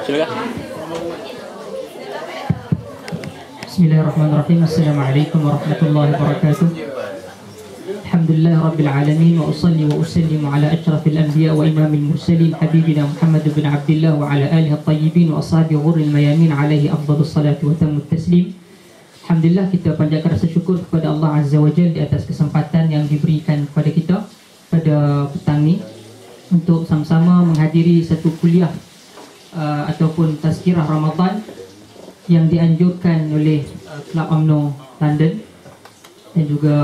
Silakan. Bismillahirrahmanirrahim. Assalamualaikum warahmatullahi wabarakatuh. Alhamdulillah rabbil alamin wa usalli wa usallimu ala asyrafil anbiya wa imamil mursalin habibina Muhammad bin Abdullah wa ala alihi at-tayyibin wa ashabihi ghurril mayamin alaihi afdhalus salatu wa tammut taslim. Alhamdulillah, kita panjatkan rasa syukur kepada Allah Azza wa Jalla di atas kesempatan yang diberikan kepada kita pada petang ni untuk sama-sama menghadiri satu kuliah ataupun tazkirah Ramadan yang dianjurkan oleh Kelab UMNO London dan juga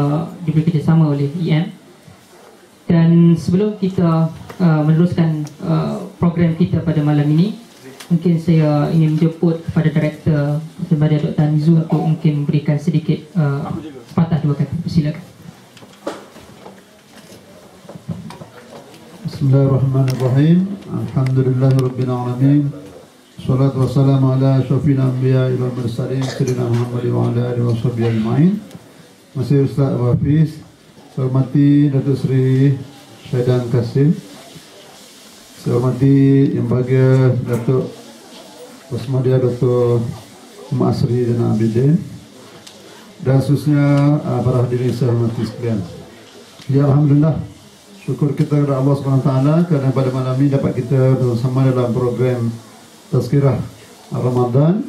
diberi kerjasama oleh EM. Dan sebelum kita meneruskan program kita pada malam ini, mungkin saya ingin menjemput kepada Direktur Persembadia Dr. Nizu untuk mungkin memberikan sedikit sepatah dua kata. Silakan. Bismillahirrahmanirrahim. Alhamdulillahirabbil alamin. Wassalatu wassalamu ala asyrafil anbiya'i wal mursalin sayyidina Muhammad wa ala alihi washabbihi ajmain. Masih Ustaz Hafiz, saya hormati Datuk Seri Syaidan Kasim, saya hormati Yang Bahagia Datuk Wasmadia Dr. Muhammad Asri dan Abidin, dan khususnya para hadirin saya hormati sekalian. Ya, Alhamdulillah, syukur kita kepada Allah SWT kerana pada malam ini dapat kita bersama dalam program Tazkirah Ramadan.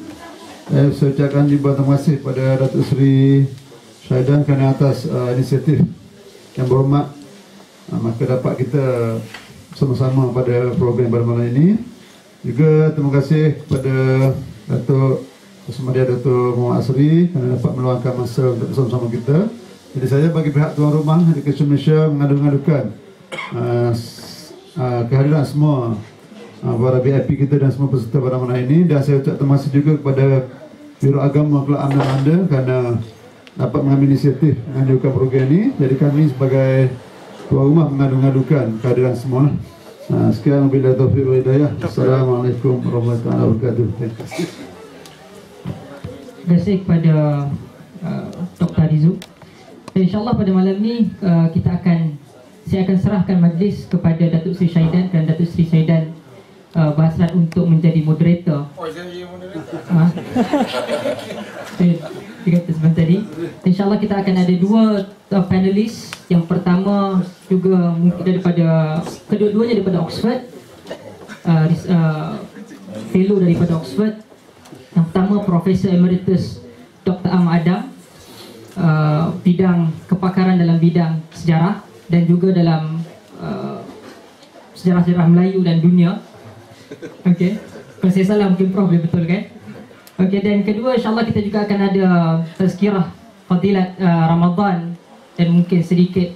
Saya ucapkan juga terima kasih pada Datuk Seri Syaidan kerana atas inisiatif yang berhormat, maka dapat kita sama-sama pada program pada malam ini. Juga terima kasih kepada Datuk Wasmadia Dr. Muhammad Asri kerana dapat meluangkan masa untuk bersama-sama kita. Jadi saya bagi pihak tuan rumah Education Malaysia mengadu-ngadukan kehadiran semua para VIP kita dan semua peserta pada malam ini, dan saya ucap terima kasih juga kepada Biro Agama Kelab UMNO London kerana dapat mengambil inisiatif mengajukan program ini. Jadi kami sebagai tuan rumah mengadu-ngadukan kehadiran semua. Sekian, wabillahi taufiq wal hidayah. Assalamualaikum warahmatullahi wabarakatuh. Terima kasih kepada Dr. Rizu. InsyaAllah pada malam ni saya akan serahkan majlis kepada Datuk Seri Syaidan, dan Datuk Seri Syaidan berhasrat untuk menjadi moderator. Saya jadi moderator. Dia kata sebentar tadi. InsyaAllah kita akan ada dua panelis. Yang pertama juga mungkin kedua-duanya daripada Oxford, fellow daripada Oxford. Yang pertama Profesor Emeritus Dr. Ahmad Adam, bidang kepakaran dalam bidang sejarah dan juga dalam sejarah-sejarah Melayu dan dunia. Okey, kalau saya salah mungkin Prof boleh betulkan. Okey, dan kedua insyaAllah kita juga akan ada tazkirah Fadilat Ramadan dan mungkin sedikit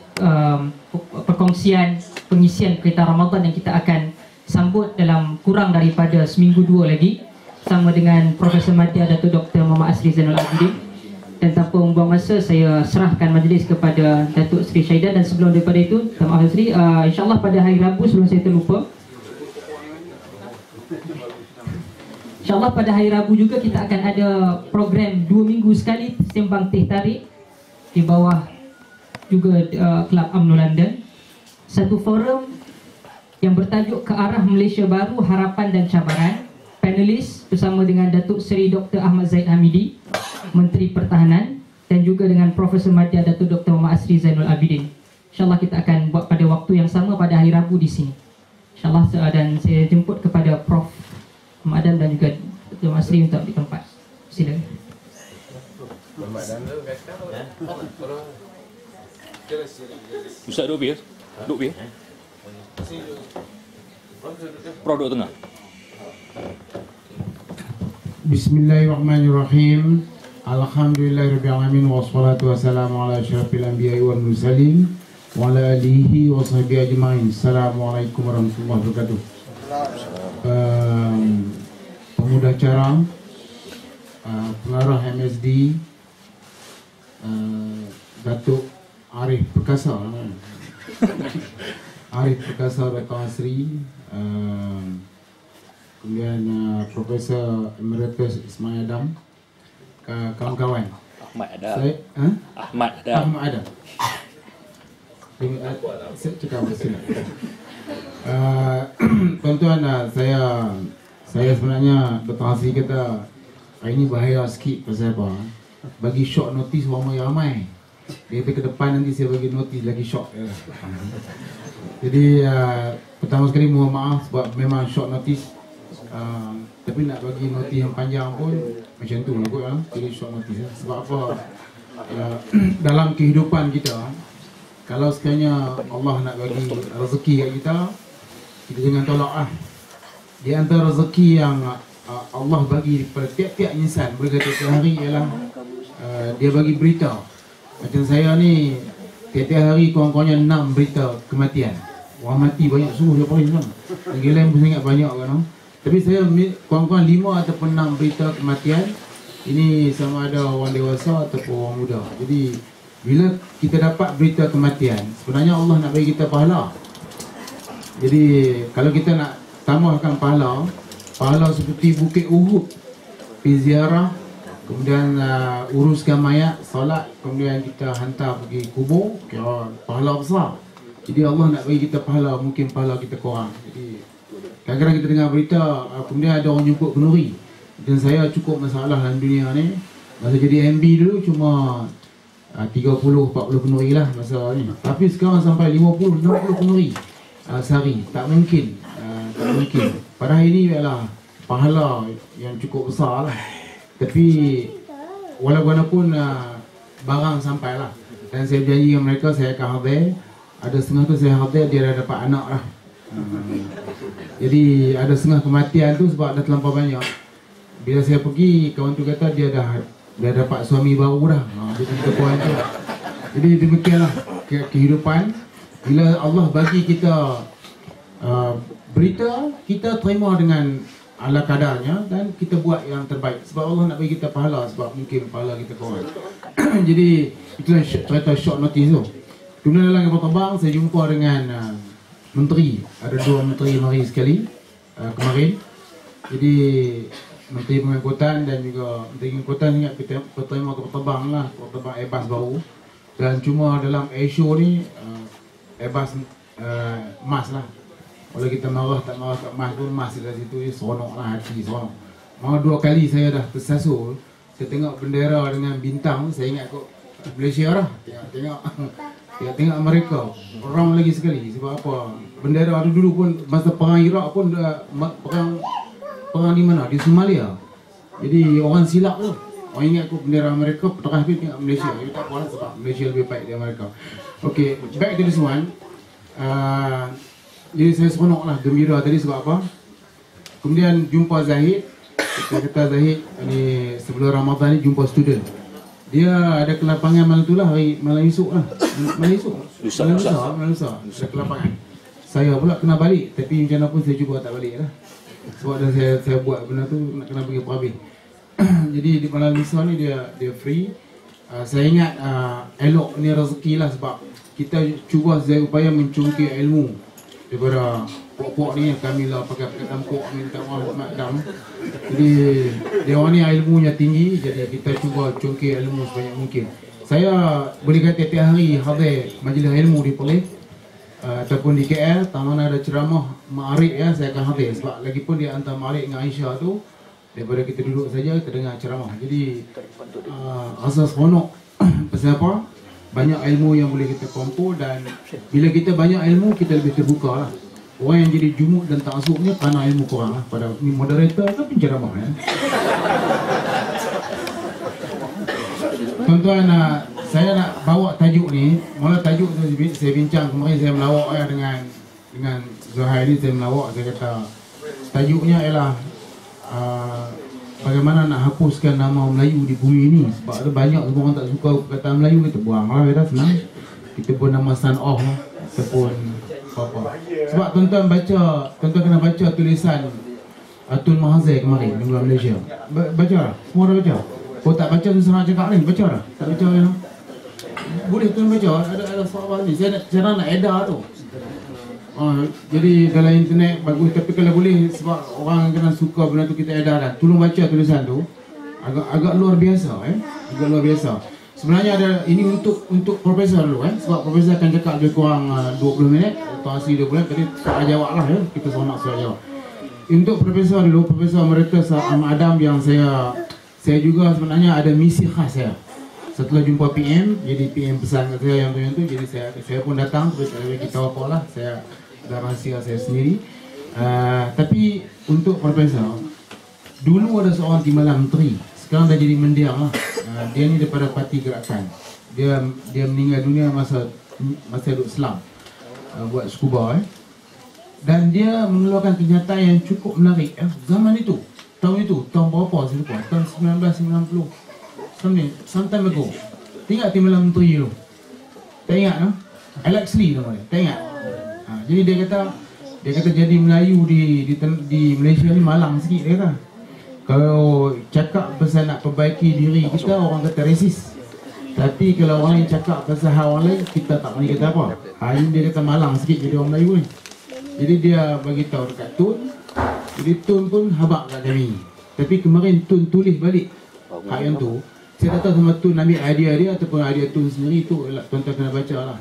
perkongsian pengisian kereta Ramadan yang kita akan sambut dalam kurang daripada seminggu dua lagi sama dengan Profesor Madya Datuk Dr. Muhammad Asri Zainul Abidin. Dan tanpa membuang masa, saya serahkan majlis kepada Datuk Seri Syaidan. Dan sebelum daripada itu, maaf Seri, insyaAllah pada hari Rabu, sebelum saya terlupa, InsyaAllah pada hari Rabu juga kita akan ada program 2 minggu sekali sembang teh tarik di bawah juga Kelab UMNO London. Satu forum yang bertajuk Ke Arah Malaysia Baru, Harapan dan Cabaran. Panelis bersama dengan Datuk Seri Dr. Ahmad Zaid Hamidi, Menteri Pertahanan, dan juga dengan Profesor Madya Datuk Dr. Muhammad Asri Zainul Abidin. InsyaAllah kita akan buat pada waktu yang sama pada hari Rabu di sini. InsyaAllah, dan saya jemput kepada Prof. Madam dan juga Dr. Masri untuk di tempat. Silakan. Ustaz duduk biar. Duduk biar. Prof duduk tengah. Bismillahirrahmanirrahim. Alhamdulillahirabbil alamin wassalatu wassalamu ala asyrafil anbiya'i wal mursalin wa ala alihi wa sahbihi ajmain. Assalamualaikum warahmatullahi wabarakatuh. Pemuda acara, pengarah MSD, Datuk Arif Perkasa, Arif Perkasa Dr. Asri, kemudian Profesor Emeritus Ismail Adam, kawan-kawan. Ahmad Adam. Ahmad Adam. Ahmad Adam. Saya cakap bersama. Tuan-tuan, Saya sebenarnya Dr. Hasri kata hari ni bahaya sikit pasal apa? Bagi short notice orang ramai. Dia kata ke depan nanti saya bagi notice lagi short. Jadi pertama sekali mohon maaf sebab memang short notice. Tapi nak bagi notice yang panjang pun macam tu lah kot lah. Jadi short notice lah. Sebab apa? Dalam kehidupan kita, kalau sekiranya Allah nak bagi rezeki kat kita, kita jangan tolak lah. Di antara rezeki yang Allah bagi kepada tiap-tiap insan berkata-kata hari ialah dia bagi berita. Macam saya ni tiap-tiap hari kurang-kurangnya 6 berita kematian. Orang mati banyak sungguh dia paling kan. Lagi lain pun sangat banyak kan. Tapi saya kurang-kurang 5 ataupun 6 berita kematian. Ini sama ada orang dewasa ataupun orang muda. Jadi bila kita dapat berita kematian, sebenarnya Allah nak bagi kita pahala. Jadi kalau kita nak tambahkan pahala seperti Bukit Uhud, pergi ziarah, kemudian uruskan mayat, solat, kemudian kita hantar pergi kubur, kira pahala besar. Jadi Allah nak bagi kita pahala, mungkin pahala kita kurang. Jadi kadang-kadang kita dengar berita, kemudian ada orang jemput kenduri. Dan saya cukup masalah dalam dunia ni. Masa jadi MB dulu cuma 30-40 kenduri lah masa ni. Tapi sekarang sampai 50-60 kenduri sehari. Tak mungkin. Tak mungkin. Pada hari ini ialah pahala yang cukup besar lah. Tapi walaupun barang sampai lah. Dan saya berjanji dengan mereka saya akan hadir. Ada setengah tu saya hadir, dia dah dapat anak lah. Jadi ada setengah kematian tu sebab dah terlampau banyak. Bila saya pergi, kawan tu kata dia dah dapat suami baru dah. Dia kata poin tu. Jadi demikianlah kehidupan. Bila Allah bagi kita berita, kita terima dengan ala kadarnya dan kita buat yang terbaik. Sebab Allah nak bagi kita pahala, sebab mungkin pahala kita kurang. Jadi itulah cerita short notice tu. Kemudian dalam kapal terbang saya jumpa dengan menteri. Ada 2 menteri mari sekali kemarin. Jadi Menteri Pengangkutan dan juga Menteri Pengangkutan ingat kita berterima kapal terbang lah, kapal terbang Airbus baru. Dan cuma dalam Airshow ni Airbus emas lah. Kalau kita marah tak marah kat emas pun emas dari situ dia seronok lah, hati seronok. Malah 2 kali saya dah tersasul. Saya tengok bendera dengan bintang, saya ingat kot Malaysia lah. Tengok Amerika, orang lagi sekali. Sebab apa? Bendera tu dulu pun masa perang Iraq pun perang di mana? Di Somalia. Jadi orang silap tu. Orang ingat kot bendera Amerika, terakhir tengok Malaysia. Jadi tak apa lah sebab Malaysia lebih baik dari Amerika. Okay, back to this one. Jadi saya seronok lah, gembira tadi sebab apa? Kemudian jumpa Zahid. Kita kata Zahid ni sebelum Ramadan ni jumpa student. Dia ada kelapangan malam tu lah, malam esok lah. Malam esok? Malam lusa. Ada kelapangan. Saya pula kena balik, tapi macam mana pun saya cuba tak balik lah. Sebab dah saya buat benda tu nak kena pergi perhabis. Jadi di malam lusa ni dia free. Saya ingat elok ni rezeki lah sebab kita cuba saya upaya mencungkil ilmu daripada pok-pok ni kami lah pakai tampuk minta maaf makdam. Jadi dia orang ni ilmunya tinggi, jadi kita cuba cungkil ilmu sebanyak mungkin. Saya boleh kata tiap hari hadir majlis ilmu di Perlis ataupun di KL, tak mana ada ceramah ma'arif ya, saya akan hadir sebab lagipun dia antara ma'arif dengan Aisyah tu daripada kita duduk saja kita dengar ceramah. Jadi rasa seronok pasal apa? Banyak ilmu yang boleh kita kumpul dan bila kita banyak ilmu kita lebih terbuka lah. Orang yang jadi jumuk dan ta'asubnya kerana ilmu kurang lah. Pada moderator ke penceramah ya. Tuan-tuan, saya nak bawa tajuk ni. Mula tajuk tu saya bincang kemarin, saya melawak ya dengan Zuhair ni, saya melawak. Saya kata tajuknya ialah bagaimana nak hapuskan nama Melayu di bumi ini. Sebab ada banyak semua orang tak suka perkataan Melayu, kita buang lah, kita senang. Kita pun nama son of lah, ataupun apa. Sebab tuan-tuan kena baca tulisan Tun Mahathir kemarin di Malaysia. Baca lah, semua dah baca. Kalau tak baca tu senang cakap ni, baca lah. Tak baca ya. Boleh tuan baca, ada soal ni. Saya nak edar tu. Jadi dalam internet bagus, tapi kalau boleh sebab orang kena suka benda tu kita edarkan. Tolong baca tulisan tu. Agak luar biasa agak luar biasa. Sebenarnya ada ini untuk profesor dulu sebab profesor akan cakap lebih kurang 20 minit. Tuan Asri 20 minit, tadi soal jawab lah ya. Kita soal jawab. untuk profesor dulu, Profesor Emeritus Ahmad Adam yang saya juga sebenarnya ada misi khas saya. Setelah jumpa PM, jadi PM pesan kat saya yang tu, jadi saya pun datang, terus saya bagi tahu apa lah, saya ada rahsia saya sendiri. Tapi untuk Profesor, dulu ada seorang timbalan menteri, sekarang dah jadi mendiang lah. Dia ni daripada Parti Gerakan. Dia meninggal dunia masa duduk selam, buat scuba. Dan dia mengeluarkan kenyataan yang cukup menarik. Zaman itu, tahun berapa saya lupa, tahun 1990. Sometime ago. Tak ingat timbalan menteri tu? Tak ingat no? Alex Lee nama dia. Tak ingat. Jadi dia kata jadi Melayu di Malaysia ni malang sikit dia kata. Kalau cakap pasal nak perbaiki diri kita, orang kata resis. Tapi kalau orang yang cakap pasal hal orang lain, kita tak boleh kata apa. Ini dia kata malang sikit jadi orang Melayu ni. Jadi dia bagi tahu dekat Tun. Jadi Tun pun habaq kat kami. Tapi kemarin Tun tulis balik hak yang tu. Saya tak tahu sama Tun ambil idea dia ataupun idea Tun sendiri tu, tuan-tuan kena baca lah.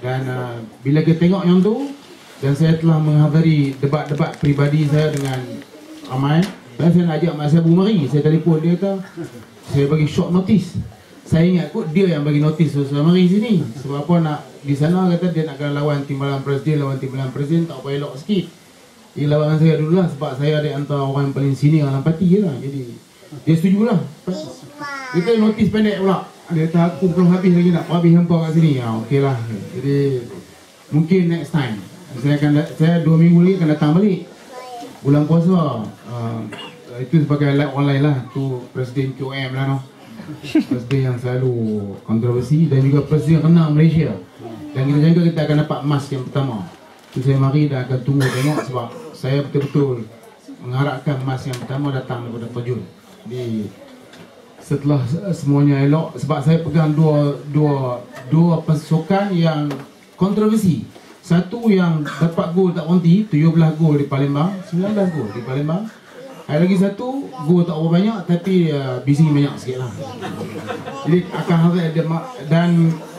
Dan bila kita tengok yang tu, dan saya telah menghadiri debat-debat peribadi saya dengan Amai, dan saya nak ajak Mak Sabu mari. Saya telefon dia kata, saya bagi short notice. Saya ingat kot dia yang bagi notice, so saya mari sini. Sebab apa nak di sana kata dia nak kena lawan timbalan presiden, tak apa elok sikit. Dia lawan saya dulu lah, sebab saya ada antara orang yang paling senior dalam parti je lah. Jadi dia setuju lah. Kita notis pendek pula. Dia kata aku belum habis lagi nak habis hampa kat sini. Okey lah. Jadi mungkin next time saya 2 minggu lagi akan datang balik. Bulan puasa. Itu sebagai live online lah. Tu Presiden QM lah no. Presiden yang selalu kontroversi dan juga Presiden kena Malaysia. Dan kita jaga kita akan dapat emas yang pertama. Tu saya mari dan akan tunggu tengok sebab saya betul-betul mengharapkan emas yang pertama datang daripada terjun. Jadi setelah semuanya elok, sebab saya pegang dua pasukan yang kontroversi. Satu yang dapat gol tak berhenti, 17 gol di Palembang, 19 gol di Palembang. Ada lagi satu gol tak berapa banyak tapi busy banyak sikit lah. Jadi akan harap dia, dan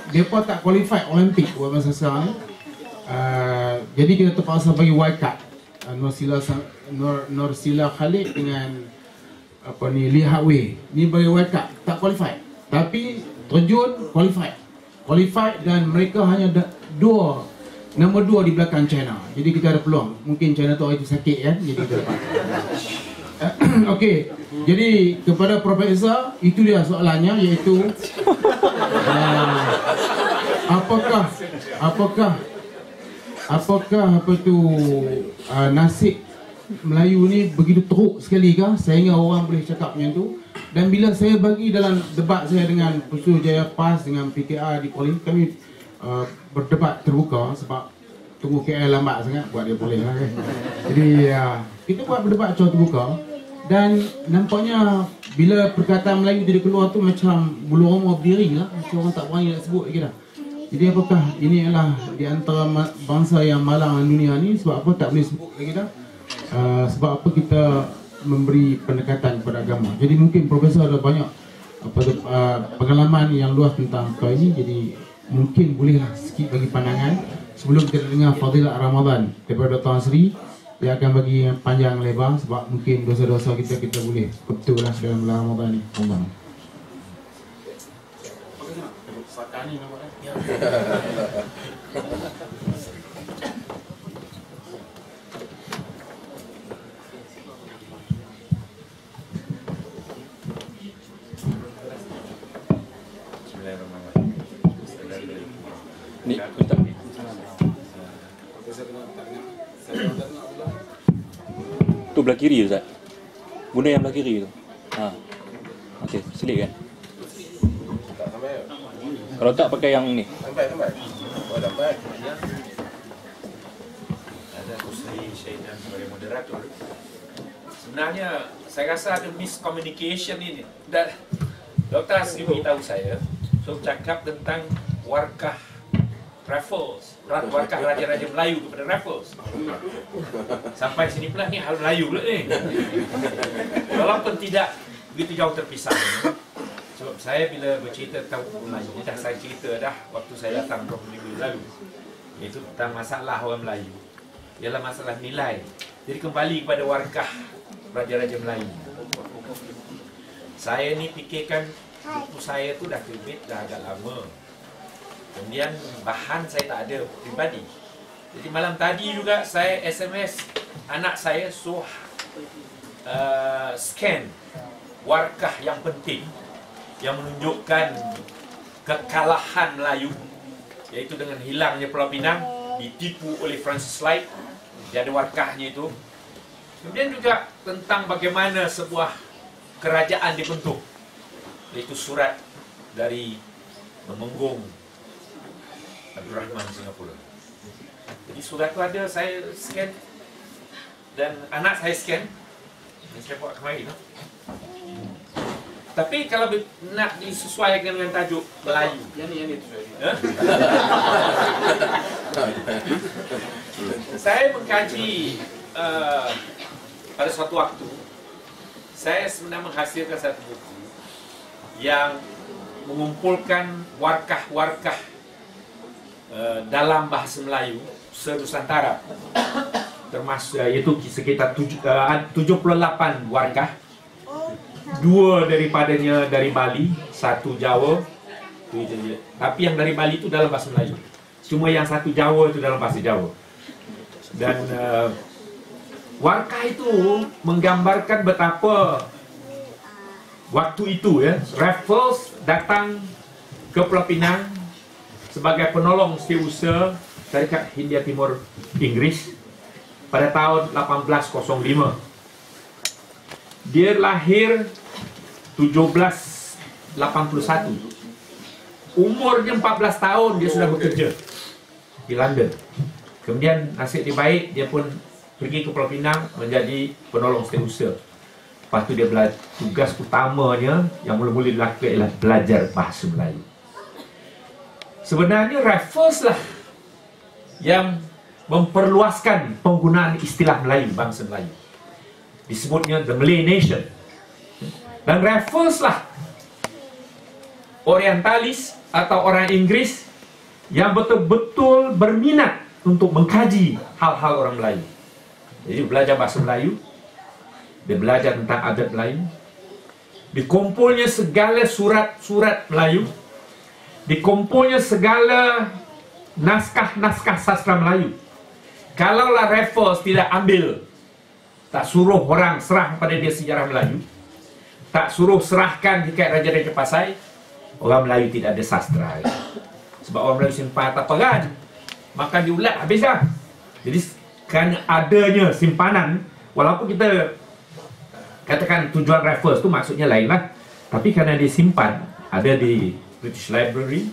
mereka tak qualified Olimpik buat masa sekarang ni. Jadi kita terpaksa bagi wild card. Norsila Khalid dengan Lee Hawei ni bagi wild card, tak qualified. Tapi terjun qualified dan mereka hanya nombor 2 di belakang China. Jadi kita ada peluang. Mungkin China tu itu sakit kan, jadi kita dapat. Okey. Jadi kepada Profesor, itu dia soalannya, iaitu apakah nasib Melayu ni begitu teruk sekali kah sehingga orang boleh cakap macam tu. Dan bila saya bagi dalam debat saya dengan Pusu Jaya PAS dengan PKR di Polis, kami berdebat terbuka sebab tunggu KL lambat sangat buat dia boleh lah kan. Jadi kita buat berdebat secara terbuka. Dan nampaknya bila perkataan Melayu dia keluar tu macam bulu roma berdiri lah, macam orang tak berani nak sebut lagi dah. Jadi apakah ini adalah di antara bangsa yang malang dunia ni, sebab apa tak boleh sebut lagi dah. Sebab apa kita memberi pendekatan kepada agama. Jadi mungkin Profesor ada banyak pengalaman yang luas tentang perkara ini. Jadi mungkin bolehlah sikit bagi pandangan sebelum kita dengar Fadilah Ramadan daripada Dr. Asri. Dia akan bagi panjang lebar sebab mungkin dosa-dosa kita boleh betul lah dalam bulan Ramadan ni. Allah. Ni kita tu belah kiri Ustaz. Guna yang belah kiri tu. Okey, selit kan? Kalau tak pakai yang ni. Sampai. Oh, dapat. Ada Usri Syaidan sebagai moderator. Sebenarnya saya rasa ada miscommunication ini. Dan Dr. Asri beritahu saya, so cakap tentang warkah Raffles, warkah Raja-Raja Melayu kepada Raffles. Sampai sini pula ni hal Melayu pula ni. Walaupun tidak begitu jauh terpisah. Sebab saya bila bercerita tentang Melayu, ini dah saya cerita dah waktu saya datang 20 minggu lalu. Iaitu tentang masalah orang Melayu. Ialah masalah nilai. Jadi kembali kepada warkah Raja-Raja Melayu. Saya ni fikirkan buku saya tu dah terbit dah agak lama. Kemudian bahan saya tak ada pribadi. Jadi malam tadi juga saya SMS anak saya suruh scan warkah yang penting yang menunjukkan kekalahan Melayu, iaitu dengan hilangnya Pulau Pinang, ditipu oleh Francis Light. Dia ada warkahnya itu. Kemudian juga tentang bagaimana sebuah kerajaan dibentuk, iaitu surat dari Temenggung Abdul Rahman Singapura. Jadi surat itu ada, saya scan dan anak saya scan. Ini saya buat kemarin. Tapi kalau nak disesuaikan dengan tajuk Melayu, yang ni tu saya mengkaji pada suatu waktu. Saya sebenarnya menghasilkan satu buku yang mengumpulkan warkah-warkah dalam bahasa Melayu se-Nusantara, termasuk iaitu sekitar 78 warkah. 2 daripadanya dari Bali, 1 Jawa. Tapi yang dari Bali itu dalam bahasa Melayu. Cuma yang 1 Jawa itu dalam bahasa Jawa. Dan warkah itu menggambarkan betapa waktu itu ya, Raffles datang ke Pulau Pinang sebagai penolong setiausaha Syarikat Hindia Timur Inggris pada tahun 1805. Dia lahir 1781. Umurnya 14 tahun dia sudah bekerja di London. Kemudian nasib dia baik, dia pun pergi ke Pulau Pinang menjadi penolong setiausaha. Lepas tu dia tugas utamanya yang mula-mula dilakukan ialah belajar bahasa Melayu. Sebenarnya Raffles lah yang memperluaskan penggunaan istilah Melayu, bangsa Melayu. Disebutnya The Malay Nation. Dan Raffles lah orientalis atau orang Inggris yang betul-betul berminat untuk mengkaji hal-hal orang Melayu. Jadi belajar bahasa Melayu, dia belajar tentang adat Melayu, dikumpulnya segala surat-surat Melayu, dikumpulnya segala naskah-naskah sastra Melayu. Kalaulah Raffles tidak ambil, tak suruh orang serah pada dia sejarah Melayu, tak suruh serahkan dekat Raja-Raja Pasai, orang Melayu tidak ada sastra. Sebab orang Melayu simpan tak peran, maka diulat habis dah. Jadi kerana adanya simpanan, walaupun kita katakan tujuan Raffles tu maksudnya lain lah, tapi kerana dia simpan, ada di British Library.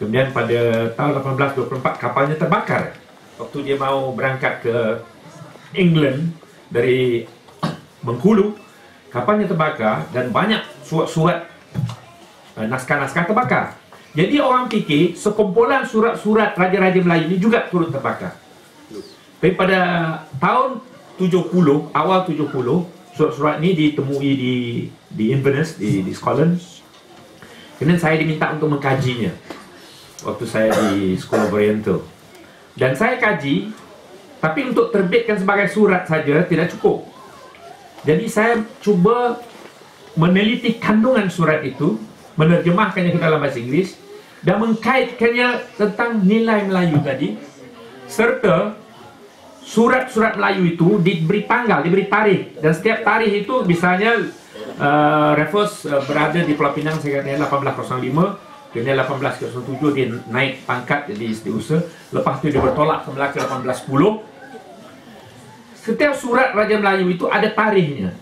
Kemudian pada tahun 1824 kapalnya terbakar waktu dia mau berangkat ke England dari Bengkulu. Kapalnya terbakar dan banyak surat-surat naskah-naskah terbakar. Jadi orang fikir sekumpulan surat-surat Raja-Raja Melayu ini juga turut terbakar. Tapi pada tahun 70, awal 70, surat-surat ini ditemui di Inverness, di Scotland. Kemudian saya diminta untuk mengkajinya waktu saya di Sekolah Oriental. Dan saya kaji, tapi untuk terbitkan sebagai surat saja tidak cukup. Jadi saya cuba meneliti kandungan surat itu, menerjemahkannya ke dalam bahasa Inggris dan mengkaitkannya tentang nilai Melayu tadi, serta surat-surat Melayu itu diberi tanggal, diberi tarikh, dan setiap tarikh itu misalnya Raffles berada di Pulau Pinang sekitar 1805, kemudian 1807 dia naik pangkat jadi setiausaha, lepas itu dia bertolak ke Melaka 1810. Setiap surat Raja Melayu itu ada tarikhnya.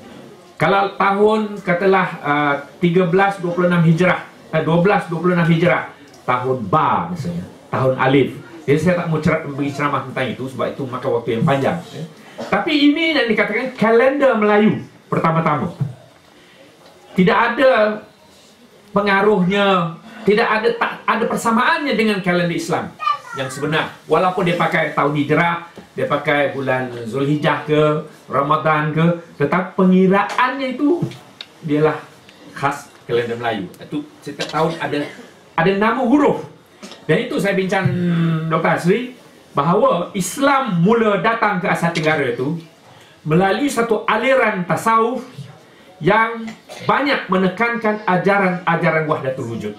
Kalau tahun katalah 1326 Hijrah, 1226 Hijrah, tahun Ba misalnya, tahun Alif. Jadi saya tak mau beri ceramah tentang itu sebab itu makan waktu yang panjang. Tapi ini yang dikatakan kalender Melayu pertama-tama. Tidak ada pengaruhnya, tak ada persamaannya dengan kalender Islam yang sebenar. Walaupun dia pakai tahun Hijrah, dia pakai bulan Zulhijjah ke, Ramadan ke, tetapi pengiraannya itu dialah khas kalender Melayu. Itu setiap tahun ada nama huruf. Dan itu saya bincang Dr. Asri, bahawa Islam mula datang ke Asia Tenggara itu melalui satu aliran tasawuf yang banyak menekankan ajaran-ajaran wahdatul wujud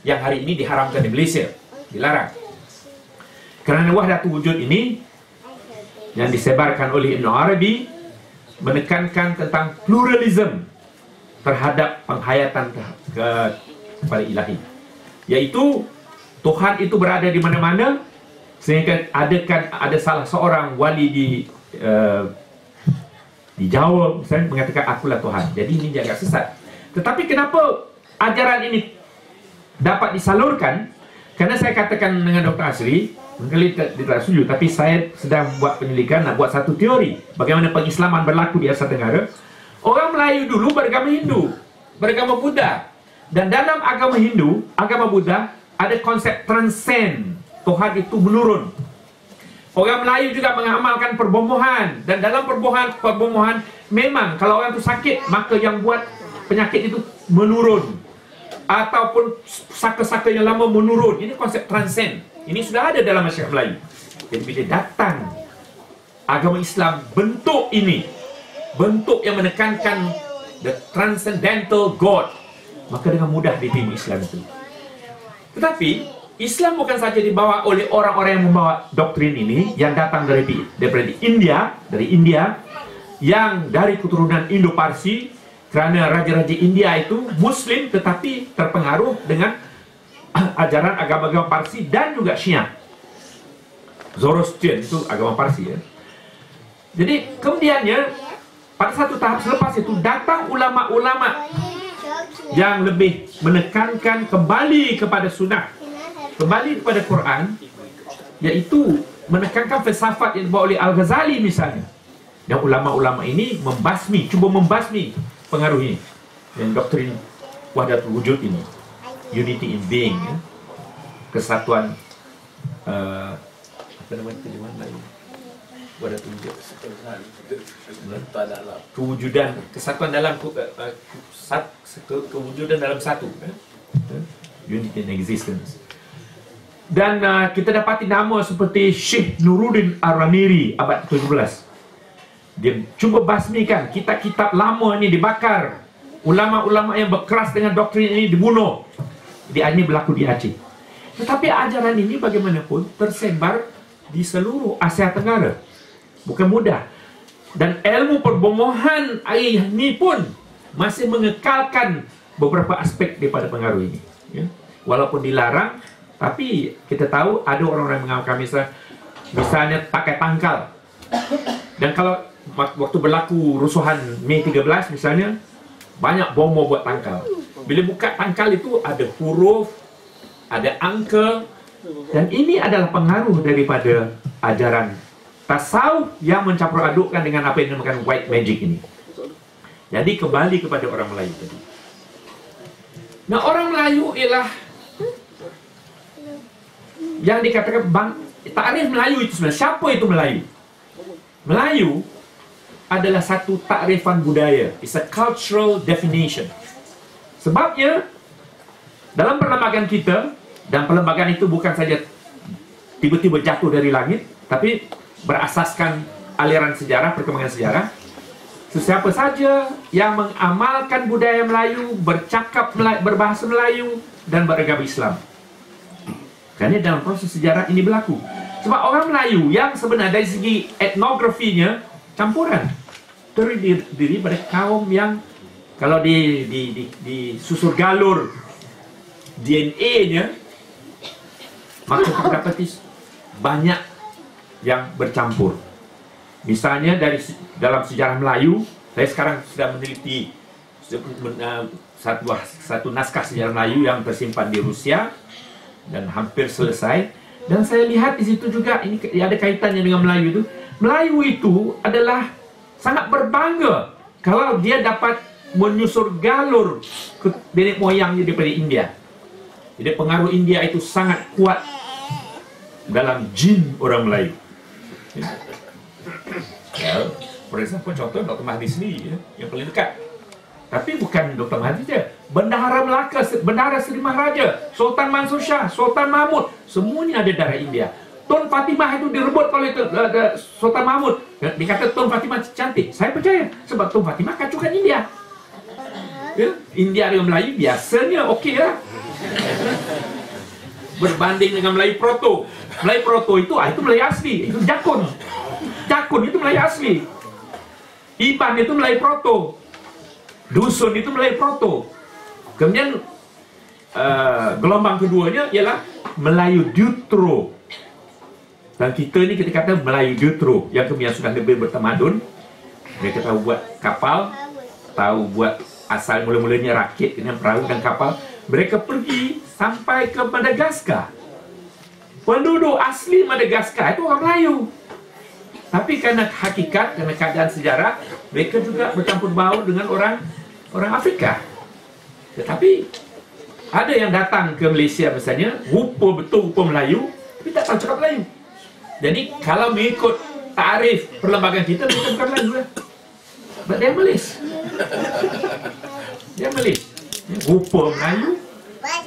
yang hari ini diharamkan di Malaysia, dilarang. Kerana wahdatul wujud ini yang disebarkan oleh Ibn Arabi menekankan tentang pluralism terhadap penghayatan kepada ilahi, yaitu Tuhan itu berada di mana-mana, sehingga ada salah seorang wali di Jawa misalnya mengatakan akulah Tuhan. Jadi ini agak sesat. Tetapi kenapa ajaran ini dapat disalurkan? Karena saya katakan dengan Dr. Asri, mungkin dia tak setuju, tapi saya sedang buat penyelidikan, nak buat satu teori bagaimana pengislaman berlaku di Asia Tenggara. Orang Melayu dulu beragama Hindu, beragama Buddha, dan dalam agama Hindu, agama Buddha ada konsep transcend. Tuhan itu menurun. Orang Melayu juga mengamalkan perbomohan, dan dalam perbomohan memang kalau orang itu sakit, maka yang buat penyakit itu menurun, ataupun saka-saka yang lama menurun. Ini konsep transcend. Ini sudah ada dalam masyarakat Melayu. Jadi bila datang agama Islam, bentuk ini, bentuk yang menekankan the transcendental God, maka dengan mudah diterima Islam itu. Tetapi Islam bukan saja dibawa oleh orang-orang yang membawa doktrin ini, yang datang daripada India, yang dari keturunan Indo-Parsi, kerana raja-raja India itu Muslim tetapi terpengaruh dengan ajaran agama-agama Parsi dan juga Syiah. Zoroastrian itu agama Parsi, ya. Jadi kemudiannya pada satu tahap selepas itu datang ulama-ulama yang lebih menekankan kembali kepada sunnah, kembali kepada Quran, yaitu menekankan filsafat yang dibawa oleh Al-Ghazali misalnya. Dan ulama-ulama ini cuba membasmi pengaruh ini dan doktrin wahdatul wujud ini, unity in being, ya. Kesatuan apa nama terjemahan lain wahdatul wujud, kewujudan, kesatuan dalam kewujudan dalam satu, ya. Unity in existence. Dan kita dapati nama seperti Syekh Nuruddin Ar-Raniri abad 17. Dia cuba basmikan kitab-kitab lama ini, dibakar. Ulama-ulama yang berkeras dengan doktrin ini dibunuh. Ini berlaku di Aceh. Tetapi ajaran ini bagaimanapun tersebar di seluruh Asia Tenggara. Bukan mudah. Dan ilmu perbomohan ini pun masih mengekalkan beberapa aspek daripada pengaruh ini, ya. Walaupun dilarang, tapi kita tahu ada orang-orang yang mengamalkan misalnya pakai tangkal. Dan kalau waktu berlaku rusuhan Mei 13 misalnya, banyak bom buat tangkal. Bila buka tangkal itu ada huruf, ada angka, dan ini adalah pengaruh daripada ajaran tasawuf yang mencampur adukkan dengan apa yang dinamakan white magic ini. Jadi kembali kepada orang Melayu tadi. Nah, orang Melayu ialah yang dikatakan takrif Melayu itu sebenarnya. Siapa itu Melayu? Melayu adalah satu takrifan budaya. It's a cultural definition. Sebabnya dalam perlembagaan kita, dan perlembagaan itu bukan saja tiba-tiba jatuh dari langit, tapi berasaskan aliran sejarah, perkembangan sejarah. Sesiapa saja yang mengamalkan budaya Melayu, bercakap berbahasa Melayu dan beragama Islam. Kerana dalam proses sejarah ini berlaku. Sebab orang Melayu yang sebenarnya dari segi etnografinya campuran, terdiri pada kaum yang kalau di susur galur DNA-nya, maka kita dapati banyak yang bercampur. Misalnya dalam sejarah Melayu, saya sekarang sedang meneliti satu naskah sejarah Melayu yang tersimpan di Rusia dan hampir selesai. Dan saya lihat di situ juga ini ada kaitannya dengan Melayu itu. Melayu itu adalah sangat berbangga kalau dia dapat menyusur galur ke nenek moyangnya daripada India. Jadi pengaruh India itu sangat kuat dalam jin orang Melayu. Ya, for example, contoh Dr. Mahdi sendiri, ya, yang paling dekat. Tapi bukan Dr. Mahdi saja. Bendahara Melaka, Bendahara Seri Maharaja, Sultan Mansur Shah, Sultan Mahmud, semuanya ada darah India. Tun Fatimah itu direbut oleh Sultan Mahmud. Dikata Tun Fatimah cantik. Saya percaya sebab Tun Fatimah kacaukan India. Ya, India dengan Melayu biasanya okey lah. Berbanding dengan Melayu Proto. Melayu Proto itu Melayu asli. Itu Jakun. Jakun itu Melayu asli. Iban itu Melayu Proto. Dusun itu Melayu Proto. Kemudian gelombang keduanya ialah Melayu Deutero. Dan kita ni kita kata Melayu Deutero, yang kemudian sudah lebih bertamadun. Mereka tahu buat kapal, tahu buat asal mula-mulanya rakit dengan perahu dan kapal. Mereka pergi sampai ke Madagaskar. Penduduk asli Madagaskar itu orang Melayu. Tapi kerana hakikat, kerana keadaan sejarah, mereka juga bercampur baur dengan orang Afrika. Tetapi ada yang datang ke Malaysia misalnya, rupa betul rupa Melayu, tapi tak tahu cakap Melayu. Jadi kalau mengikut tarif perlembagaan kita, mereka bukan Melayu lah. But dia Malaysia. Dia Malaysia. Rupa Melayu,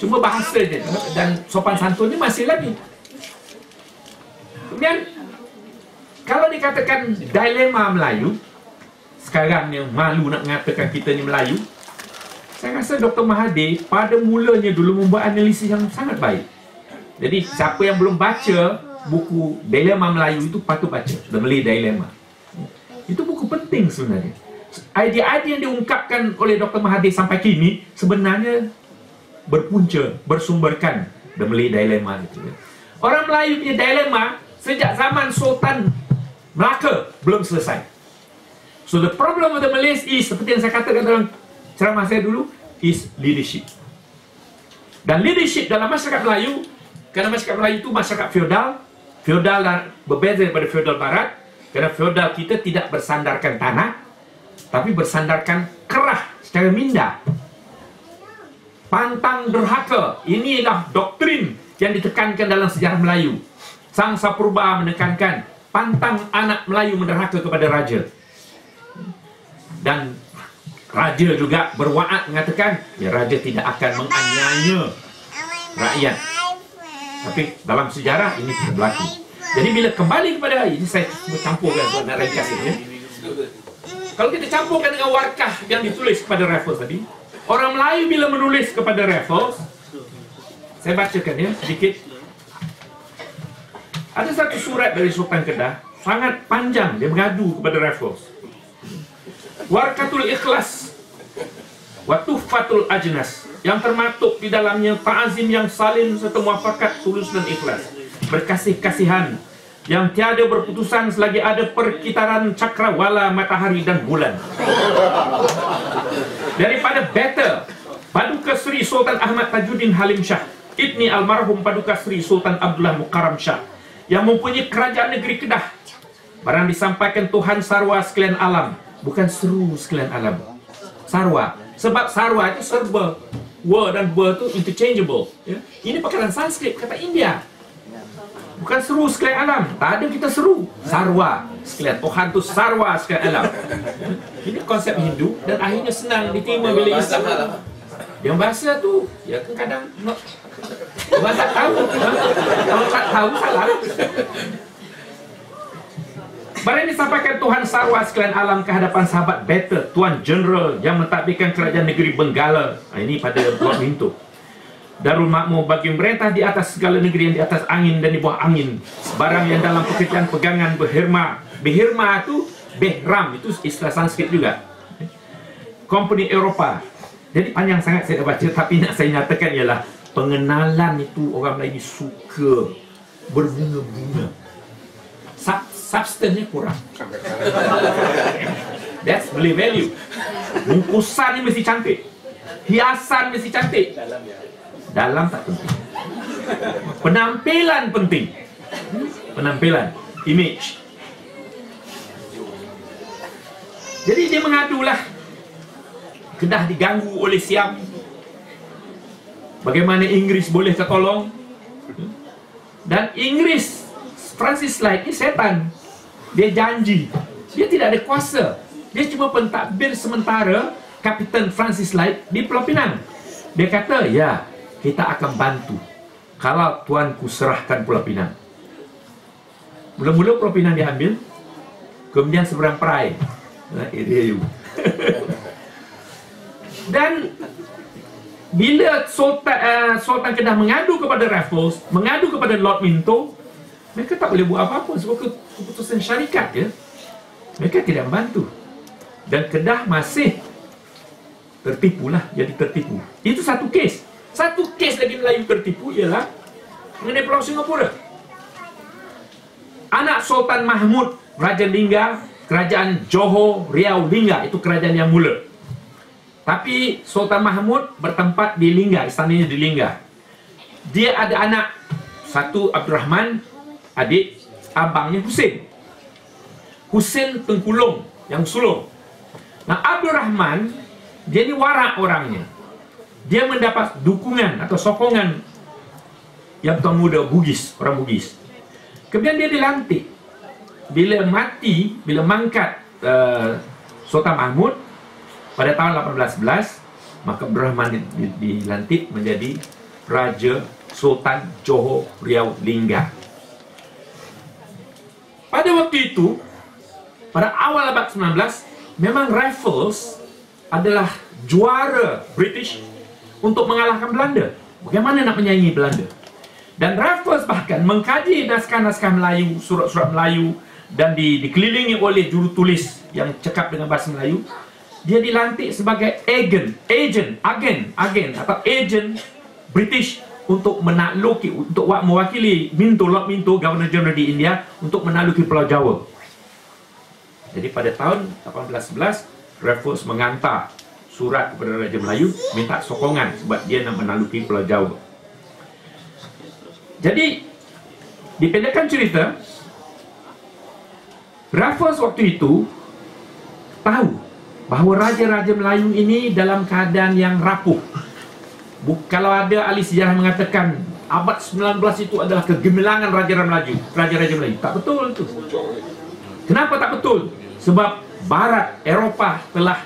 cuma bahasa je. Dan sopan santunnya masih lagi. Kemudian kalau dikatakan dilema Melayu, sekarang yang malu nak mengatakan kita ni Melayu, saya rasa Dr. Mahathir pada mulanya dulu membuat analisis yang sangat baik. Jadi siapa yang belum baca buku Dilema Melayu itu patut baca. The Malay Dilemma. Itu buku penting sebenarnya. Idea-idea yang diungkapkan oleh Dr. Mahathir sampai kini sebenarnya berpunca, bersumberkan The Malay Dilemma itu. Orang Melayu punya dilema sejak zaman Sultan Melaka belum selesai. So the problem of the Malays is, seperti yang saya katakan dalam ceramah saya dulu, is leadership. Dan leadership dalam masyarakat Melayu, kerana masyarakat Melayu itu masyarakat feodal. Feodal berbeza daripada feodal barat. Kerana feodal kita tidak bersandarkan tanah, tapi bersandarkan kerah secara minda. Pantang derhaka, inilah doktrin yang ditekankan dalam sejarah Melayu. Sang Sapurba menekankan pantang anak Melayu menderhaka kepada raja. Dan raja juga berwaat mengatakan, ya, raja tidak akan menganiaya rakyat. Tapi dalam sejarah ini tidak berlaku. Jadi bila kembali kepada ini, saya campurkan buat nak ringkas ini. Kalau kita campurkan dengan warkah yang ditulis kepada Raffles tadi, orang Melayu bila menulis kepada Raffles, saya bacakan ya sedikit. Ada satu surat dari Sultan Kedah, sangat panjang, dia mengadu kepada Raffles. Warkatul Ikhlas wa Tuhfatul Ajnas, yang termaktub di dalamnya ta'azim yang salim serta muafakat tulus dan ikhlas, berkasih-kasihan yang tiada berputusan selagi ada perkitaran cakrawala matahari dan bulan. Daripada Better, Paduka Sri Sultan Ahmad Tajuddin Halim Shah, Ibni almarhum Paduka Sri Sultan Abdullah Mukarram Shah, yang mempunyai kerajaan negeri Kedah. Barang disampaikan Tuhan Sarwa sekalian alam, bukan seru sekalian alam. Sarwa, sebab Sarwa itu serba. Wa dan ba itu interchangeable. Ya? Ini perkataan Sanskrit, kata India. Bukan seru sekalian alam. Tak ada kita seru. Sarwa sekalian. Tuhan tu Sarwa sekalian alam. Ini konsep Hindu dan akhirnya senang diterima bila Islam. Yang bahasa tu, ya kadang orang tak tahu. Kalau tak tahu, salah. Barang disampaikan Tuhan Sarwa sekalian alam ke hadapan sahabat Better, Tuan Jeneral yang mentadbirkan kerajaan negeri Benggala. Ini pada Lord Minto. Darul Makmur bagi merintah di atas segala negeri yang di atas angin dan di bawah angin. Barang yang dalam pekerjaan pegangan berhirma. Berhirma itu, behram, itu istilah Sanskrit juga. Company Eropah. Jadi panjang sangat saya dah baca, tapi nak saya nyatakan ialah pengenalan itu orang Melayu suka berbunga-bunga. Substannya kurang. That's Malay value. Bungkusan ni mesti cantik, hiasan mesti cantik, dalam tak penting. Penampilan penting. Penampilan, image. Jadi dia mengadulah Kedah diganggu oleh Siam. Bagaimana Inggeris boleh tertolong? Dan Inggeris, Francis Light ni setan. Dia janji, dia tidak ada kuasa. Dia cuma pentadbir sementara Kapiten Francis Light di Pulau Pinang. Dia kata, ya, kita akan bantu kalau tuanku serahkan Pulau Pinang. Mula-mula Pulau Pinang diambil, kemudian seberang Perai, area U. Dan bila Sultan Kedah mengadu kepada Raffles, mengadu kepada Lord Minto, mereka tak boleh buat apa-apa sebab keputusan syarikat ya. Mereka tidak membantu. Dan Kedah masih tertipulah, jadi tertipu. Itu satu kes. Satu kes lagi Melayu tertipu ialah mengenai Pulau Singapura. Anak Sultan Mahmud, Raja Lingga, kerajaan Johor Riau Lingga, itu kerajaan yang mula. Tapi Sultan Mahmud bertempat di Lingga, istananya di Lingga. Dia ada anak, satu Abdul Rahman, adik abangnya Husin. Husin Tengkulung yang sulung. Nah, Abdul Rahman, dia ni warak orangnya. Dia mendapat dukungan atau sokongan yang tuan muda Bugis, orang Bugis. Kemudian dia dilantik. Bila mati, bila mangkat Sultan Mahmud pada tahun 1811, maka Abdul Rahman dilantik menjadi Raja Sultan Johor Riau Lingga. Pada waktu itu, pada awal abad 19, memang Raffles adalah juara British untuk mengalahkan Belanda. Bagaimana nak menyaingi Belanda? Dan Raffles bahkan mengkaji naskah-naskah Melayu, surat-surat Melayu, dan dikelilingi oleh jurutulis yang cakap dengan bahasa Melayu. Dia dilantik sebagai agen atau agent British untuk menakluki, untuk mewakili Lord Minto, Governor General di India, untuk menakluki Pulau Jawa. Jadi pada tahun 1811, Raffles mengantar surat kepada Raja Melayu minta sokongan sebab dia nak menakluki Pulau Jawa. Jadi dipendekkan cerita, Raffles waktu itu tahu bahawa raja-raja Melayu ini dalam keadaan yang rapuh. Kalau ada ahli sejarah mengatakan abad 19 itu adalah kegemilangan raja-raja Melayu, tak betul itu. Kenapa tak betul? Sebab Barat Eropah telah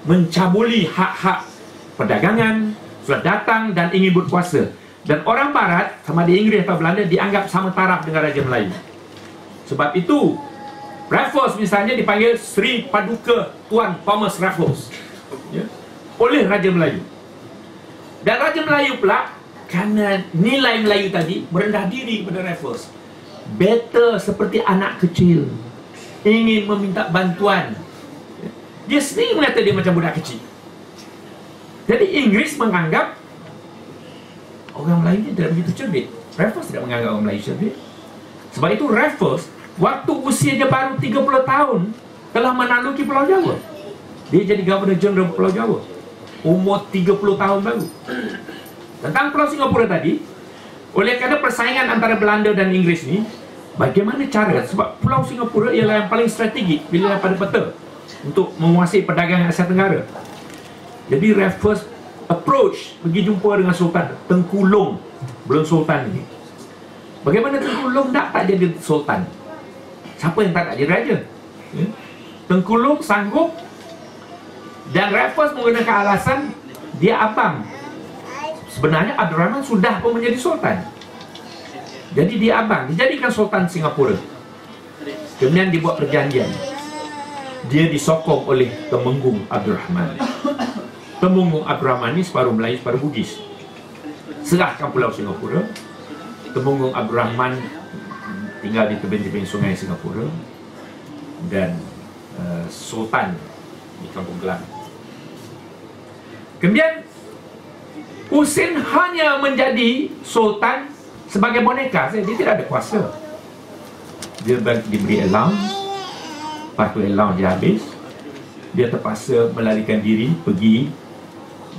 mencabuli hak-hak perdagangan, sudah datang dan ingin berkuasa. Dan orang Barat, sama di Inggris atau Belanda, dianggap sama taraf dengan Raja Melayu. Sebab itu Raffles misalnya dipanggil Sri Paduka Tuan Thomas Raffles ya, oleh Raja Melayu. Dan Raja Melayu pula, kerana nilai Melayu tadi, merendah diri kepada Raffles. Better seperti anak kecil, ingin meminta bantuan. Dia sendiri mengata dia macam budak kecil. Jadi Inggris menganggap orang Melayu ini tidak begitu cerdik. Raffles tidak menganggap orang Melayu cerdik. Sebab itu Raffles, waktu usia dia baru 30 tahun, telah menakluki Pulau Jawa. Dia jadi Governor General Pulau Jawa, umur 30 tahun baru. Tentang Pulau Singapura tadi, oleh kerana persaingan antara Belanda dan Inggris ni, bagaimana cara, sebab Pulau Singapura ialah yang paling strategik bila pada peta untuk menguasai perdagangan Asia Tenggara. Jadi Raffles approach, pergi jumpa dengan Sultan Tengkulung, belum Sultan ni. Bagaimana Tengkulung tak jadi Sultan? Siapa yang tak jadi raja? Tengkulung sanggup. Dan Raffles menggunakan alasan dia abang. Sebenarnya Abdul Rahman sudah pun menjadi Sultan. Jadi dia abang, dijadikan Sultan Singapura. Kemudian dibuat perjanjian. Dia disokong oleh Temenggung Abdul Rahman. Temenggung Abdul Rahman ni separuh Melayu, separuh Bugis. Serahkan Pulau Singapura. Temenggung Abdul Rahman tinggal di tebing-tebing sungai Singapura. Dan Sultan di Kampung Kelang. Kemudian Husin hanya menjadi Sultan sebagai boneka saja, dia tidak ada kuasa. Dia diberi allowance, lepas tu allowance dia habis, dia terpaksa melarikan diri, pergi,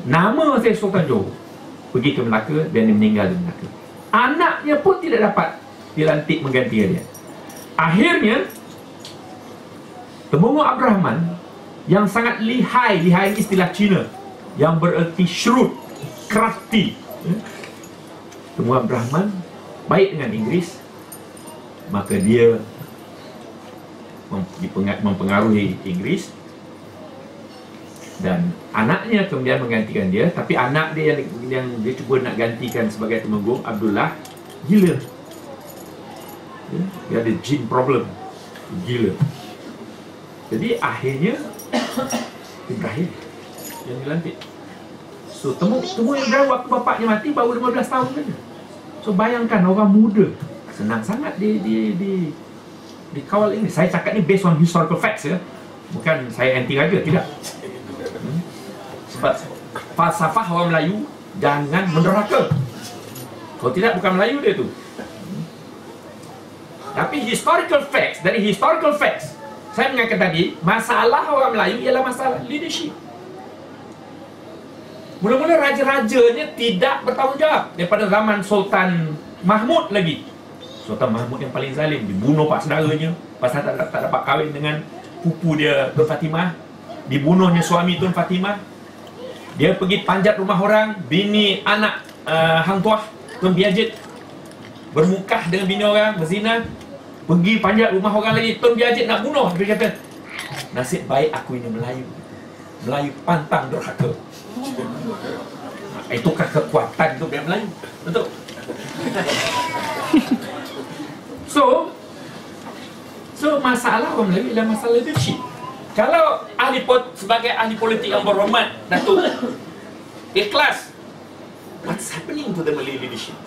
nama saya Sultan Johor, pergi ke Melaka dan dia meninggal di Melaka. Anaknya pun tidak dapat dilantik mengganti dia. Akhirnya Temenggung Abdul Rahman yang sangat lihai istilah Cina, yang bererti shrewd, crafty. Temenggung Abdul Rahman baik dengan Inggris, maka dia mempengaruhi Inggris dan anaknya kemudian menggantikan dia. Tapi anak dia yang dia cuba nak gantikan sebagai Temenggung, Abdullah, gila. Dia ada gene problem. Gila. Jadi akhirnya Ibrahim yang dilantik. So temu Ibrahim waktu bapaknya mati baru 15 tahun saja. So bayangkan orang muda senang sangat dikawal ini. Saya cakap ni based on historical facts ya. Bukan saya anti raja, tidak. Sebab falsafah orang Melayu jangan menderhaka. Kalau tidak bukan Melayu dia tu. Tapi historical facts, dari historical facts saya mengatakan tadi, masalah orang Melayu ialah masalah leadership. Mula-mula raja-rajanya tidak bertanggungjawab. Daripada zaman Sultan Mahmud lagi. Sultan Mahmud yang paling zalim, dibunuh pak saudaranya pasal tak dapat kahwin dengan pupu dia Tun Fatimah. Dibunuhnya suami Tun Fatimah. Dia pergi panjat rumah orang, bini anak Hang Tuah Tun Biajit bermukah dengan bini orang, berzina. Pergi panjat rumah orang lagi, Tun Biajit nak bunuh. Dia kata, nasib baik aku ini Melayu. Melayu pantang derhaka. Itukah kekuatan tu biar Melayu. Betul? So masalah orang Melayu ialah masalah leadership. Kalau sebagai ahli politik yang berhormat, Datuk ikhlas, what's happening to the Malay leadership?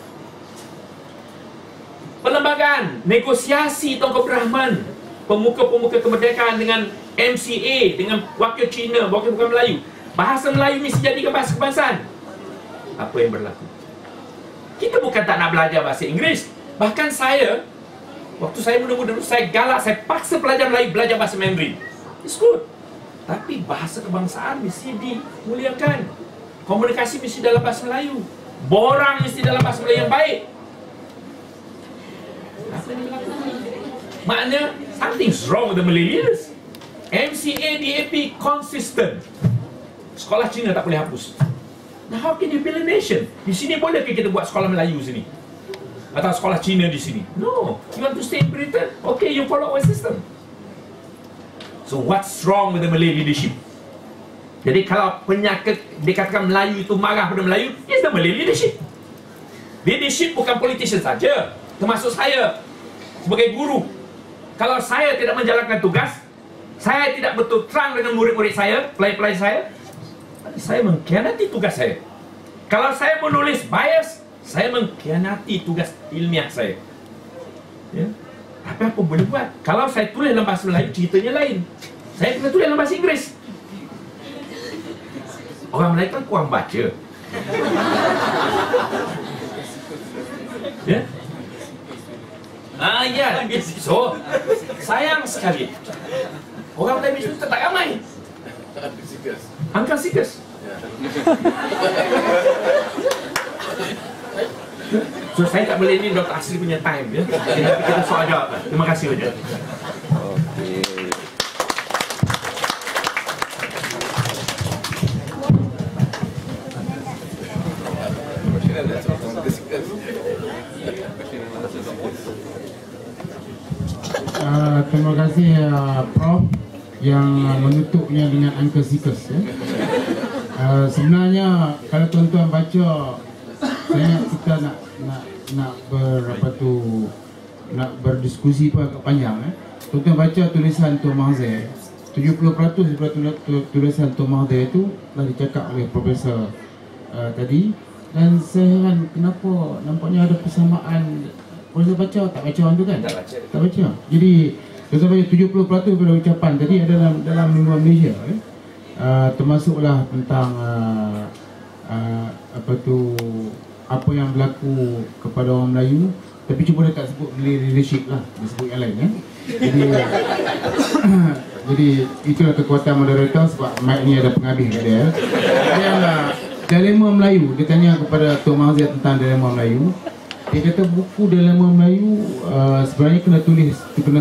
Perlembagaan, negosiasi Tunku Abdul Rahman, pemuka-pemuka kemerdekaan dengan MCA, dengan wakil Cina, wakil bukan Melayu. Bahasa Melayu mesti jadikan bahasa kebangsaan. Apa yang berlaku? Kita bukan tak nak belajar bahasa Inggeris. Bahkan saya, waktu saya muda-muda, saya galak, saya paksa pelajar Melayu belajar bahasa Mandarin. It's good. Tapi bahasa kebangsaan mesti dimuliakan. Komunikasi mesti dalam bahasa Melayu. Borang mesti dalam bahasa Melayu yang baik. Apa yang berlaku? Maknanya something's wrong with the Malay leaders. MCA, DAP consistent. Sekolah Cina tak boleh hapus. Now how can you build a nation? Di sini boleh ke kita buat sekolah Melayu sini? Atau sekolah Cina di sini? No. You want to stay in Britain? Okay, you follow our system. So what's wrong with the Malay leadership? Jadi kalau penyakit dikatakan Melayu itu marah pada Melayu, it's the Malay leadership. Leadership bukan politician saja. Termasuk saya sebagai guru. Kalau saya tidak menjalankan tugas, saya tidak betul terang dengan murid-murid saya, pelajar-pelajar saya mengkhianati tugas saya. Kalau saya menulis bias, saya mengkhianati tugas ilmiah saya. Ya? Tapi apa boleh buat? Kalau saya tulis dalam bahasa Melayu, ceritanya lain. Saya kena tulis dalam bahasa Inggeris. Orang Melayu kan kurang baca. Ya? Ya. So, sayang sekali. Orang Melayu itu tak ramai. Angkat sikas. So saya tak boleh ini Dr. Asri punya time ya. Kita soal jawab. Terima kasih saja. Okey. Terima kasih Prof yang menutupnya dengan angka sikas ya. Sebenarnya kalau tuan-tuan baca, saya kita nak berdiskusi pun agak panjang Tuan-tuan baca tulisan Tun Mahathir, 70% daripada tulisan Tun Mahathir itu telah dicakap oleh Profesor tadi. Dan saya heran kenapa nampaknya ada persamaan. Profesor baca, tak baca orang tu kan? Tak baca. Jadi tuan-tuan baca 70% daripada ucapan tadi ada dalam lingkungan Malaysia termasuklah tentang apa yang berlaku kepada orang Melayu. Tapi cuma dia tak sebut leadership lah, dia sebut yang lain jadi itulah kekuatan moderator, sebab mic ni ada penghabis kat dia. Dilema Melayu, dia tanya kepada Tun Mahathir tentang dilema Melayu. Dia kata buku dilema Melayu sebenarnya kena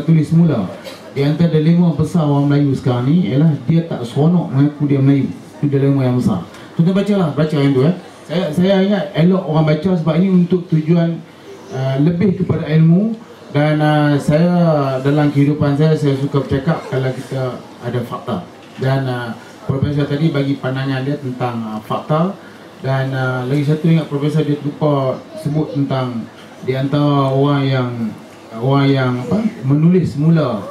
tulis semula. Di antara dilema besar orang Melayu sekarang ni ialah dia tak seronok mengaku dia Melayu. Itu dilema yang besar. Tuan-tuan baca yang tu Saya ingat elok orang baca sebab ini untuk tujuan lebih kepada ilmu. Dan saya dalam kehidupan saya suka bercakap kalau kita ada fakta. Dan Profesor tadi bagi pandangan dia tentang fakta. Dan lagi satu ingat Profesor dia lupa sebut tentang di antara orang yang orang yang menulis mula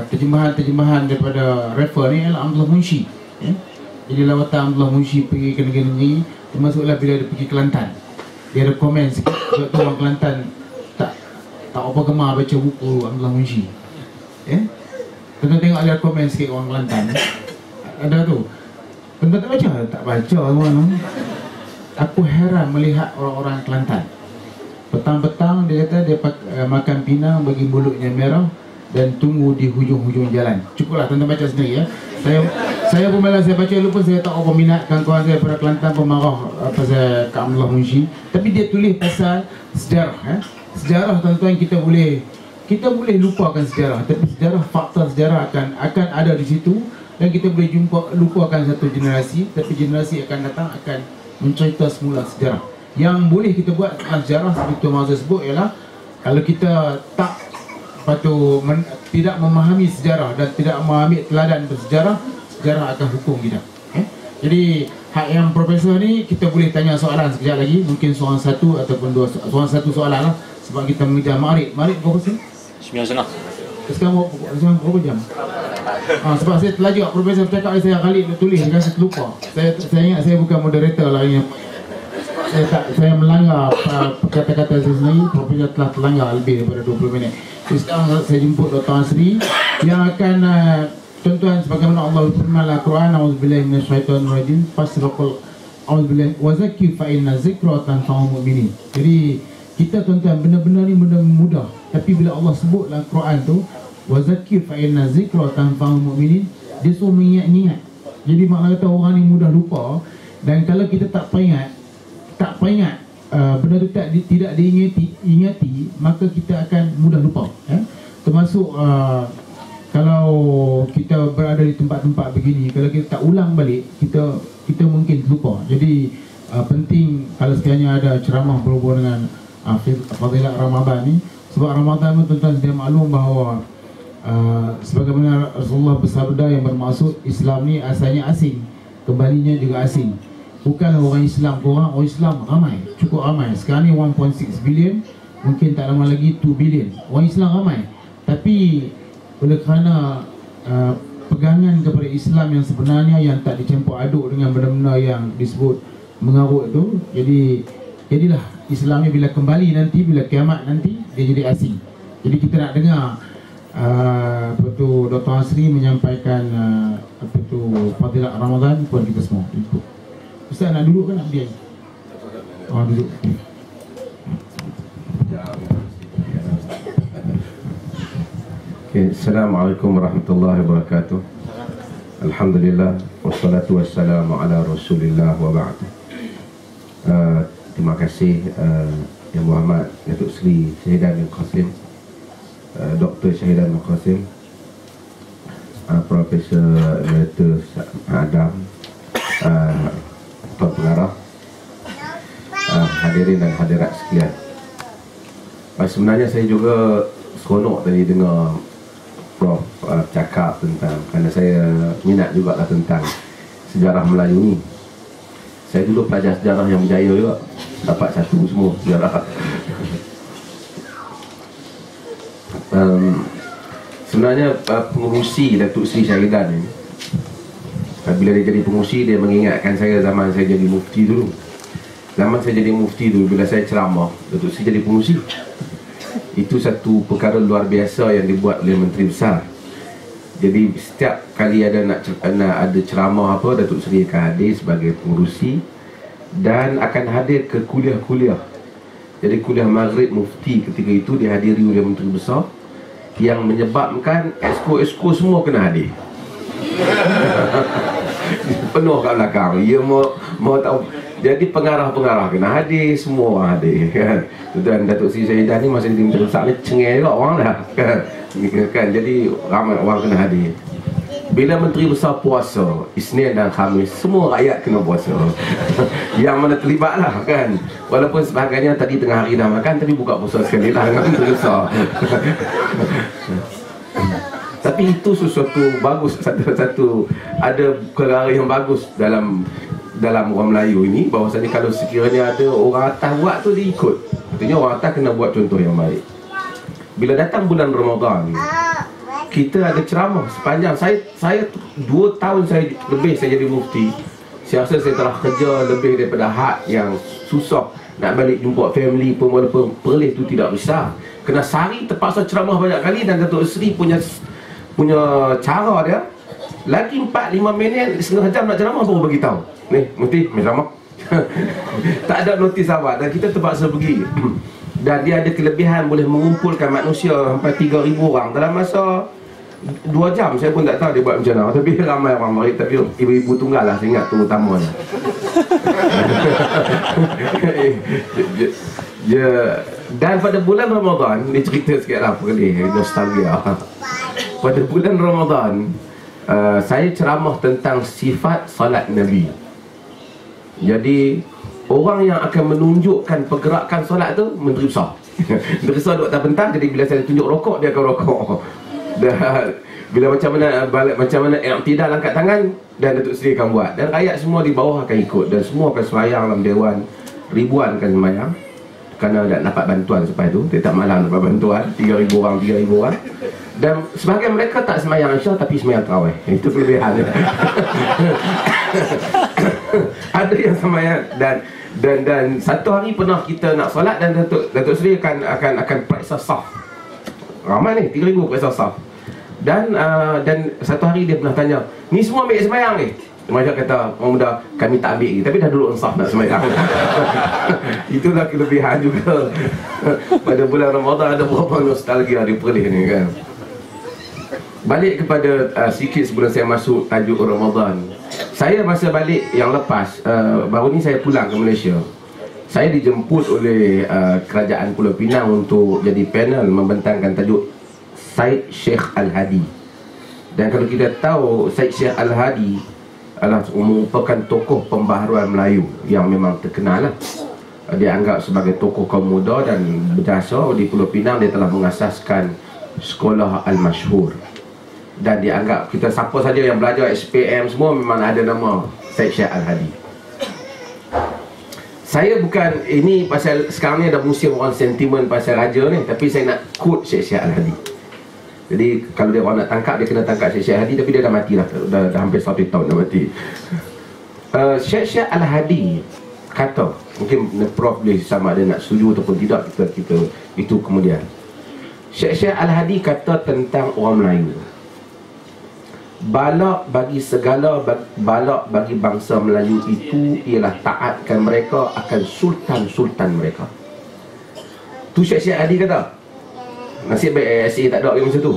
terjemahan daripada refer ni adalah Abdullah Munshi. Jadi lawatan Abdullah Munshi pergi ke negeri-negeri, termasuklah bila dia pergi Kelantan. Dia ada komen sikit, sebab tu orang Kelantan tak apa gemar baca buku Abdullah Munshi. Tuan-tuan tengok ada komen sikit orang Kelantan. Ada tu. Tuan-tuan tak baca? Tak baca tuan. Aku heran melihat orang-orang Kelantan. Petang-petang dia kata dia makan pinang bagi mulutnya merah dan tunggu di hujung-hujung jalan. Cukuplah tuan-tuan baca sendiri ya. Saya pun malah saya baca dulu pun saya tak apa minat, kawan-kawan saya pada Kelantan pun marah pasal Kak Abdullah Munshi. Tapi dia tulis pasal sejarah. Sejarah tuan-tuan kita boleh lupakan sejarah, tapi fakta sejarah akan ada di situ, dan kita boleh lupakan satu generasi, tapi generasi akan datang akan mencerita semula sejarah. Yang boleh kita buat tentang sejarah seperti Tuan Mazhar sebut ialah kalau kita tidak memahami sejarah dan tidak memahami teladan bersejarah, sejarah akan hukum kita. Jadi hak yang profesor ni kita boleh tanya soalan sekejap lagi, mungkin soalan satu ataupun dua soalan lah, sebab kita mengejar maghrib. Maghrib berapa sih? 9.30. Sekarang berapa jam? Sebab saya terlajak profesor bercakap, saya kali dia tulis, saya terlupa. Saya ingat saya bukan moderator lah ini. Saya melanggar kata-kata saya sendiri. Profesor telah terlanggar lebih daripada 20 minit. Jadi sekarang saya jemput Dr. Asri yang akan tuan-tuan, sebagaimana Allah berfirman dalam Al-Quran, A'udzubillahi minasyaitonirrajim, fasraqul a'udzubillahi wa zakir fa inna zikra tanfa'ul mu'minin. Jadi kita tuan-tuan, benda-benda ni benda mudah, tapi bila Allah sebut dalam Quran tu wa zakir fa inna zikra tanfa'ul mu'minin, dia suruh mengingat-ingat. Jadi makna kata orang ni mudah lupa, dan kalau kita tak peringat benda tu tidak diingati, maka kita akan mudah lupa. Termasuk kalau kita berada di tempat-tempat begini, kalau kita tak ulang balik, kita mungkin lupa. Jadi penting kalau sekiranya ada ceramah berhubung dengan fadilat Ramadan ni, sebab Ramadan ni tuan-tuan sedia maklum bahawa sebagaimana Rasulullah bersabda yang bermaksud Islam ni asalnya asing, kembalinya juga asing. Bukanlah orang Islam kurang, orang Islam ramai, cukup ramai. Sekarang ni 1.6 billion, mungkin tak lama lagi 2 billion. Orang Islam ramai, tapi oleh kerana pegangan kepada Islam yang sebenarnya, yang tak dicampur aduk dengan benda-benda yang disebut mengarut tu, jadilah Islam ni bila kembali nanti, bila kiamat nanti, dia jadi asing. Jadi kita nak dengar Dr. Asri menyampaikan fadilat Ramadan kepada kita semua. Ustaz nak duduk ke nak berdiri? Duduk. Assalamualaikum warahmatullahi wabarakatuh. Alhamdulillah, wassalatu wassalamu ala Rasulillah wa ba'd. Terima kasih Yang Berhormat Datuk Seri Syahidan bin Qasim, Dr. Syahidan bin Qasim, Profesor Emeritus Adam, Tuan Pengarah, hadirin dan hadirat sekalian. Sebenarnya saya juga seronok tadi dengar Prof cakap tentang, kerana saya minat jugalah tentang sejarah Melayu ni. Saya dulu pelajar sejarah yang berjaya juga, dapat 1 semua sejarah. Sebenarnya pengurusi Datuk Seri Syahidan ni, bila dia jadi pengurusi, dia mengingatkan saya zaman saya jadi mufti dulu. Zaman saya jadi mufti dulu, bila saya ceramah, Datuk Seri jadi pengurusi. Itu satu perkara luar biasa yang dibuat oleh Menteri Besar. Jadi setiap kali nak ada ceramah apa, Datuk Seri akan hadir sebagai pengurusi, dan akan hadir ke kuliah-kuliah. Jadi kuliah Maghrib Mufti ketika itu dihadiri oleh Menteri Besar, yang menyebabkan esko-esko semua kena hadir. Penuh kat belakang. Ia mau tahu. Jadi pengarah-pengarah kena hadir, semua orang hadir kan. Dan Datuk Seri Syahidan ni masa dia Menteri Besar ni cengeng juga orang dah kan. Jadi ramai orang kena hadir. Bila Menteri Besar puasa Isnin dan Khamis, semua rakyat kena puasa. Yang mana terlibat lah kan. Walaupun sebahagiannya tadi tengah hari dah makan, tapi buka puasa sekali lah dengan Menteri Besar. Tapi itu sesuatu bagus, satu ada perkara yang bagus dalam orang Melayu ini, bahawasanya kalau sekiranya ada orang atas buat tu, dia ikut. Artinya orang atas kena buat contoh yang baik. bila datang bulan Ramadan, kita ada ceramah sepanjang. Saya 2 tahun lebih saya jadi mufti. Saya rasa saya telah kerja lebih daripada had yang susah. Nak balik jumpa family pun, walaupun Perlis tu tidak besar, kena sehari terpaksa ceramah banyak kali. Dan Datuk Seri punya cara dia, lagi 4-5 minit, setengah jam nak ceramah baru bagi tahu, ni mufti main ceramah. Tak ada notis awal dan kita terpaksa pergi. Dan dia ada kelebihan boleh mengumpulkan manusia sampai 3,000 orang dalam masa 2 jam. Saya pun tak tahu dia buat macam mana, tapi ramai orang mari. Tapi ibu-ibu tunggal lah, saya ingat tu utama lah. Dan pada bulan Ramadan, ni cerita sikit lah, pergi nostalgia. Pada bulan Ramadan, saya ceramah tentang sifat salat Nabi. Jadi orang yang akan menunjukkan pergerakan solat tu Menteri Besar. Menteri Besar duduk atas pentas. Jadi bila saya tunjuk rokok, dia akan rokok. Dan bila macam mana i'tidal angkat tangan, dan Datuk Seri akan buat. Dan rakyat semua di bawah akan ikut. Dan semua akan sembahyang dalam dewan. Ribuan akan sembahyang, kerana tak dapat bantuan sampai tu. Dia tak malam dapat bantuan. 3,000 orang. Dan sebahagian mereka tak sembahyang Isyak, tapi sembahyang tarawih. Itu kelebihan dia. Ada yang sembahyang. Dan satu hari pernah kita nak solat, dan Datuk Seri akan periksa saf. Ramai ni, 3,000 periksa saf. Dan satu hari dia pernah tanya, ni semua ambil sembahyang ni? Macam kata, orang muda, kami tak ambil lagi, tapi dah duduk saf nak sembahyang. Itulah kelebihan juga. Pada bulan Ramadan ada berapa nostalgia di Perlis ni kan. Balik kepada sikit sebelum saya masuk tajuk Ramadan. Saya masa balik yang lepas, baru ni saya pulang ke Malaysia. Saya dijemput oleh kerajaan Pulau Pinang untuk jadi panel membentangkan tajuk Syed Sheikh Al-Hadi. Dan kalau kita tahu, Syed Sheikh Al-Hadi adalah merupakan tokoh pembaharuan Melayu yang memang terkenal lah. Dia anggap sebagai tokoh kaum muda dan berjasa di Pulau Pinang. Dia telah mengasaskan sekolah Al-Mashhur. Dan dianggap, kita siapa saja yang belajar SPM semua memang ada nama Syed Sheikh Al-Hadi. Saya bukan, ini pasal sekarang ni ada musim orang sentimen pasal raja ni, tapi saya nak quote Syed Sheikh Al-Hadi. Jadi kalau dia orang nak tangkap, dia kena tangkap Syed Sheikh Al-Hadi. Tapi dia dah mati lah, dah hampir 1 tahun dah mati. Syed Sheikh Al-Hadi kata, mungkin Prof boleh sama ada nak setuju ataupun tidak, kita itu kemudian. Syed Sheikh Al-Hadi kata tentang orang Melayu, balak bagi bangsa Melayu itu ialah taatkan mereka akan sultan-sultan mereka. Tu Syekh Adi kata. Nasib baik ASA tak ada masa tu.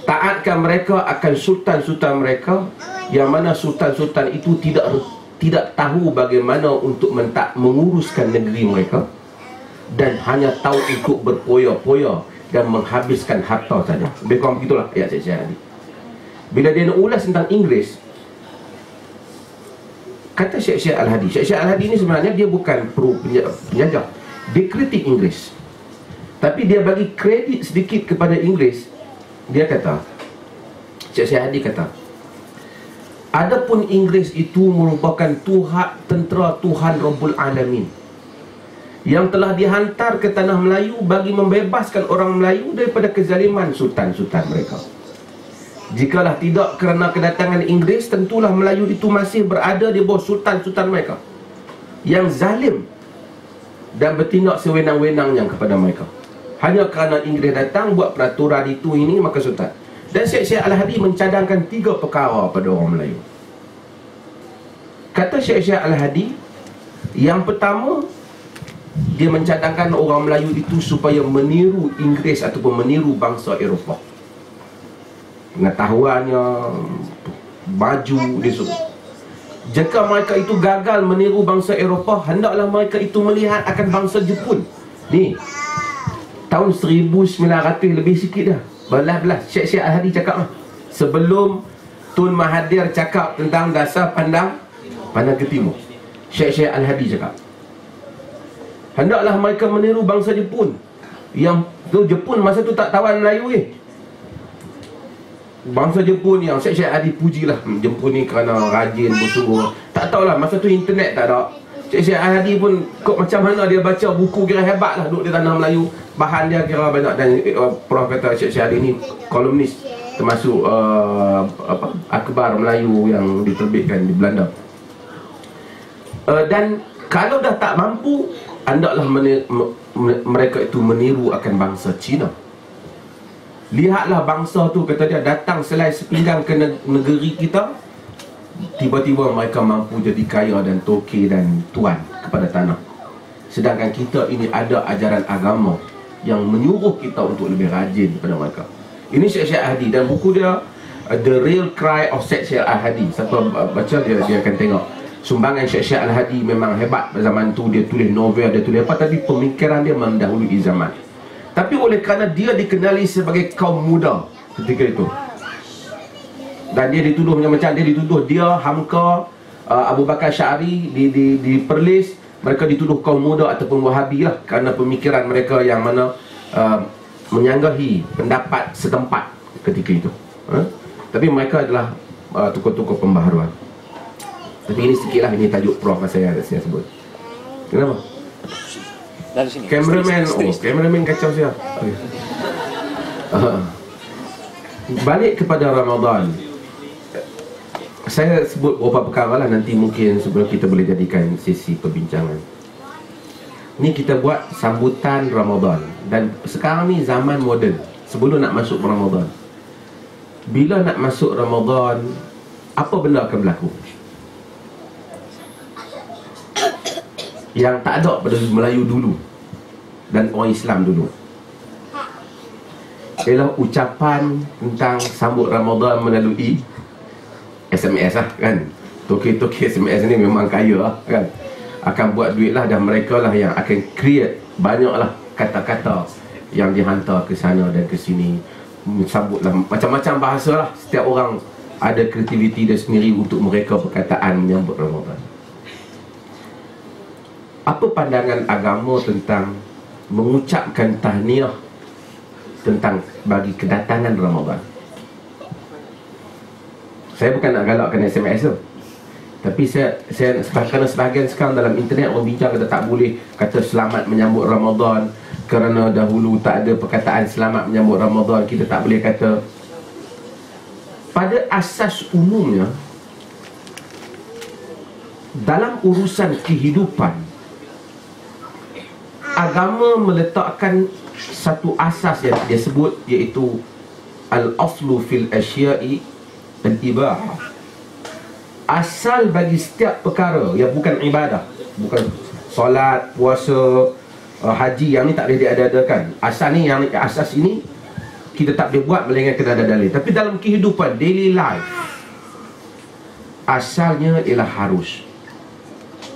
Taatkan mereka akan sultan-sultan mereka, yang mana sultan-sultan itu tidak tahu bagaimana untuk menguruskan negeri mereka, dan hanya tahu untuk berpoya-poya dan menghabiskan harta saja. Lebih kurang begitulah ayat Syekh Adi. Bila dia nak ulas tentang Inggeris, kata Syekh Al-Hadi, Syekh Al-Hadi ni sebenarnya dia bukan pro penjajah. Dia kritik Inggeris, tapi dia bagi kredit sedikit kepada Inggeris. Dia kata, Syekh Al-Hadi kata, adapun Inggeris itu merupakan tentera Tuhan Rabbul Alamin yang telah dihantar ke tanah Melayu bagi membebaskan orang Melayu daripada kezaliman sultan-sultan mereka. Jikalau tidak kerana kedatangan Inggeris, tentulah Melayu itu masih berada di bawah sultan-sultan mereka yang zalim dan bertindak sewenang-wenangnya kepada mereka. Hanya kerana Inggeris datang buat peraturan itu ini, maka sultan. Dan Syekh Al-Hadi mencadangkan 3 perkara pada orang Melayu. Kata Syekh Al-Hadi, yang pertama, dia mencadangkan orang Melayu itu supaya meniru Inggeris ataupun meniru bangsa Eropah. Pengetahuannya, baju dia suruh. Jika mereka itu gagal meniru bangsa Eropah, hendaklah mereka itu melihat akan bangsa Jepun. Ni tahun 1900 lebih sikit dah, belas-belas Syekh Al-Hadi cakap lah, sebelum Tun Mahathir cakap tentang dasar pandang ke timur. Syekh Al-Hadi cakap, hendaklah mereka meniru bangsa Jepun. Yang tu Jepun masa tu tak tawan Melayu ni. Bangsa Jepun yang Syekh Adi pujilah, Jepun ni kerana rajin, bersungguh. Tak tahulah, masa tu internet tak ada. Syekh Al-Hadi pun kok macam mana dia baca buku kira hebat lah duduk di tanah Melayu. Bahan dia kira banyak. Dan Prof kata Syekh Al-Hadi ni kolumnis termasuk akhbar Melayu yang diterbitkan di Belanda. Dan kalau dah tak mampu, hendaklah mereka itu meniru akan bangsa Cina. Lihatlah bangsa tu, kata dia, datang selai sepinggang ke negeri kita, tiba-tiba mereka mampu jadi kaya dan toke dan tuan kepada tanah. Sedangkan kita ini ada ajaran agama yang menyuruh kita untuk lebih rajin pada mereka. Ini Syekh Al-Hadi, dan buku dia The Real Cry of Syekh Al-Hadi. Siapa baca dia akan tengok sumbangan Syekh Al-Hadi memang hebat. Pada zaman tu dia tulis novel, dia tulis apa, tapi pemikiran dia mendahului zaman. Tapi oleh kerana dia dikenali sebagai kaum muda ketika itu, dan dia dituduh macam-macam, dia dituduh dia Hamka, Abu Bakar Syari di Perlis, mereka dituduh kaum muda ataupun Wahabi lah, kerana pemikiran mereka yang mana menyanggahi pendapat setempat ketika itu. Tapi mereka adalah tokoh-tokoh pembaharuan. Tapi ini sikit lah, ini tajuk Prof saya sebut. Kenapa? Dari sini. Kameraman kacau saya. Balik kepada Ramadan. Saya sebut beberapa perkara lah, nanti mungkin sebelum kita boleh jadikan sesi perbincangan. Ni kita buat sambutan Ramadan. Dan sekarang ni zaman moden, sebelum nak masuk Ramadan. Bila nak masuk Ramadan, apa benda akan berlaku yang tak ada pada Melayu dulu dan orang Islam dulu? Ialah ucapan tentang sambut Ramadan melalui SMS lah kan. Toke-toke SMS ni memang kaya lah kan, akan buat duit lah, dan mereka lah yang akan create banyak lah kata-kata yang dihantar ke sana dan ke sini. Sambutlah macam-macam bahasa lah. Setiap orang ada kreativiti dia sendiri untuk mereka perkataan menyambut Ramadan. Apa pandangan agama tentang mengucapkan tahniah tentang bagi kedatangan Ramadan? Saya bukan nak galakkan SMS tu, tapi saya kerana sebahagian sekarang dalam internet orang bincang kata tak boleh kata selamat menyambut Ramadan, kerana dahulu tak ada perkataan selamat menyambut Ramadan, kita tak boleh kata. Pada asas umumnya, dalam urusan kehidupan, agama meletakkan satu asas yang dia sebut, iaitu al-aslu fil asya'i al-ibahah. Asal bagi setiap perkara yang bukan ibadah, bukan solat, puasa, haji, yang ni tak boleh diada-adakan. Asal ni, yang asas ini kita tak boleh buat melainkan kena ada dalil. Tapi dalam kehidupan daily life, asalnya ialah harus.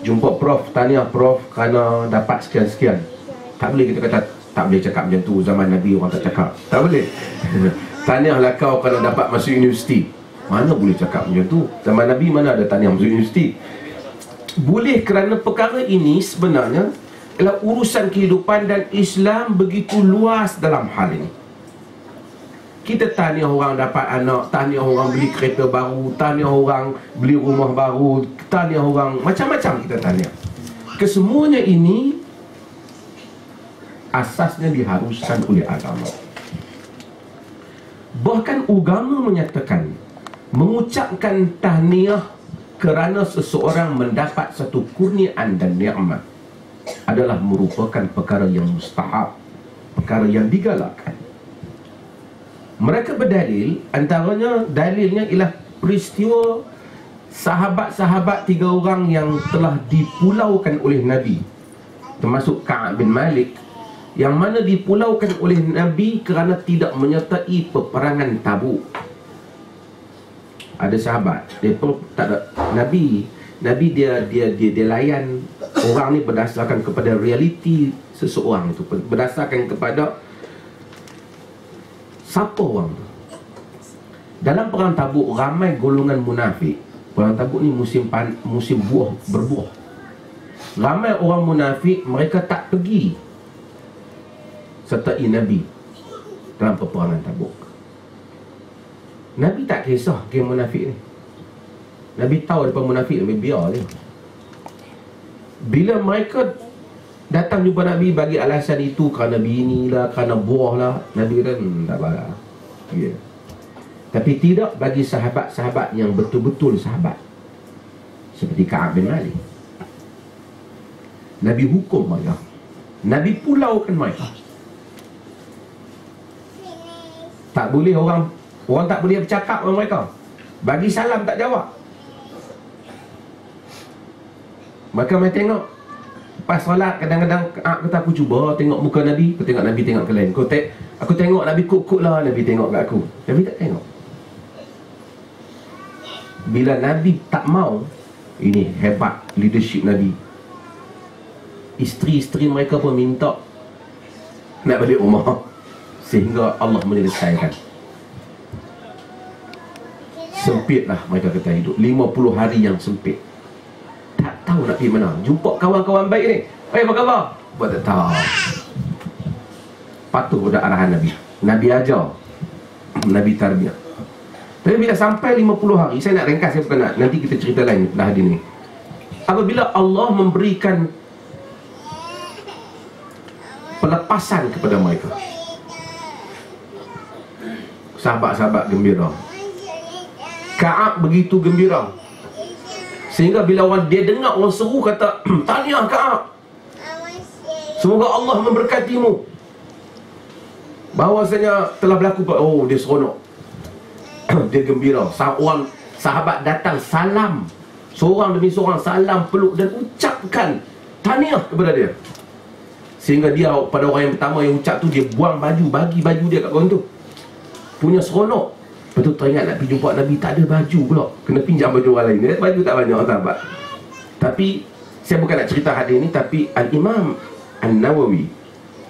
Jumpa Prof, tanya Prof kerana dapat sekian-sekian. Tak boleh kita kata tak boleh cakap macam tu, zaman Nabi orang tak cakap. Tak boleh. Tanyalah kau kerana dapat masuk universiti. Mana boleh cakap macam tu? Zaman Nabi mana ada tanya masuk universiti? Boleh, kerana perkara ini sebenarnya ialah urusan kehidupan, dan Islam begitu luas dalam hal ini. Kita tahniah orang dapat anak, tahniah orang beli kereta baru, tahniah orang beli rumah baru, tahniah orang macam-macam kita tahniah. Kesemuanya ini asasnya diharuskan oleh agama. Bahkan agama menyatakan mengucapkan tahniah kerana seseorang mendapat satu kurniaan dan nikmat adalah merupakan perkara yang mustahab, perkara yang digalakkan. Mereka berdalil, antaranya dalilnya ialah peristiwa sahabat-sahabat 3 orang yang telah dipulaukan oleh Nabi, termasuk Ka'ab bin Malik, yang mana dipulaukan oleh Nabi kerana tidak menyertai peperangan Tabuk. Ada sahabat dia pun tak ada, Nabi dia layan orang ni berdasarkan kepada realiti seseorang itu, berdasarkan kepada siapa orang tu. Dalam perang Tabuk ramai golongan munafik. Perang Tabuk ni musim buah berbuah. Ramai orang munafik, mereka tak pergi sertai Nabi dalam peperangan Tabuk. Nabi tak kisah ke munafik ni. Nabi tahu depan munafik, Nabi biar je. Bila mereka datang jumpa Nabi bagi alasan itu, kerana bini lah, kerana buah lah, Nabi kata tak apa. Ya. Tapi tidak bagi sahabat-sahabat yang betul-betul sahabat, seperti Ka'ab bin Malik. Nabi hukum mereka, Nabi pulaukan mereka. Tak boleh orang tak boleh bercakap dengan mereka. Bagi salam tak jawab. Maka mereka tengok pas solat, kadang-kadang kata aku cuba tengok muka Nabi, aku tengok Nabi tengok ke lain. Aku tengok Nabi kuk-kuk lah, Nabi tengok kat aku. Nabi tak tengok. Bila Nabi tak mau, ini hebat leadership Nabi. Isteri-isteri mereka pun minta nak balik rumah, sehingga Allah menyelesaikan. Sempitlah mereka kata hidup 50 hari yang sempit. Tak tahu nak pergi mana. Jumpa kawan-kawan baik ni, apa khabar? Buat tak tahu. Patuh pada arahan Nabi. Nabi ajar, Nabi tarbiyah. Tapi bila sampai 50 hari, saya nak ringkas, saya bukan nak, nanti kita cerita lain dah hari ni. Apabila Allah memberikan pelepasan kepada mereka, sahabat-sahabat gembira. Ka'ab begitu gembira, sehingga bila dia dengar orang seru kata, tahniah Ka'ab, semoga Allah memberkatimu, bahawasanya telah berlaku. Oh, dia seronok. Dia gembira. Orang sahabat datang salam, seorang demi seorang salam, peluk dan ucapkan tahniah kepada dia. Sehingga dia, pada orang yang pertama yang ucap tu, dia buang baju, bagi baju dia kat kawan tu. Punya seronok. Lepas tu teringat nak pergi jumpa Nabi, tak ada baju pula, kena pinjam baju orang lain. Baju tak banyak sahabat. Tapi saya bukan nak cerita hadis ni, tapi Al-Imam An-Nawawi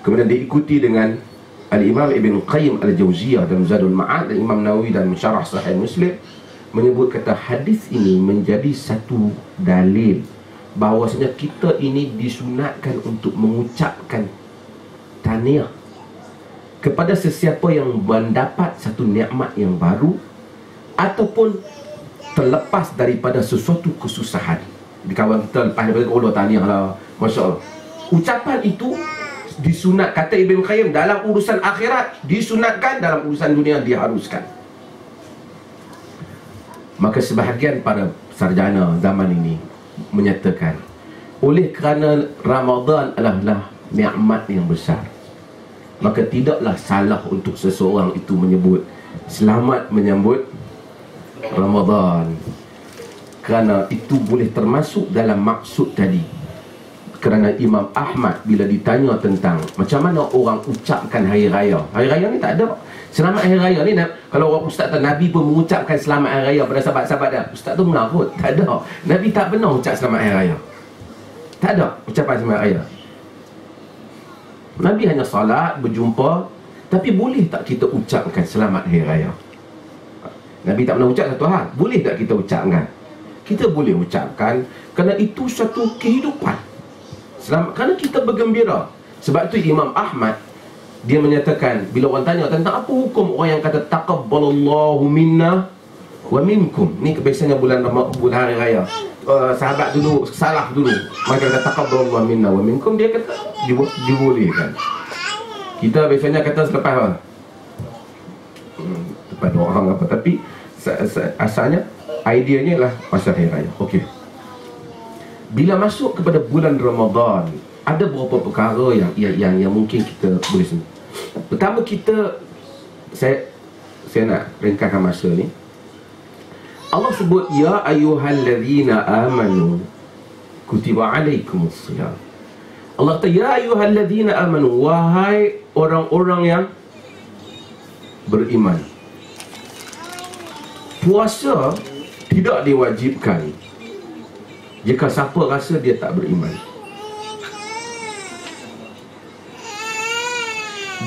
kemudian diikuti dengan Al-Imam Ibn Qayyim Al-Jauziyah dalam Zadul Ma'ad, dan Imam Nawawi dan Syarah Sahih Muslim menyebut kata hadis ini menjadi satu dalil bahawasanya kita ini disunatkan untuk mengucapkan tahniah kepada sesiapa yang mendapat satu nikmat yang baru ataupun terlepas daripada sesuatu kesusahan. Di kawan kita lepas daripada Allah, tahniah lah, Masya Allah. Ucapan itu disunat, kata Ibn Qayyim, dalam urusan akhirat disunatkan, dalam urusan dunia diharuskan. Maka sebahagian para sarjana zaman ini menyatakan, oleh kerana Ramadan adalah nikmat yang besar, maka tidaklah salah untuk seseorang itu menyebut selamat menyambut Ramadan, kerana itu boleh termasuk dalam maksud tadi. Kerana Imam Ahmad bila ditanya tentang macam mana orang ucapkan hari raya, hari raya ni tak ada selamat hari raya ni. Kalau orang ustaz tak, Nabi pun mengucapkan selamat hari raya pada sahabat-sahabat dia. Ustaz tu mengarut, tak ada. Nabi tak pernah ucap selamat hari raya. Tak ada ucapan selamat hari raya. Nabi hanya salat, berjumpa. Tapi boleh tak kita ucapkan selamat hari raya? Nabi tak pernah ucap satu hal. Boleh tak kita ucapkan? Kita boleh ucapkan, kerana itu satu kehidupan. Selamat, kerana kita bergembira. Sebab tu Imam Ahmad dia menyatakan, bila orang tanya tentang apa hukum orang yang kata taqabbalallahu minna wa minkum, ni kebiasaannya bulan hari raya. Sahabat dulu salah dulu, maka kata taqabbalallahu minna wa minkum, dia kata dibolehkan. Kita biasanya kata selepas apa? Lepas orang apa, tapi asalnya ideanya lah masa hari raya. Okey. Bila masuk kepada bulan Ramadan, ada beberapa perkara yang mungkin kita boleh sebut. Pertama, saya nak ringkaskan masa ni. Allah sebut, ya ayyuhallazina amanu kutiba alaikumusshiyam. Allah kata, ya ayyuhallazina amanu, wahai orang-orang yang beriman, puasa tidak diwajibkan jika siapa rasa dia tak beriman.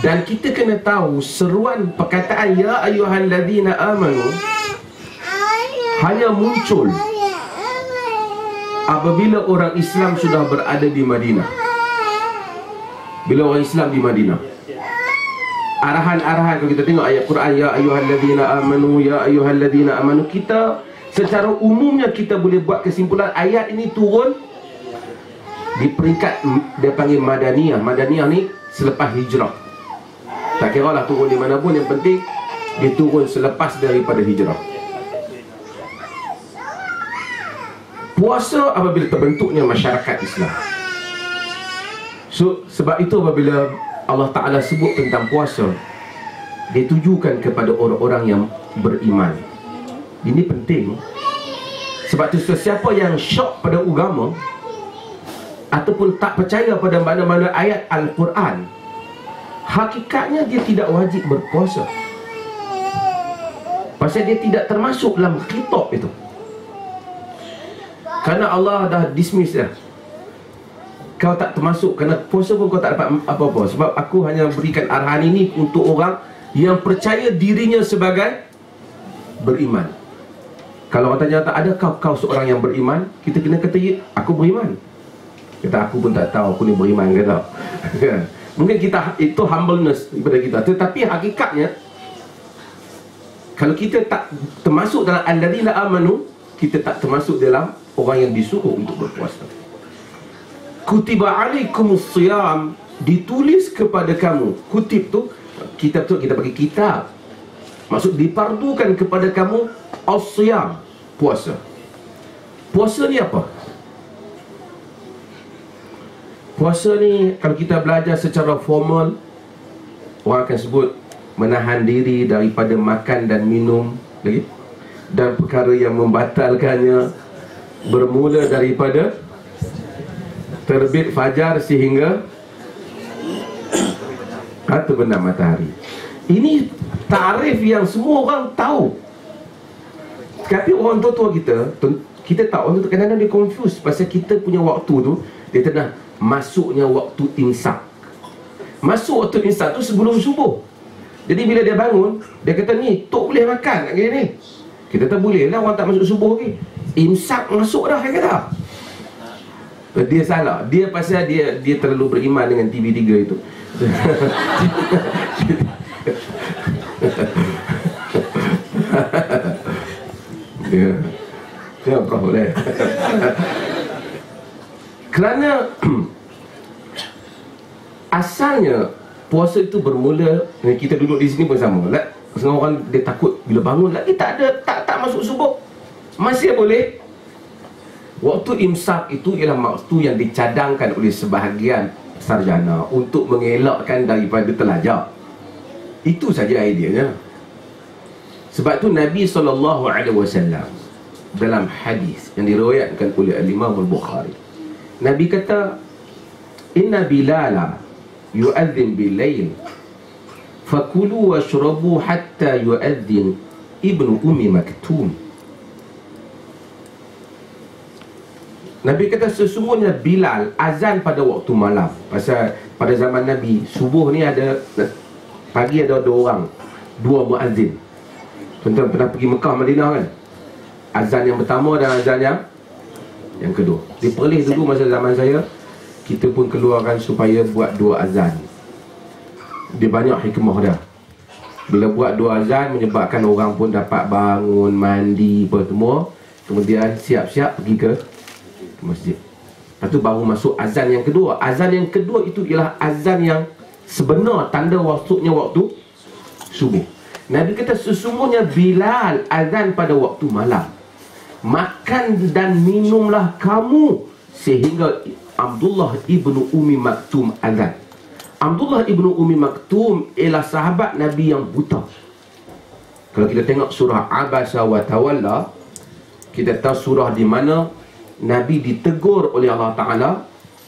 Dan kita kena tahu seruan perkataan ya ayyuhallazina amanu hanya muncul apabila orang Islam sudah berada di Madinah. Bila orang Islam di Madinah, arahan-arahan, kalau kita tengok ayat Quran, ya ayyuhallazina amanu, ya ayyuhallazina amanu, kita secara umumnya kita boleh buat kesimpulan ayat ini turun di peringkat dia panggil Madaniyah. Madaniyah ni selepas hijrah. Tak kira lah turun di mana pun, yang penting dia turun selepas daripada hijrah. Puasa apabila terbentuknya masyarakat Islam. So, sebab itu apabila Allah Ta'ala sebut tentang puasa, ditujukan kepada orang-orang yang beriman. Ini penting. Sebab itu sesiapa yang syok pada agama ataupun tak percaya pada mana-mana ayat Al-Quran, hakikatnya dia tidak wajib berpuasa. Pasal dia tidak termasuk dalam khitab itu. Kerana Allah dah dismiss dah. Kau tak termasuk, kerana puasa pun kau tak dapat apa-apa. Sebab aku hanya berikan arahan ini untuk orang yang percaya dirinya sebagai beriman. Kalau orang tanya, tak ada kau seorang yang beriman, kita kena kata, ya, aku beriman. Kata, aku pun tak tahu aku ni beriman ke tak. Mungkin kita, itu humbleness daripada kita. Tetapi hakikatnya, kalau kita tak termasuk dalam alladzina amanu, kita tak termasuk dalam orang yang disuruh untuk berpuasa. Kutiba alaikumus siyam, ditulis kepada kamu. Kutib tu, kitab tu kita bagi kitab. Maksud dipardukan kepada kamu as-siyam, puasa. Puasa ni apa? Puasa ni kalau kita belajar secara formal, orang akan sebut menahan diri daripada makan dan minum lagi, dan perkara yang membatalkannya, bermula daripada terbit fajar sehingga terbenam matahari. Ini tarif yang semua orang tahu. Tapi orang tua-tua kita tahu, orang tu kadang-kadang dia confuse pasal kita punya waktu tu, dia tengah masuknya waktu imsak. Masuk waktu imsak tu sebelum subuh. Jadi bila dia bangun, dia kata, ni tok boleh makan kat ni. Kita tak boleh lah, orang tak masuk subuh lagi. Imsak masuk dah, dia kata. Dia salah. Dia pasal dia terlalu beriman dengan TV3 itu. Ya, kau boleh. Kerana asalnya puasa itu bermula, kita duduk di sini pun sama. Setengah orang dia takut bila bangun lagi tak masuk subuh. Masih boleh. Waktu imsak itu ialah waktu yang dicadangkan oleh sebahagian sarjana untuk mengelakkan daripada telajak. Itu saja ideanya. Sebab tu Nabi SAW dalam hadis yang diriwayatkan oleh Imam Al-Bukhari, Nabi kata, inna Bilala yu'adzin bil-lail fakulu washrabu hatta yu'adzin Ibnu Ummi Maktum. Nabi kata sesungguhnya Bilal azan pada waktu malam. Pasal pada zaman Nabi, subuh ni ada, pagi ada dua muazzin. Tuan-tuan pernah pergi Mekah, Madinah kan? Azan yang pertama dan azan yang kedua. Di Perlis dulu masa zaman saya, kita pun keluarkan supaya buat dua azan. Dia banyak hikmah dah. Bila buat dua azan, menyebabkan orang pun dapat bangun, mandi, apa semua. Kemudian siap-siap pergi ke masjid. Lepas tu baru masuk azan yang kedua. Azan yang kedua itu ialah azan yang sebenar, tanda waktunya waktu subuh. Nabi kata sesungguhnya Bilal azan pada waktu malam. Makan dan minumlah kamu sehingga Abdullah ibnu Ummi Maktum azan. Abdullah ibnu Ummi Maktum ialah sahabat Nabi yang buta. Kalau kita tengok surah Abasa wa Tawalla, kita tahu surah di mana Nabi ditegur oleh Allah Ta'ala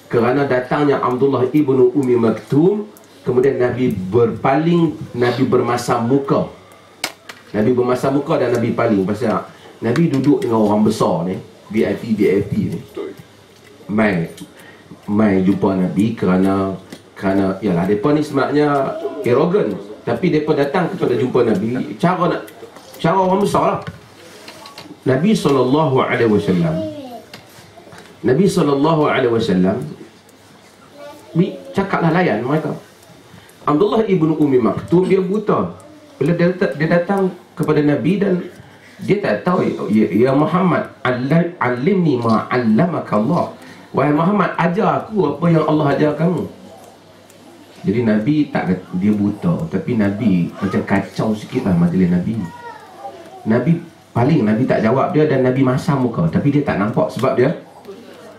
kerana datangnya Abdullah ibnu Ummi Maktum. Kemudian Nabi berpaling, Nabi bermasam muka. Nabi bermasam muka dan Nabi paling. Pasal Nabi duduk dengan orang besar ni, VIP ni, mai jumpa Nabi kerana yalah, mereka ni sebenarnya arrogant, tapi mereka datang kepada jumpa Nabi cara orang besar lah. Nabi SAW cakaplah layan mereka. Abdullah ibnu Ummi Maktum dia buta. Bila dia datang kepada Nabi dan dia tak tahu, ya Muhammad, alimni ma 'allamaka Allah. wahai Muhammad, ajar aku apa yang Allah ajar kamu. Jadi Nabi tak kata dia buta, tapi Nabi macam kacau sikit lah majlis Nabi. Nabi tak jawab dia, dan Nabi masam muka, tapi dia tak nampak sebab dia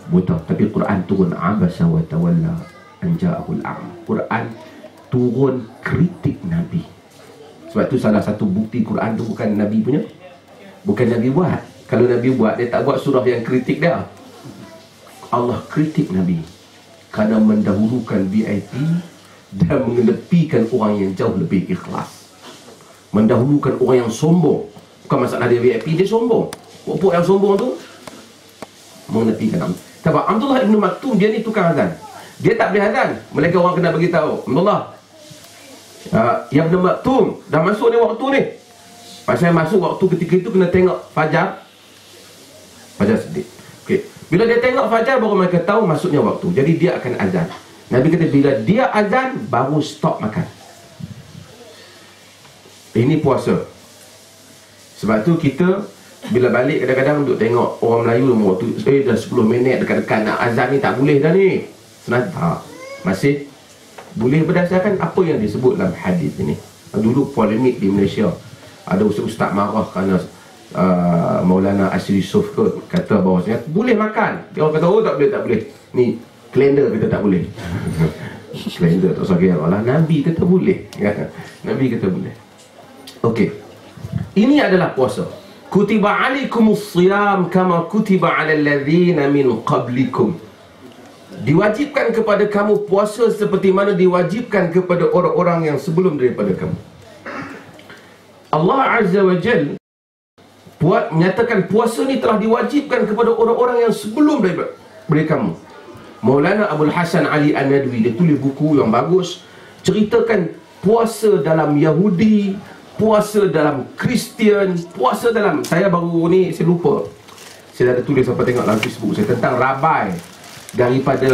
buta. Tapi Quran turun, abasa wa tawalla an ja'ahul a'ma. Quran turun kritik Nabi. Sebab tu salah satu bukti Quran tu bukan Nabi punya, bukan Nabi buat. Kalau Nabi buat, dia tak buat surah yang kritik dia. Allah kritik Nabi kerana mendahulukan VIP dan mengenepikan orang yang jauh lebih ikhlas. Mendahulukan orang yang sombong. Bukan masalah dia VIP, dia sombong. Pokok yang sombong tu mengenepikan Nabi. Sebab Abdullah Ibn Maktum, dia ni tukang azan. Dia tak boleh azan, melainkan orang kena beritahu, Abdullah, ya Ibn Maktum, dah masuk ni waktu ni. Pasal masuk waktu ketika itu kena tengok fajar. Fajar sedih. Okay. Bila dia tengok fajar, baru mereka tahu masuknya waktu. Jadi dia akan azan. Nabi kata bila dia azan, baru stop makan. Ini puasa. Sebab tu kita bila balik kadang-kadang duduk tengok orang Melayu waktu dah 10 minit dekat-dekat nak azan ni, tak boleh dah ni. Senang tak. Masih boleh berdasarkan apa yang disebut dalam hadis ini. Dulu polemik di Malaysia. Ada ustaz marah kerana Maulana Asri Yusuf kata bahawasanya boleh makan. Dia orang kata oh tak boleh. Ni kalender kita tak boleh. Kalender tak usah kira lah. Nabi kata boleh. Nabi kata boleh. Okey. Ini adalah puasa. Kutiba alaikumus siyam kama kutiba alal ladzina min qablikum. Diwajibkan kepada kamu puasa seperti mana diwajibkan kepada orang-orang yang sebelum daripada kamu. Allah Azza wa Jalla menyatakan puasa ni telah diwajibkan kepada orang-orang yang sebelum daripada kamu. Maulana Abdul Hasan Ali An-Nadwi, dia tulis buku yang bagus, ceritakan puasa dalam Yahudi, puasa dalam Kristian, puasa dalam, saya baru ni saya lupa, saya ada tulis apa tengok dalam Facebook saya tentang rabai daripada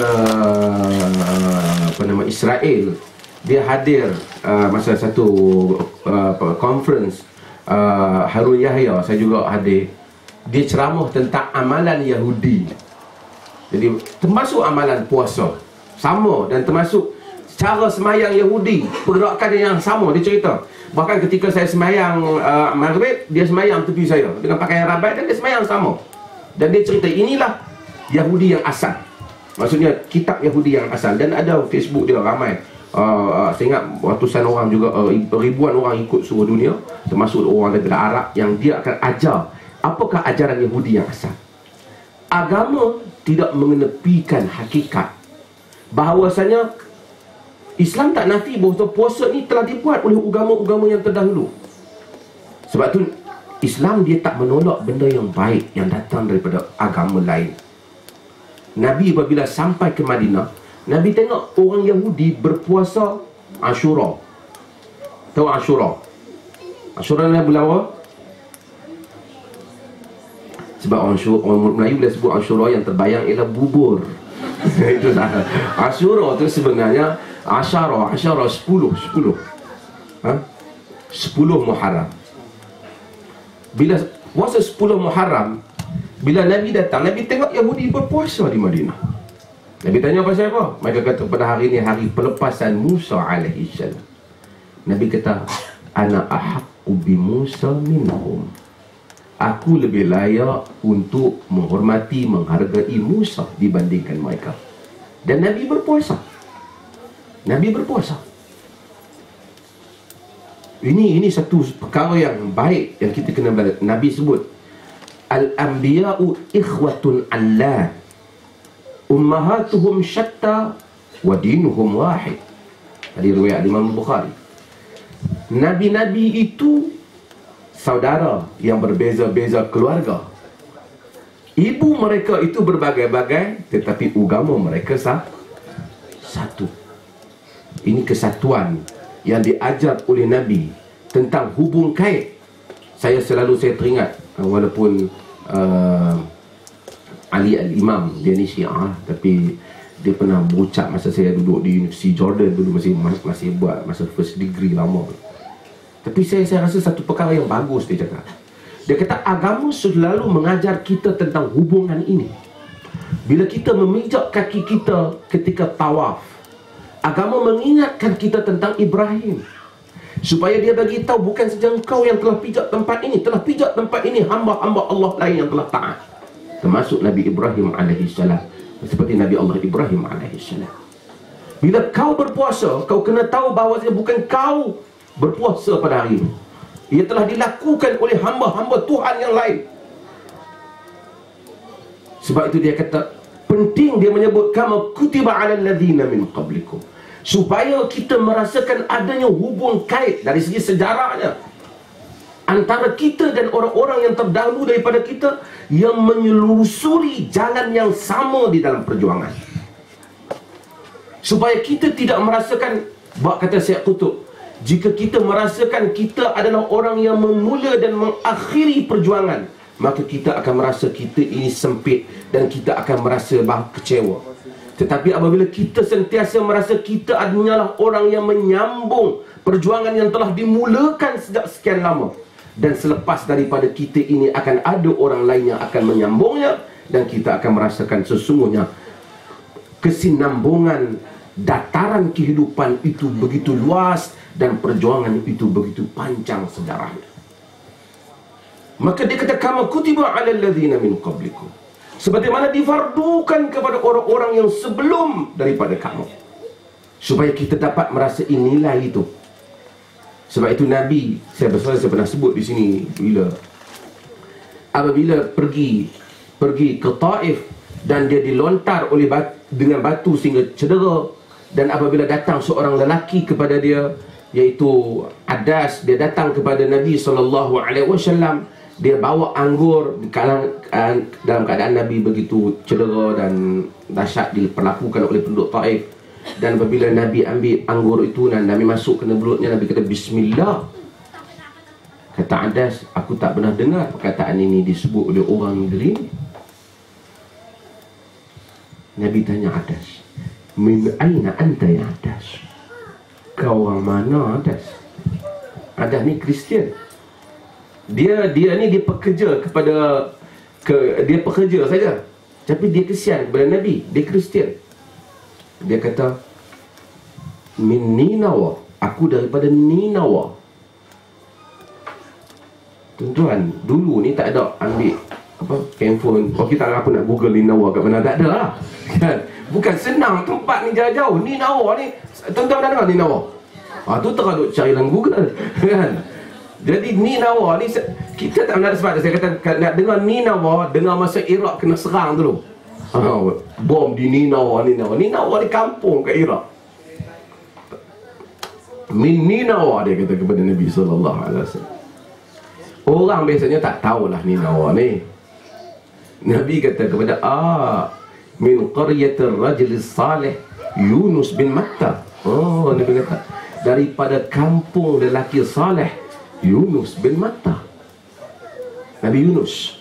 Israel. Dia hadir masa satu conference Harun Yahya, saya juga hadir. Dia ceramah tentang amalan Yahudi. Jadi termasuk amalan puasa sama, dan termasuk cara semayang Yahudi, pergerakan yang sama. Dia cerita bahkan ketika saya semayang Maghrib, dia semayang tepi saya dengan pakaian rabat, dan dia semayang sama. Dan dia cerita inilah Yahudi yang asal, maksudnya kitab Yahudi yang asal. Dan ada Facebook dia ramai, saya ingat ratusan orang juga, ribuan orang ikut seluruh dunia, termasuk orang daripada Arab, yang dia akan ajar apakah ajaran Yahudi yang asal. Agama tidak mengenepikan hakikat bahawasanya Islam tak nafi bahawa puasa ni telah dibuat oleh agama-agama yang terdahulu. Sebab tu Islam dia tak menolak benda yang baik yang datang daripada agama lain. Nabi apabila sampai ke Madinah, Nabi tengok orang Yahudi berpuasa Ashura. Tahu Ashura? Ashura ni bulan apa? Sebab orang Melayu bila sebut Ashura, yang terbayang ialah bubur. Itu salah. Ashura tu sebenarnya Asyara 10 Muharram. Bila puasa 10 Muharram, bila Nabi datang, Nabi tengok Yahudi berpuasa di Madinah. Nabi tanya pasal apa? Mereka kata pada hari ini hari pelepasan Musa alaihi salam. Nabi kata, ana ahaqqu bi Musa minhum. Aku lebih layak untuk menghormati, menghargai Musa dibandingkan mereka. Dan Nabi berpuasa. Nabi berpuasa. Ini satu perkara yang baik yang kita kena belajar. Nabi sebut al-anbiya'u ikhwatun Allah, ummahatuhum syatta wa dinuhum wahid. Hadis riwayat Imam Bukhari. Nabi-nabi itu saudara yang berbeza-beza keluarga. Ibu mereka itu berbagai-bagai, tetapi agama mereka satu. Ini kesatuan yang diajar oleh Nabi tentang hubung kait. Saya teringat, walaupun Ali Al-Imam, dia ni Syiah, tapi dia pernah berucap masa saya duduk di Universiti Jordan dulu, masih buat masa first degree lama. Tapi saya rasa satu perkara yang bagus dia cakap. Dia kata agama selalu mengajar kita tentang hubungan ini. Bila kita memijak kaki kita ketika tawaf, agama mengingatkan kita tentang Ibrahim, supaya dia bagi tahu bukan saja engkau yang telah pijak tempat ini, telah pijak tempat ini hamba-hamba Allah lain yang telah taat, termasuk Nabi Ibrahim alaihissalam, seperti Nabi Allah Ibrahim alaihissalam. Bila kau berpuasa, kau kena tahu bahawa bukan kau berpuasa pada hari ini, ia telah dilakukan oleh hamba-hamba Tuhan yang lain. Sebab itu dia kata, penting dia menyebut kama kutiba 'alal ladzina min qablikum, supaya kita merasakan adanya hubung kait dari segi sejarahnya antara kita dan orang-orang yang terdahulu daripada kita yang menyelusuri jalan yang sama di dalam perjuangan. Supaya kita tidak merasakan, bab kata Syekh Qutb, jika kita merasakan kita adalah orang yang memula dan mengakhiri perjuangan, maka kita akan merasa kita ini sempit dan kita akan merasa kecewa. Tetapi apabila kita sentiasa merasa kita adalah orang yang menyambung perjuangan yang telah dimulakan sejak sekian lama, dan selepas daripada kita ini akan ada orang lain yang akan menyambungnya, dan kita akan merasakan sesungguhnya kesinambungan dataran kehidupan itu begitu luas dan perjuangan itu begitu panjang sejarahnya. Maka dia kata kama kutiba 'alal ladzina min qablikum, sebagaimana difardukan kepada orang-orang yang sebelum daripada kamu, supaya kita dapat merasa nilai itu. Sebab itu Nabi, saya pernah sebut di sini, apabila pergi ke Taif dan dia dilontar oleh dengan batu sehingga cedera, dan apabila datang seorang lelaki kepada dia, iaitu Adas, dia datang kepada Nabi SAW, dia bawa anggur dalam keadaan Nabi begitu cedera dan dahsyat diperlakukan oleh penduduk Taif. Dan apabila Nabi ambil anggur itu dan Nabi masuk ke mulutnya, Nabi kata Bismillah. Kata Adas, aku tak pernah dengar perkataan ini disebut oleh orang negeri ini. Nabi tanya Adas, min aina anta ya Adas? Kau orang mana Adas? Adas ni Kristian. Dia ni dia pekerja dia pekerja saja, tapi dia kesian kepada Nabi. Dia Kristian. Dia kata, min Ninawa, aku daripada Ninawa. Tuan-tuan, dulu ni tak ada ambil handphone. Kita apa nak Google Ninawa kat mana, tak ada lah. Kan? Bukan senang tempat ni jauh-jauh. Ninawa ni, tuan-tuan dah dengar Ninawa? Tu terang duk cari dalam Google. Kan? Jadi Ninawa ni, kita tak nak sebab saya kata nak dengar Ninawa, dengar masa Iraq kena serang dulu. Bom di Ninawa ni kampung kat Iraq. Min Ninawa, dia kata kepada Nabi SAW. Orang biasanya tak tahulah Ninawa ni. Nabi kata kepada min qaryatir rajul salih Yunus bin Matta. Nabi kata daripada kampung lelaki saleh Yunus bin Matta, Nabi Yunus.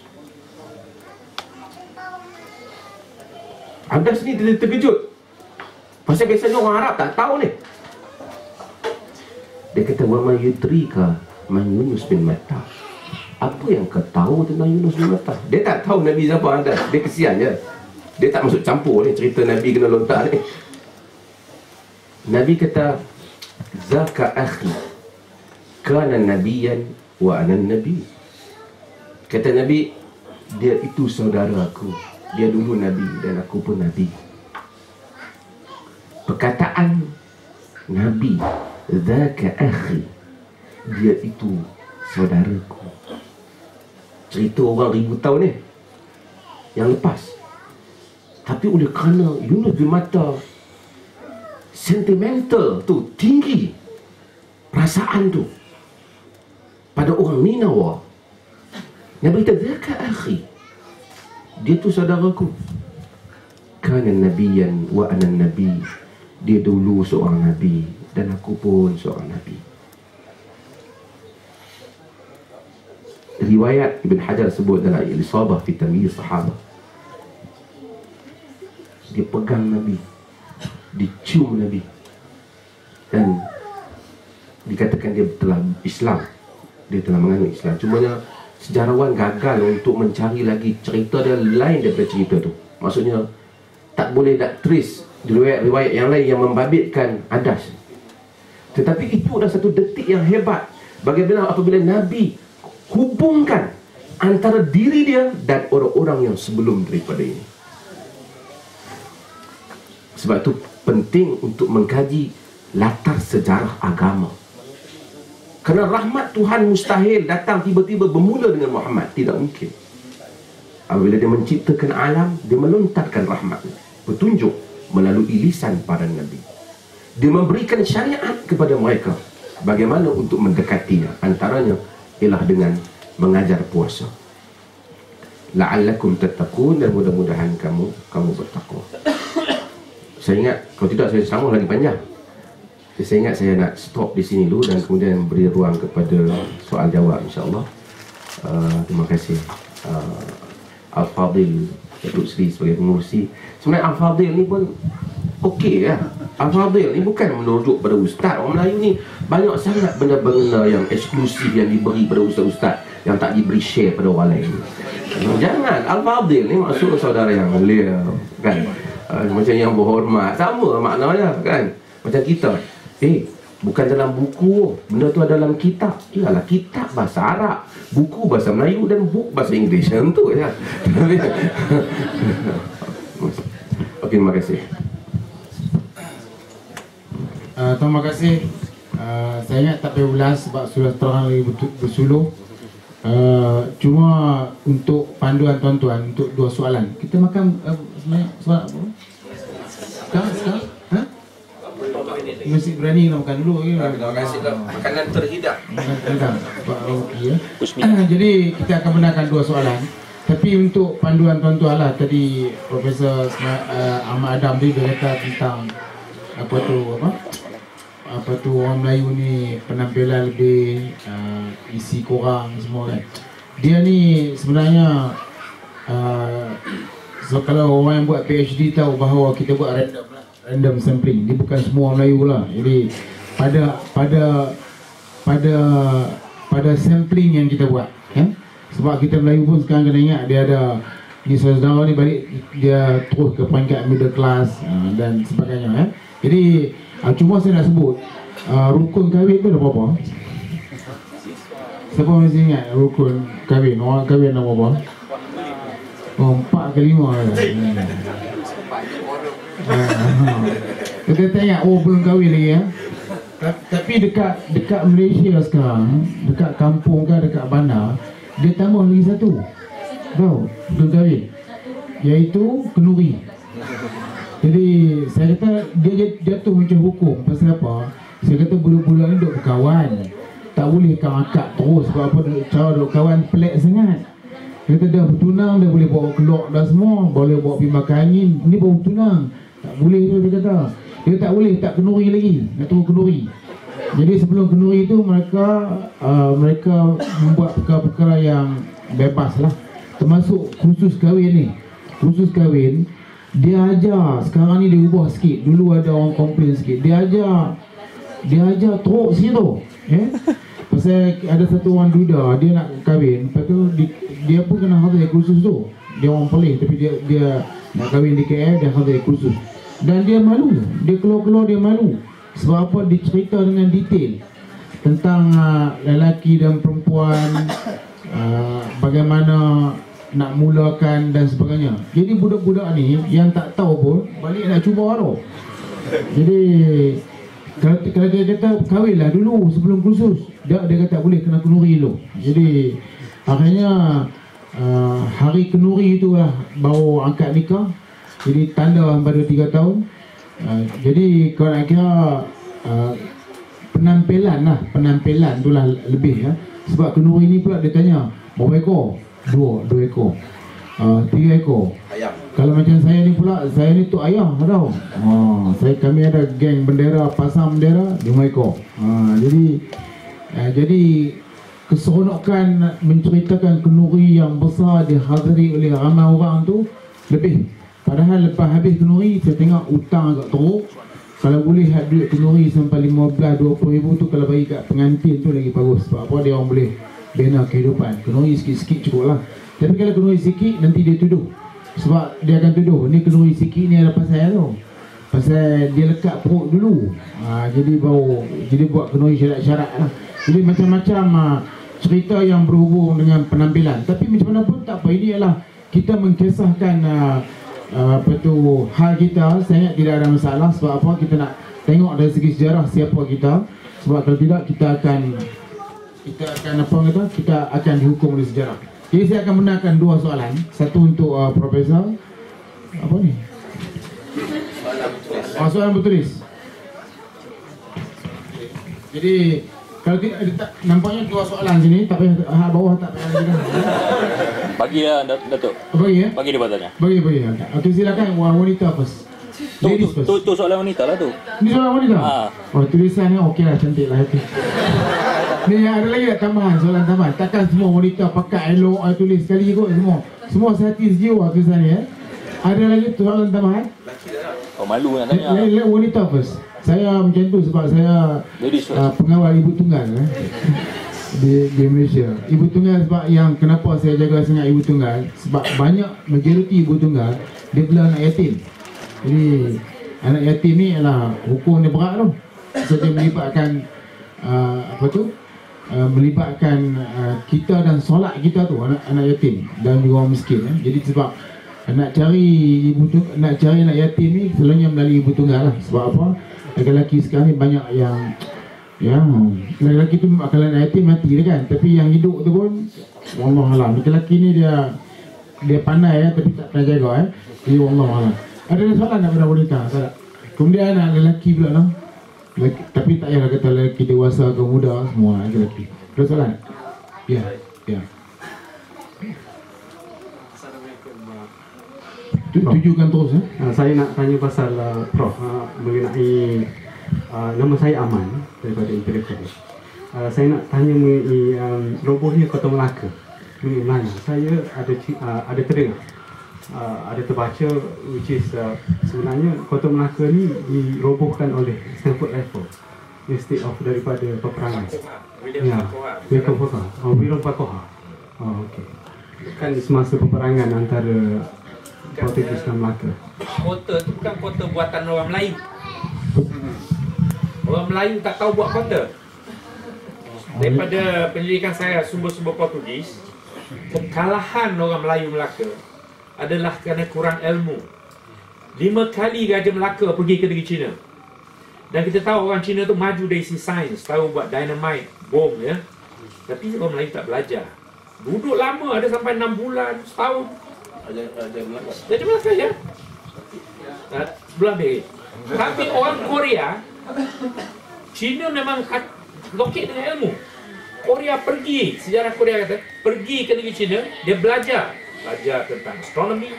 Adas ni dia terkejut, pasal biasanya orang Arab tak tahu ni. Dia kata wa ma yudrika man Yunus bin Matta, apa yang kau tahu tentang Yunus bin Matta? Dia tak tahu Nabi siapa Adas. Dia kesian je, dia tak masuk campur ni cerita Nabi kena lontar ni. Nabi kata zaka akhi kana nabiyan wa ana nabi. Kata Nabi, dia itu saudara aku, dia dulu Nabi dan aku pun Nabi. Perkataan Nabi zaka akhi, dia itu saudaraku, cerita orang 1000 tahun ni yang lepas. Tapi oleh kerana Yunus bin Matta sentimental tu tinggi, perasaan tu pada orang Ninawa, Nabi kata zaka akhi, dia tu saudaraku. Kana nabiyan wa ana nabi, dia dulu seorang nabi dan aku pun seorang nabi. Riwayat Ibn Hajar sebut dalam Al-Isabah fi Tamyiz Sahabah, dia pegang Nabi, dicium Nabi, dan dikatakan dia telah Islam, dia telah menganut Islam. Cumanya sejarawan gagal untuk mencari lagi cerita dia lain daripada cerita tu. Maksudnya tak boleh nak trace riwayat-riwayat yang lain yang membabitkan adas. Tetapi itu adalah satu detik yang hebat. Bagaimana apabila Nabi hubungkan antara diri dia dan orang-orang yang sebelum daripada ini. Sebab itu penting untuk mengkaji latar sejarah agama. Kerana rahmat Tuhan mustahil datang tiba-tiba bermula dengan Muhammad. Tidak mungkin. Apabila dia menciptakan alam, dia melontarkan rahmat, petunjuk melalui lisan para Nabi. Dia memberikan syariat kepada mereka bagaimana untuk mendekatinya. Antaranya ialah dengan mengajar puasa. La'allakum tattaqun, dan mudah-mudahan kamu bertakwa. Saya ingat, kalau tidak saya sambung lagi panjang. Saya ingat saya nak stop di sini dulu dan kemudian beri ruang kepada soal jawab, insya-Allah. Terima kasih Al-Fadil Datuk Seri sebagai pengurusi. Sebenarnya Al-Fadil ni pun okey ya. Al-Fadil ni bukan merujuk pada ustaz. Orang Melayu ni banyak sangat benda-benda yang eksklusif yang diberi pada ustaz-ustaz yang tak diberi share pada orang lain. Jangan. Al-Fadil ni maksud saudara yang mulia, kan? Macam yang berhormat, sama maknanya, kan? Macam kita, bukan dalam buku, benda tu ada dalam kitab. Ialah kitab bahasa Arab, buku bahasa Melayu dan buku bahasa Inggeris. Macam tu ya. Okey, terima kasih. Terima kasih. Saya ingat tak payah ulas sebab sudah terang lagi bersuluh. Cuma untuk panduan tuan-tuan, untuk dua soalan. Kita makan sebenarnya soalan apa? Sekarang? Ha? Mesti berani nak makan dulu. Terima kasih lah. Makanan terhidang. Jadi kita akan benarkan dua soalan. Tapi untuk panduan tuan-tuan lah, tadi Profesor Ahmad Adam dia kata tentang apa tu orang Melayu ni penampilan lebih isi korang semua kan. Dia ni sebenarnya so kalau orang yang buat PhD tahu bahawa kita buat random sampling. Dia bukan semua orang Melayu lah. Jadi pada sampling yang kita buat, sebab kita Melayu pun sekarang kena ingat dia ada ni saudara ni balik dia terus ke peringkat middle class dan sebagainya. Jadi cuma saya nak sebut rukun kahwin tu ada berapa? Siapa masih ingat rukun kahwin? Orang kahwin ada berapa? 4 ke 5 lah. Kita tengok belum kahwin lagi ya. Tapi dekat Malaysia sekarang, dekat kampung ke dekat bandar, dia tambah lagi satu. Tahu? Belum kahwin. Iaitu kenduri. Jadi saya kata dia jatuh macam hukum. Pasal apa? Saya kata budak-budak ni duk berkawan, tak boleh akak terus. Sebab apa? Cara duk kawan pelik sangat. Dia kata dah bertunang, dia boleh bawa kelok dah semua, boleh bawa pergi makan angin. Ni baru tunang, tak boleh tu dia kata. Dia tak boleh, tak kenduri lagi, nak tunggu kenduri. Jadi sebelum kenduri tu mereka membuat perkara-perkara yang bebas lah. Termasuk khusus kahwin ni. Khusus kahwin dia ajar, sekarang ni dia ubah sikit. Dulu ada orang komplain sikit. Dia ajar teruk situ. Pasal ada satu orang duda, dia nak kahwin, lepas tu dia pun kena hadiri kursus tu. Dia orang pelih tapi dia nak kahwin di KL, dia hadiri kursus. Dan dia malu, dia keluar-keluar dia malu. Sebab apa? Dia cerita dengan detail tentang lelaki dan perempuan, bagaimana nak mulakan dan sebagainya. Jadi budak-budak ni yang tak tahu pun balik nak cuba tu. Jadi kalau dia kata kahwinlah dulu sebelum kursus, dia kata tak boleh, kena kenduri dulu. Jadi akhirnya hari kenduri tu lah baru angkat nikah. Jadi tanda pada 3 tahun. Jadi kalau nak kira penampilan tu lah lebih ya. Sebab kenduri ni pula dia tanya berapa ekor? 2 ekor, 3 ekor. Ayam. Kalau macam saya ni pula, saya ni tu ayam tahu. Kami ada geng bendera, pasang bendera 5 ekor. Jadi keseronokan menceritakan kenduri yang besar dihadiri oleh ramai orang tu lebih. Padahal lepas habis kenduri saya tengok hutang agak teruk. Kalau boleh duit kenduri sampai 15-20 ribu tu kalau bagi kat pengantin tu lagi bagus. Sebab apa? Dia orang boleh bina kehidupan. Kenduri sikit-sikit cukup lah. Tapi kalau kenduri sikit nanti dia tuduh. Sebab dia akan tuduh ni kenduri sikit ni ada dia lekat perut dulu. Jadi buat penuhi syarat-syarat lah. Jadi macam-macam cerita yang berhubung dengan penampilan. Tapi macam mana pun tak apa, ini ialah kita mengkisahkan hal kita. Saya ingat tidak ada masalah. Sebab apa, kita nak tengok dari segi sejarah siapa kita. Sebab kalau tidak kita akan dihukum oleh sejarah. Jadi saya akan benarkan dua soalan. Satu untuk Profesor. Apa ni? Soalan bertulis. Jadi kalau tidak, nampaknya dua soalan sini, tapi bawah tak payah lagi. Bagi dia, Datuk. Bagi ya? Bagi dia bertanya. Bagi. Okey, silakan wanita first. Ladies first. Tu soalan wanita lah tu. Ni soalan wanita? Oh, tulisannya okey lah, cantik lah itu. Ni ada lagi tak tambahan, soalan tambahan? Takkan semua wanita pakai elok, tulis sekali kot semua. Semua sehati sejiwa tulisan ni Ada lagi soalan tambahan? Oh, malu nak tanya. Wanita first. Saya macam tu sebab saya pengawal ibu tunggal di Malaysia. Ibu tunggal sebab yang kenapa saya jaga sangat ibu tunggal, sebab banyak majoriti ibu tunggal dia bela anak yatim. Jadi anak yatim ni ialah hukum dia berat tu. So dia melibatkan melibatkan kita dan solat kita tu, anak yatim dan juga orang miskin. Jadi sebab nak cari anak yatim ni selalunya melalui ibu tunggal lah. Sebab apa? Lelaki sekarang ni banyak yang lelaki tu kalau anak yatim mati dia kan. Tapi yang hidup tu pun wallahualam. Lelaki ni dia pandai tapi tak pernah jaga Jadi wallahualam. Ada soalan nak pada wanita? Tak. Kemudian anak lelaki pula lah. Tapi tak payah kata lelaki dewasa atau muda, semua lelaki. Ada soalan? Ya. Tujukan terus Saya nak tanya pasal Prof mengenai nama saya Aman daripada Intelektual. Saya nak tanya mengenai robohnya Kota Melaka. Mengenai saya ada terdengar, ada terbaca which is sebenarnya Kota Melaka ni dirobohkan oleh Stamford Rifle instead of daripada peperangan. William Farquhar. Okey. Kan semasa peperangan antara Portugis dan Melaka. Kota tu bukan kota buatan orang Melayu. Orang Melayu tak tahu buat kota. Daripada penyelidikan saya sumber-sumber Portugis, kekalahan orang Melayu Melaka adalah kerana kurang ilmu. 5 kali Raja Melaka pergi ke negeri China. Dan kita tahu orang China tu maju dari sisi sains, tahu buat dynamite, bom Tapi orang Melayu tak belajar. Duduk lama, ada sampai 6 bulan, setahun. Raja Melaka sebelah beri. Tapi orang Korea, China memang lokit dengan ilmu. Korea pergi, sejarah Korea kata, pergi ke negeri China, dia belajar tentang astronomi,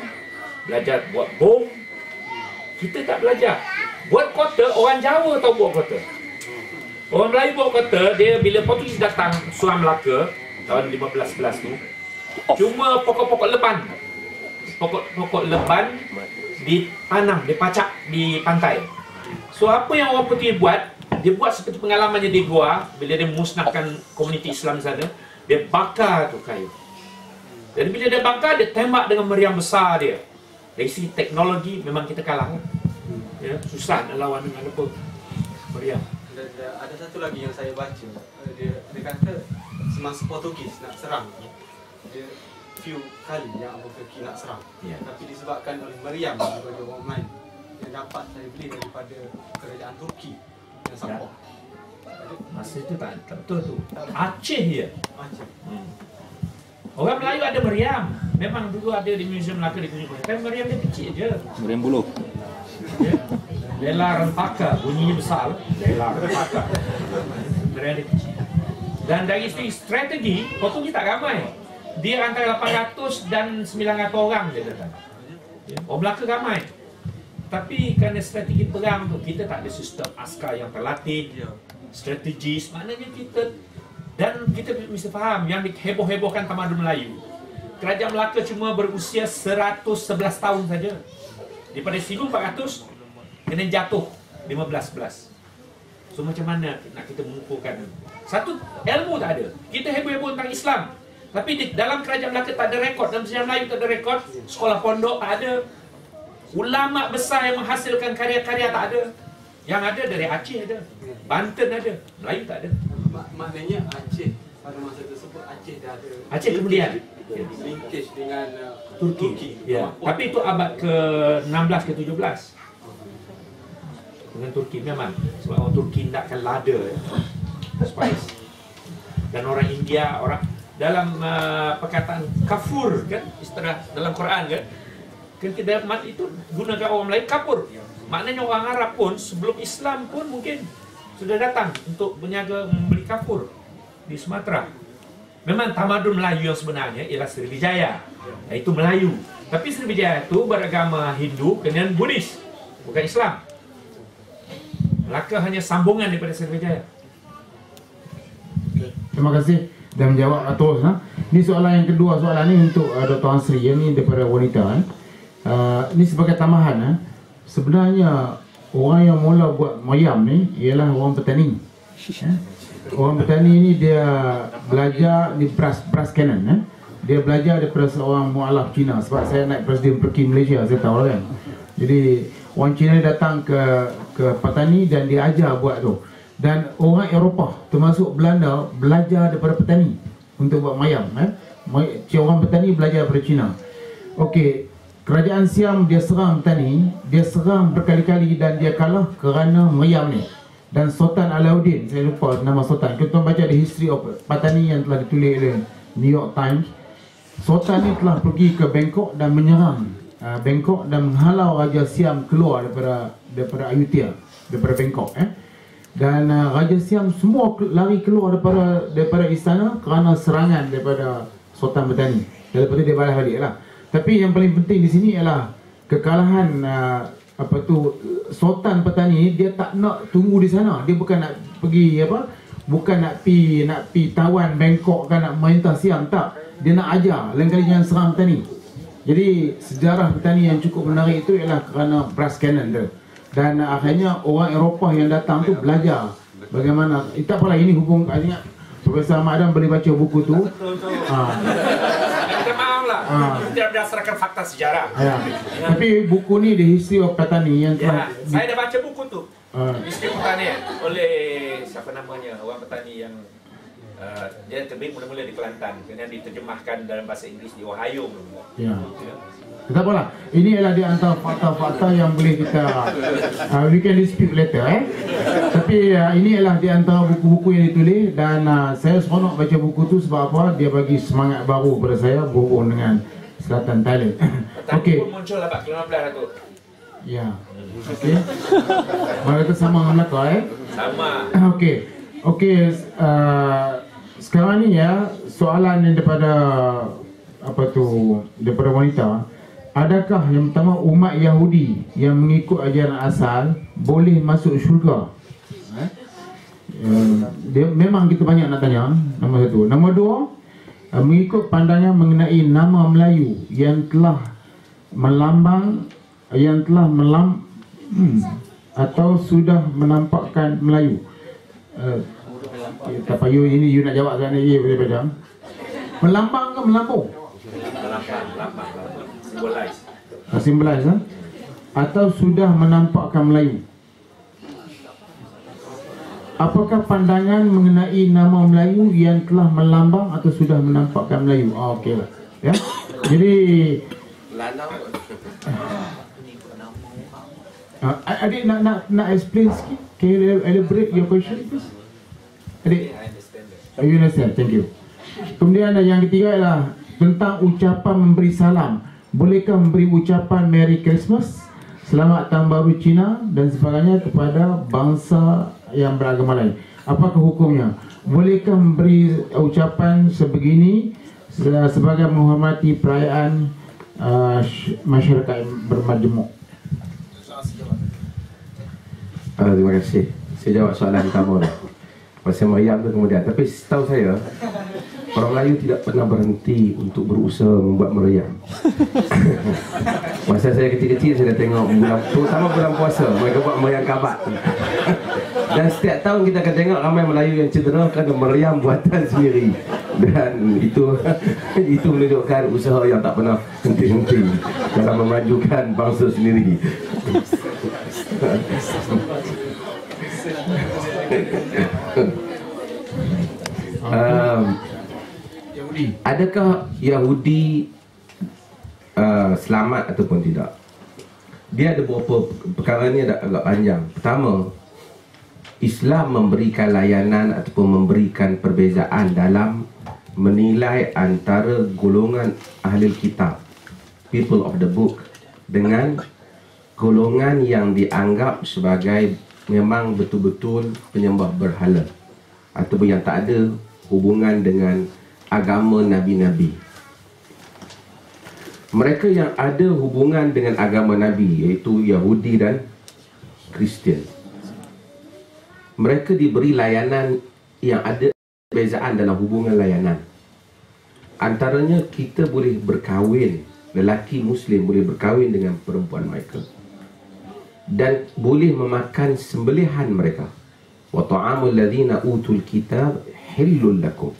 belajar buat bom. Kita tak belajar. Buat kota, orang Jawa tahu buat kota. Orang Melayu buat kota, dia bila Portugis datang Surah Melaka tahun 1511 tu, cuma pokok-pokok leban. Pokok leban ditanam, dipacak di pantai. So apa yang orang Portugis buat, dia buat seperti pengalamannya di Goa. Bila dia musnahkan komuniti Islam di sana, dia bakar tu kayu. Jadi bila dia bakar, dia tembak dengan meriam besar dia. Dari segi teknologi memang kita kalah susah nak lawan dengan apa meriam. Ada satu lagi yang saya baca, dia kata semasa Portugis nak serang, dia few kali yang Abu Turki nak serang, tapi disebabkan oleh meriam daripada orang lain yang dapat saya beli daripada kerajaan Turki yang Sabah. Masa itu tak betul tu. Aceh dia. Orang Melayu ada meriam. Memang dulu ada di Museum Melaka di Kuching. Tapi meriam dia kecil je. Meriam buluh. Lela rempaka, bunyinya besar. Lela rempaka. Meriam dia kecil. Dan dari segi strategi, Portugis tak ramai. Dia antara 800 dan 900 orang dia datang. Orang Melaka ramai. Tapi kerana strategi perang tu, kita tak ada sistem askar yang terlatih, strategis. Maknanya kita, dan kita mesti faham yang diheboh-hebohkan tamadun Melayu. Kerajaan Melaka cuma berusia 111 tahun saja. Daripada 1400 kena jatuh 15-11. So macam mana nak kita mengukurkan? Satu, ilmu tak ada. Kita heboh-heboh tentang Islam. Tapi dalam kerajaan Melaka tak ada rekod. Dalam sejarah Melayu tak ada rekod. Sekolah pondok tak ada. Ulama besar yang menghasilkan karya-karya tak ada. Yang ada dari Aceh ada, Banten ada, Melayu tak ada. Maknanya Aceh pada masa tersebut Aceh dah ada. Aceh kemudian Linkage dengan Turki. Ya. Tapi itu abad ke-16 ke 17. Dengan Turki memang sebab orang Turki nakkan lada, spice. Dan orang India, orang dalam perkataan kafur kan, istilah dalam Quran kan, ketika itu gunakan orang Melayu kapur. Maknanya orang Arab pun sebelum Islam pun mungkin sudah datang untuk berniaga membeli kapur di Sumatera. Memang tamadun Melayu yang sebenarnya ialah Sriwijaya, iaitu Melayu. Tapi Sriwijaya itu beragama Hindu dengan Buddhis, bukan Islam. Melaka hanya sambungan daripada Sriwijaya. Terima kasih dan menjawab terus. Ini soalan yang kedua, soalan ini untuk Dr. Ansri, yang ini daripada wanita. Ini sebagai tambahan. Sebenarnya orang yang mula buat mayam ni ialah orang petani. Orang petani ni dia belajar di brass cannon. Dia belajar daripada seorang mualaf Cina. Sebab saya naik Presiden Perki Malaysia, saya tahu kan. Jadi orang Cina datang ke petani dan dia ajar buat tu. Dan orang Eropah termasuk Belanda belajar daripada petani untuk buat mayam. Orang petani belajar daripada Cina. Okey, kerajaan Siam dia serang petani, dia serang berkali-kali dan dia kalah kerana mayam ni. Dan Sultan Alauddin, saya lupa nama Sultan. Kita baca the history of petani yang telah ditulis oleh New York Times. Sultan ni telah pergi ke Bangkok dan menyerang Bangkok dan menghalau Raja Siam keluar daripada Ayutthaya, daripada Bangkok. Dan Raja Siam semua lari keluar daripada istana kerana serangan daripada Sultan Petani. Dan lepas tu dia balas balik lah. Tapi yang paling penting di sini ialah kekalahan Sultan Petani. Dia tak nak tunggu di sana. Dia bukan nak pergi bukan nak pi tawan Bangkok kan, nak merintah Siam, tak. Dia nak ajar, lain kali jangan serang petani. Jadi sejarah petani yang cukup menarik itu ialah kerana brass cannon tu. Dan akhirnya orang Eropah yang datang tu belajar bagaimana. Tak apalah, ini hubung. Ingat Profesor Ahmad Adam boleh baca buku tu. Minta maaf lah, tidak berdasarkan fakta sejarah. Tapi buku ni The History of Petani yang telah saya dah baca buku tu. History Petani oleh siapa namanya, orang petani yang dia terbit mula-mula di Kelantan, kemudian diterjemahkan dalam bahasa Inggeris di Ohio. Tak apalah. Ini adalah di antara fakta-fakta yang boleh kita we can dispute later. Tapi ini adalah di antara buku-buku yang ditulis. Dan saya seronok baca buku tu sebab apa? Dia bagi semangat baru pada saya berhubung dengan Selatan Thailand. Okey. Pun muncul lah Pak, 15 tu. Ya. Okey. Mari kita sama dengan Melaka Sama. Okey, sekarang ni soalan yang daripada daripada wanita. Adakah yang pertama umat Yahudi yang mengikut ajaran asal boleh masuk syurga? Dia memang kita banyak nak tanya. Nombor satu. Nombor dua, mengikut pandangan mengenai nama Melayu yang telah melambang, atau sudah menampakkan Melayu. Tak payah ini you nak jawab sekarang ni, boleh baca. Melambang ke melambung? Melambang. Symbolize. Atau sudah menampakkan Melayu. Apakah pandangan mengenai nama Melayu yang telah melambang atau sudah menampakkan Melayu? Okey lah. Ya. Jadi adik nak explain sikit? Can you elaborate your question please? Adik, you understand? Thank you. Kemudian yang ketiga ialah tentang ucapan memberi salam. Bolehkah memberi ucapan Merry Christmas, Selamat Tahun Baru Cina dan sebagainya kepada bangsa yang beragama lain? Apakah hukumnya? Bolehkah memberi ucapan sebegini sebagai menghormati perayaan masyarakat bermajmuk? Terima kasih. Saya jawab soalan pertama dah. Pasal mayam tu kemudian. Tapi setahu saya Orang Melayu tidak pernah berhenti untuk berusaha membuat meriam. Masa saya kecil-kecil saya dah tengok terutama bulan puasa mereka buat meriam kabat. Dan setiap tahun kita akan tengok ramai Melayu yang cedera kerana meriam buatan sendiri. Dan itu menunjukkan usaha yang tak pernah henti-henti dalam memajukan bangsa sendiri. Adakah Yahudi selamat ataupun tidak? Dia ada beberapa perkara ni agak panjang. Pertama, Islam memberikan layanan ataupun memberikan perbezaan dalam menilai antara golongan ahli kitab, people of the book, dengan golongan yang dianggap sebagai memang betul-betul penyembah berhala ataupun yang tak ada hubungan dengan agama Nabi-Nabi. Mereka yang ada hubungan dengan agama Nabi, iaitu Yahudi dan Kristian, mereka diberi layanan yang ada perbezaan dalam hubungan layanan. Antaranya kita boleh berkahwin, lelaki Muslim boleh berkahwin dengan perempuan mereka dan boleh memakan sembelihan mereka. Wa ta'amul ladzina utul kitab hillul lakum.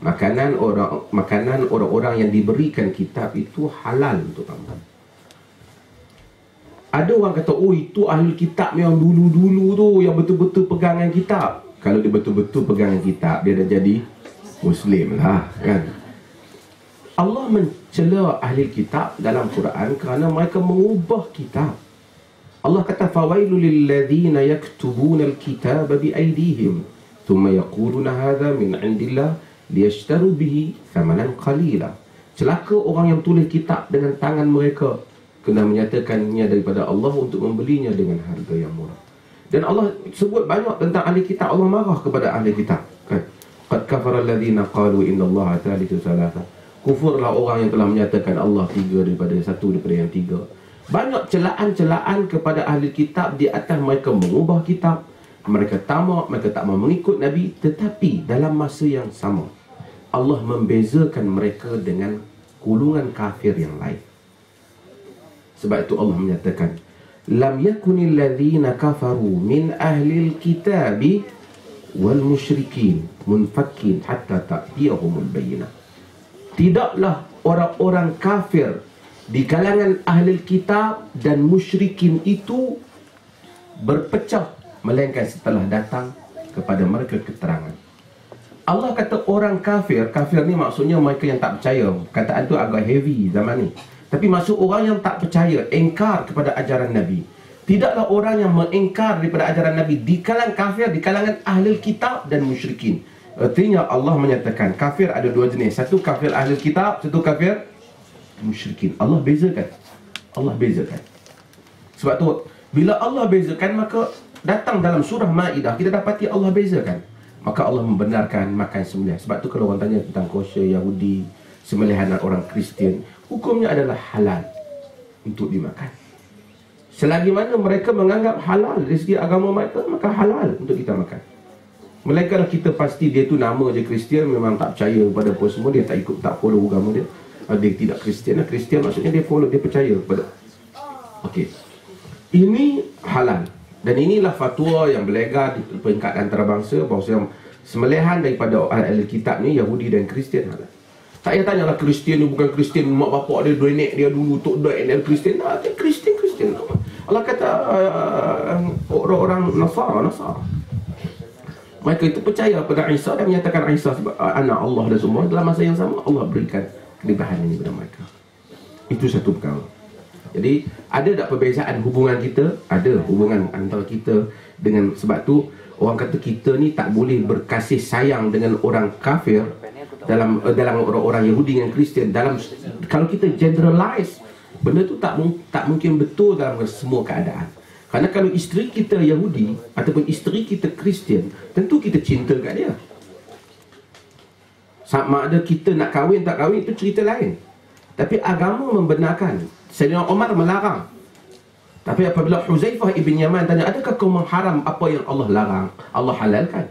Makanan orang-orang yang diberikan kitab itu halal untuk kamu. Ada orang kata, oh itu ahli kitab yang dulu-dulu tu yang betul-betul pegangan kitab. Kalau dia betul-betul pegangan kitab, dia dah jadi Muslim lah, kan? Allah mencela ahli kitab dalam Quran kerana mereka mengubah kitab. Allah kata, fawailul lil ladzina yaktubuna al-kitaba bi aydihim thumma yaquluna hadha min indillah liyashtaru bihi thamanan qalila. Celaka orang yang tulis kitab dengan tangan mereka kena menyatakannya daripada Allah untuk membelinya dengan harga yang murah. Dan Allah sebut banyak tentang ahli kitab. Allah marah kepada ahli kitab, kan? Qad kafara alladhina qalu innallaha thalithu thalatha. Kufurlah orang yang telah menyatakan Allah tiga daripada satu daripada yang tiga. Banyak celaan-celaan kepada ahli kitab di atas mereka mengubah kitab, mereka tamak, mereka tak mau mengikut Nabi. Tetapi dalam masa yang sama, Allah membezakan mereka dengan golongan kafir yang lain. Sebab itu Allah menyatakan, lam yakunil ladzina kafaru min ahlil kitabi wal musyrikin munfakin hatta ta'tiyahumul bayyinah. Tidaklah orang-orang kafir di kalangan ahli kitab dan musyrikin itu berpecah melainkan setelah datang kepada mereka keterangan. Allah kata orang kafir, kafir ni maksudnya mereka yang tak percaya. Kataan tu agak heavy zaman ni. Tapi maksud orang yang tak percaya, engkar kepada ajaran Nabi. Tidaklah orang yang mengingkar daripada ajaran Nabi di kalangan kafir, di kalangan ahli kitab dan musyrikin. Artinya Allah menyatakan kafir ada dua jenis. Satu kafir ahli kitab, satu kafir musyrikin. Allah bezakan. Allah bezakan. Sebab tu bila Allah bezakan, maka datang dalam surah Maidah kita dapati Allah bezakan. Maka Allah membenarkan makan sembelih. Sebab tu kalau orang tanya tentang kosher Yahudi, sembelihan orang Kristian, hukumnya adalah halal untuk dimakan. Selagi mana mereka menganggap halal dari segi agama mereka, maka halal untuk kita makan. Melainkan kita pasti dia tu nama je Kristian, memang tak percaya kepada apa semua, dia tak ikut, tak follow agama dia. Dia tidak Kristian. Kristian maksudnya dia follow, dia percaya kepada. Okey. Ini halal. Dan inilah fatwa yang berlegar di peringkat antarabangsa bahawa sembelihan daripada ahli kitab ni, Yahudi dan Kristian halal. Tak payah tanyalah Kristian ni bukan Kristian, mak bapak dia nenek dia dulu tok dek dia Kristian. Kristian. Allah kata orang-orang Nasara. Mereka itu percaya pada Isa dan menyatakan Isa sebagai anak Allah dan semua. Dalam masa yang sama Allah berikan kelebihan ini kepada mereka. Itu satu perkara. Jadi ada tak perbezaan hubungan kita? Ada hubungan antara kita dengan, sebab tu orang kata kita ni tak boleh berkasih sayang dengan orang kafir dalam orang-orang Yahudi dan Kristian. Dalam kalau kita generalize, benda tu tak mungkin betul dalam semua keadaan. Kerana kalau isteri kita Yahudi ataupun isteri kita Kristian, tentu kita cinta kat dia. Sama ada kita nak kahwin tak kahwin itu cerita lain. Tapi agama membenarkan. Sayyidina Umar melarang. Tapi apabila Huzaifah ibn Yaman tanya, adakah kau mengharam apa yang Allah larang, Allah halalkan?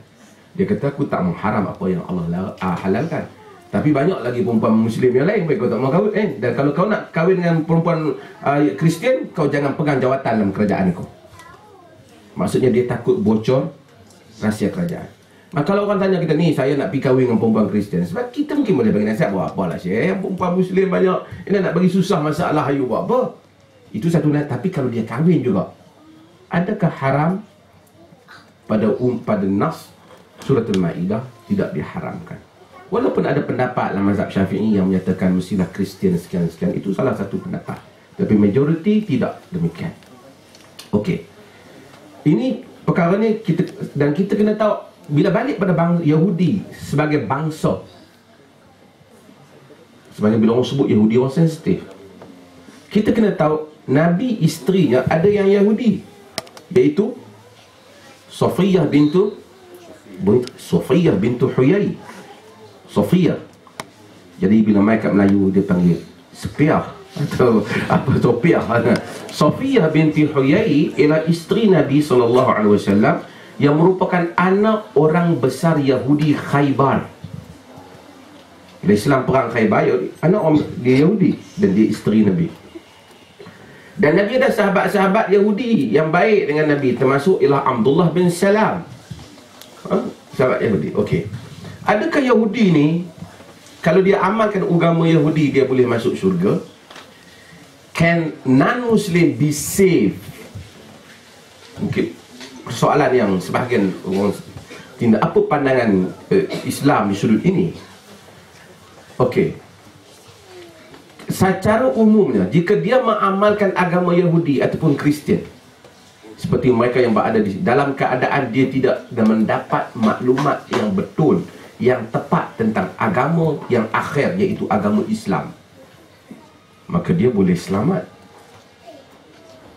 Dia kata, aku tak mengharam apa yang Allah halalkan. Tapi banyak lagi perempuan Muslim yang lain kau tak mau kahwin. Dan kalau kau nak kahwin dengan perempuan Kristian, kau jangan pegang jawatan dalam kerajaan kau. Maksudnya dia takut bocor rahsia kerajaan. Maka kalau orang tanya kita ni, saya nak pergi kahwin dengan perempuan Kristian, sebab kita mungkin boleh bagi nasihat, buat apalah Syekh, perempuan Muslim banyak, ini nak bagi susah masalah, ayu buat apa? Itu satu nasihat. Tapi kalau dia kahwin juga, adakah haram pada nas Suratul Maidah? Tidak diharamkan. Walaupun ada pendapat dalam mazhab Syafi'i yang menyatakan mestilah Kristian sekian-sekian, itu salah satu pendapat. Tapi majoriti tidak demikian. Okey. Ini perkara ni kita kena tahu, bila balik pada bangsa Yahudi sebagai bangsa, sebagai bila orang sebut Yahudi orang sensitif, kita kena tahu Nabi isterinya ada yang Yahudi, iaitu Safiyah bintu Huyai. Safiyah. Jadi bila mai kat Melayu dia panggil Sepiah atau apa Sopiah. Safiyah binti Huyai ialah isteri Nabi SAW yang merupakan anak orang besar Yahudi Khaybar. Bila Islam perang Khaybar, anak orang dia Yahudi dan dia isteri Nabi. Dan Nabi ada sahabat-sahabat Yahudi yang baik dengan Nabi, termasuk ialah Abdullah bin Salam. Sahabat Yahudi. Okey. Adakah Yahudi ni, kalau dia amalkan agama Yahudi, dia boleh masuk syurga? Can non-Muslim be saved? Mungkin soalan yang sebahagian orang tindak. Apa pandangan Islam di sudut ini? Okey. Secara umumnya, jika dia mengamalkan agama Yahudi ataupun Kristian, seperti mereka yang berada di dalam keadaan dia tidak mendapat maklumat yang betul, yang tepat tentang agama yang akhir, iaitu agama Islam, maka dia boleh selamat.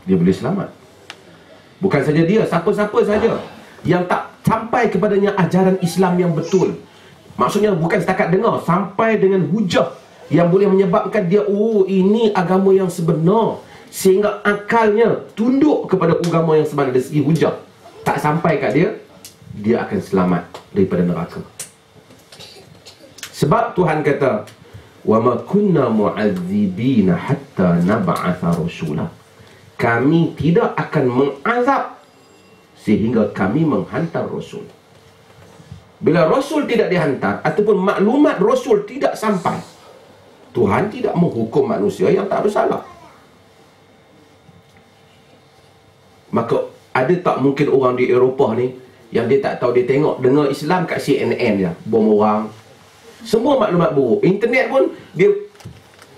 Dia boleh selamat. Bukan saja dia, siapa-siapa saja yang tak sampai kepadanya ajaran Islam yang betul. Maksudnya bukan setakat dengar, sampai dengan hujah yang boleh menyebabkan dia, oh ini agama yang sebenar, sehingga akalnya tunduk kepada agama yang sebenar dari segi hujah, tak sampai kat dia, dia akan selamat daripada neraka. Sebab Tuhan kata, wa ma kunna mu'adzibina hatta nab'atha rasula. Kami tidak akan mengazab sehingga kami menghantar rasul. Bila rasul tidak dihantar ataupun maklumat rasul tidak sampai, Tuhan tidak menghukum manusia yang tak bersalah. Maka ada tak mungkin orang di Eropah ni yang dia tak tahu, dia tengok dengar Islam kat CNN je, bom orang, semua maklumat buruk. Internet pun dia,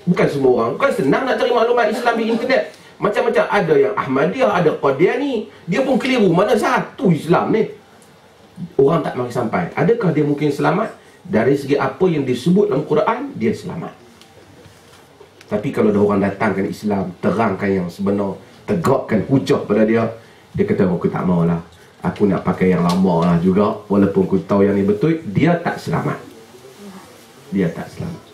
bukan semua orang, bukan senang nak cari maklumat Islam di internet. Macam-macam, ada yang Ahmadiyah, ada Qadiani, dia pun keliru, mana satu Islam ni. Orang tak mari sampai. Adakah dia mungkin selamat? Dari segi apa yang disebut dalam Quran, dia selamat. Tapi kalau ada orang datangkan Islam, terangkan yang sebenar, tegakkan hujah pada dia, dia kata, aku tak maulah, aku nak pakai yang lama lah juga, walaupun aku tahu yang ni betul, dia tak selamat. Dia tak selamat.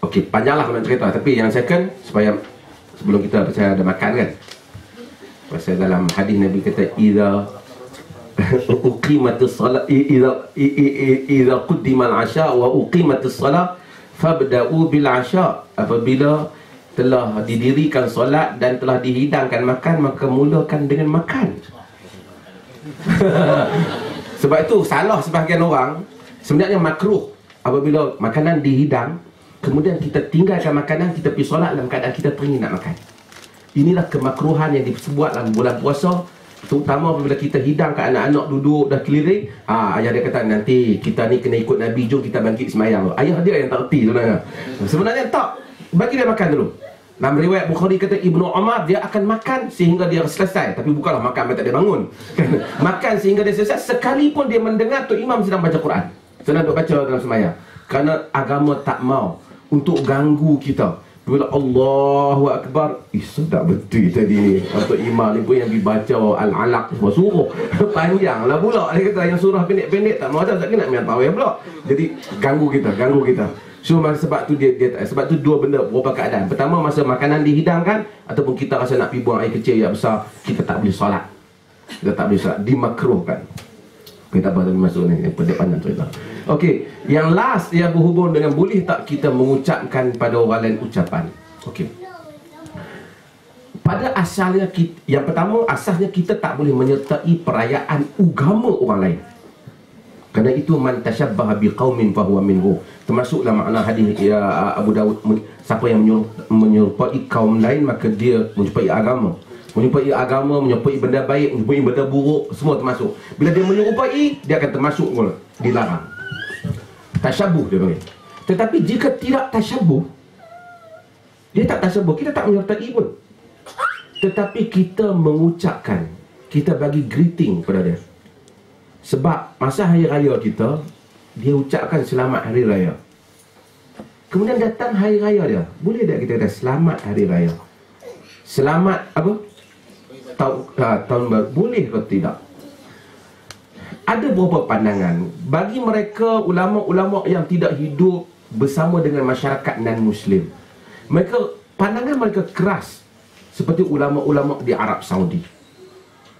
Okey, panjanglah aku nak cerita, tapi yang second, supaya sebelum kita percaya ada makan kan, pasal dalam hadis Nabi kata, idza uqimatis salat, idza quddimal asya wa uqimatis salat fabda'u bil asya. Apabila telah didirikan solat dan telah dihidangkan makan, maka mulakan dengan makan. Sebab itu salah sebahagian orang, sebenarnya makruh apabila makanan dihidang, kemudian kita tinggalkan makanan, kita pergi solat dalam keadaan kita teringin nak makan. Inilah kemakruhan yang disebut dalam bulan puasa, terutama apabila kita hidang ke anak-anak duduk dah keliling. Ayah dia kata, nanti kita ni kena ikut Nabi, jom kita bangkit semayang. Ayah dia yang tak erti sebenarnya. Sebenarnya tak, bagi dia makan dulu. Dalam riwayat Bukhari kata, Ibnu Umar dia akan makan sehingga dia selesai. Tapi bukanlah makan sampai tak dia bangun. Makan sehingga dia selesai, sekalipun dia mendengar Tok Imam sedang baca Quran, sedang duk baca dalam semayang. Kerana agama tak mau untuk ganggu kita. Bila Allahu Akbar, sedap betul tadi ni. Tok Imam ni pun yang dibaca Al-Alaq, suruh panjang lah pula. Dia kata yang surah pendek-pendek tak mau ada, tak nak main tarawih pula. Jadi ganggu kita. So sebab tu dia sebab tu dua benda, beberapa keadaan. Pertama, masa makanan dihidangkan ataupun kita rasa nak pergi buang air kecil yang besar, kita tak boleh solat. Kita tak boleh solat, dimakruhkan. Kita apa tadi masuk ni, pendek panjang cerita. Okey, yang last yang berhubung dengan boleh tak kita mengucapkan pada orang lain ucapan. Okey. Pada asalnya kita, yang pertama asasnya kita tak boleh menyertai perayaan agama orang lain. Kerana itu man tashabbaha biqaumin fahuwa minhu. Termasuklah makna hadis Abu Dawud, siapa yang menyerupai kaum lain maka dia menyerupai agama. Menyerupai agama, menyerupai benda baik, menyerupai benda buruk, semua termasuk. Bila dia menyerupai, dia akan termasuk pula, dilarang. Tasyabuh dia panggil. Tetapi jika tidak tasyabuh, dia tak tasyabuh, kita tak menyertai pun. Tetapi kita mengucapkan, kita bagi greeting pada dia. Sebab masa hari raya kita, dia ucapkan selamat hari raya. Kemudian datang hari raya dia, boleh tak kita kata selamat hari raya? Selamat apa? Tahun baru. Boleh ke tidak? Ada beberapa pandangan. Bagi mereka ulama-ulama yang tidak hidup bersama dengan masyarakat non-Muslim, pandangan mereka keras. Seperti ulama-ulama di Arab Saudi,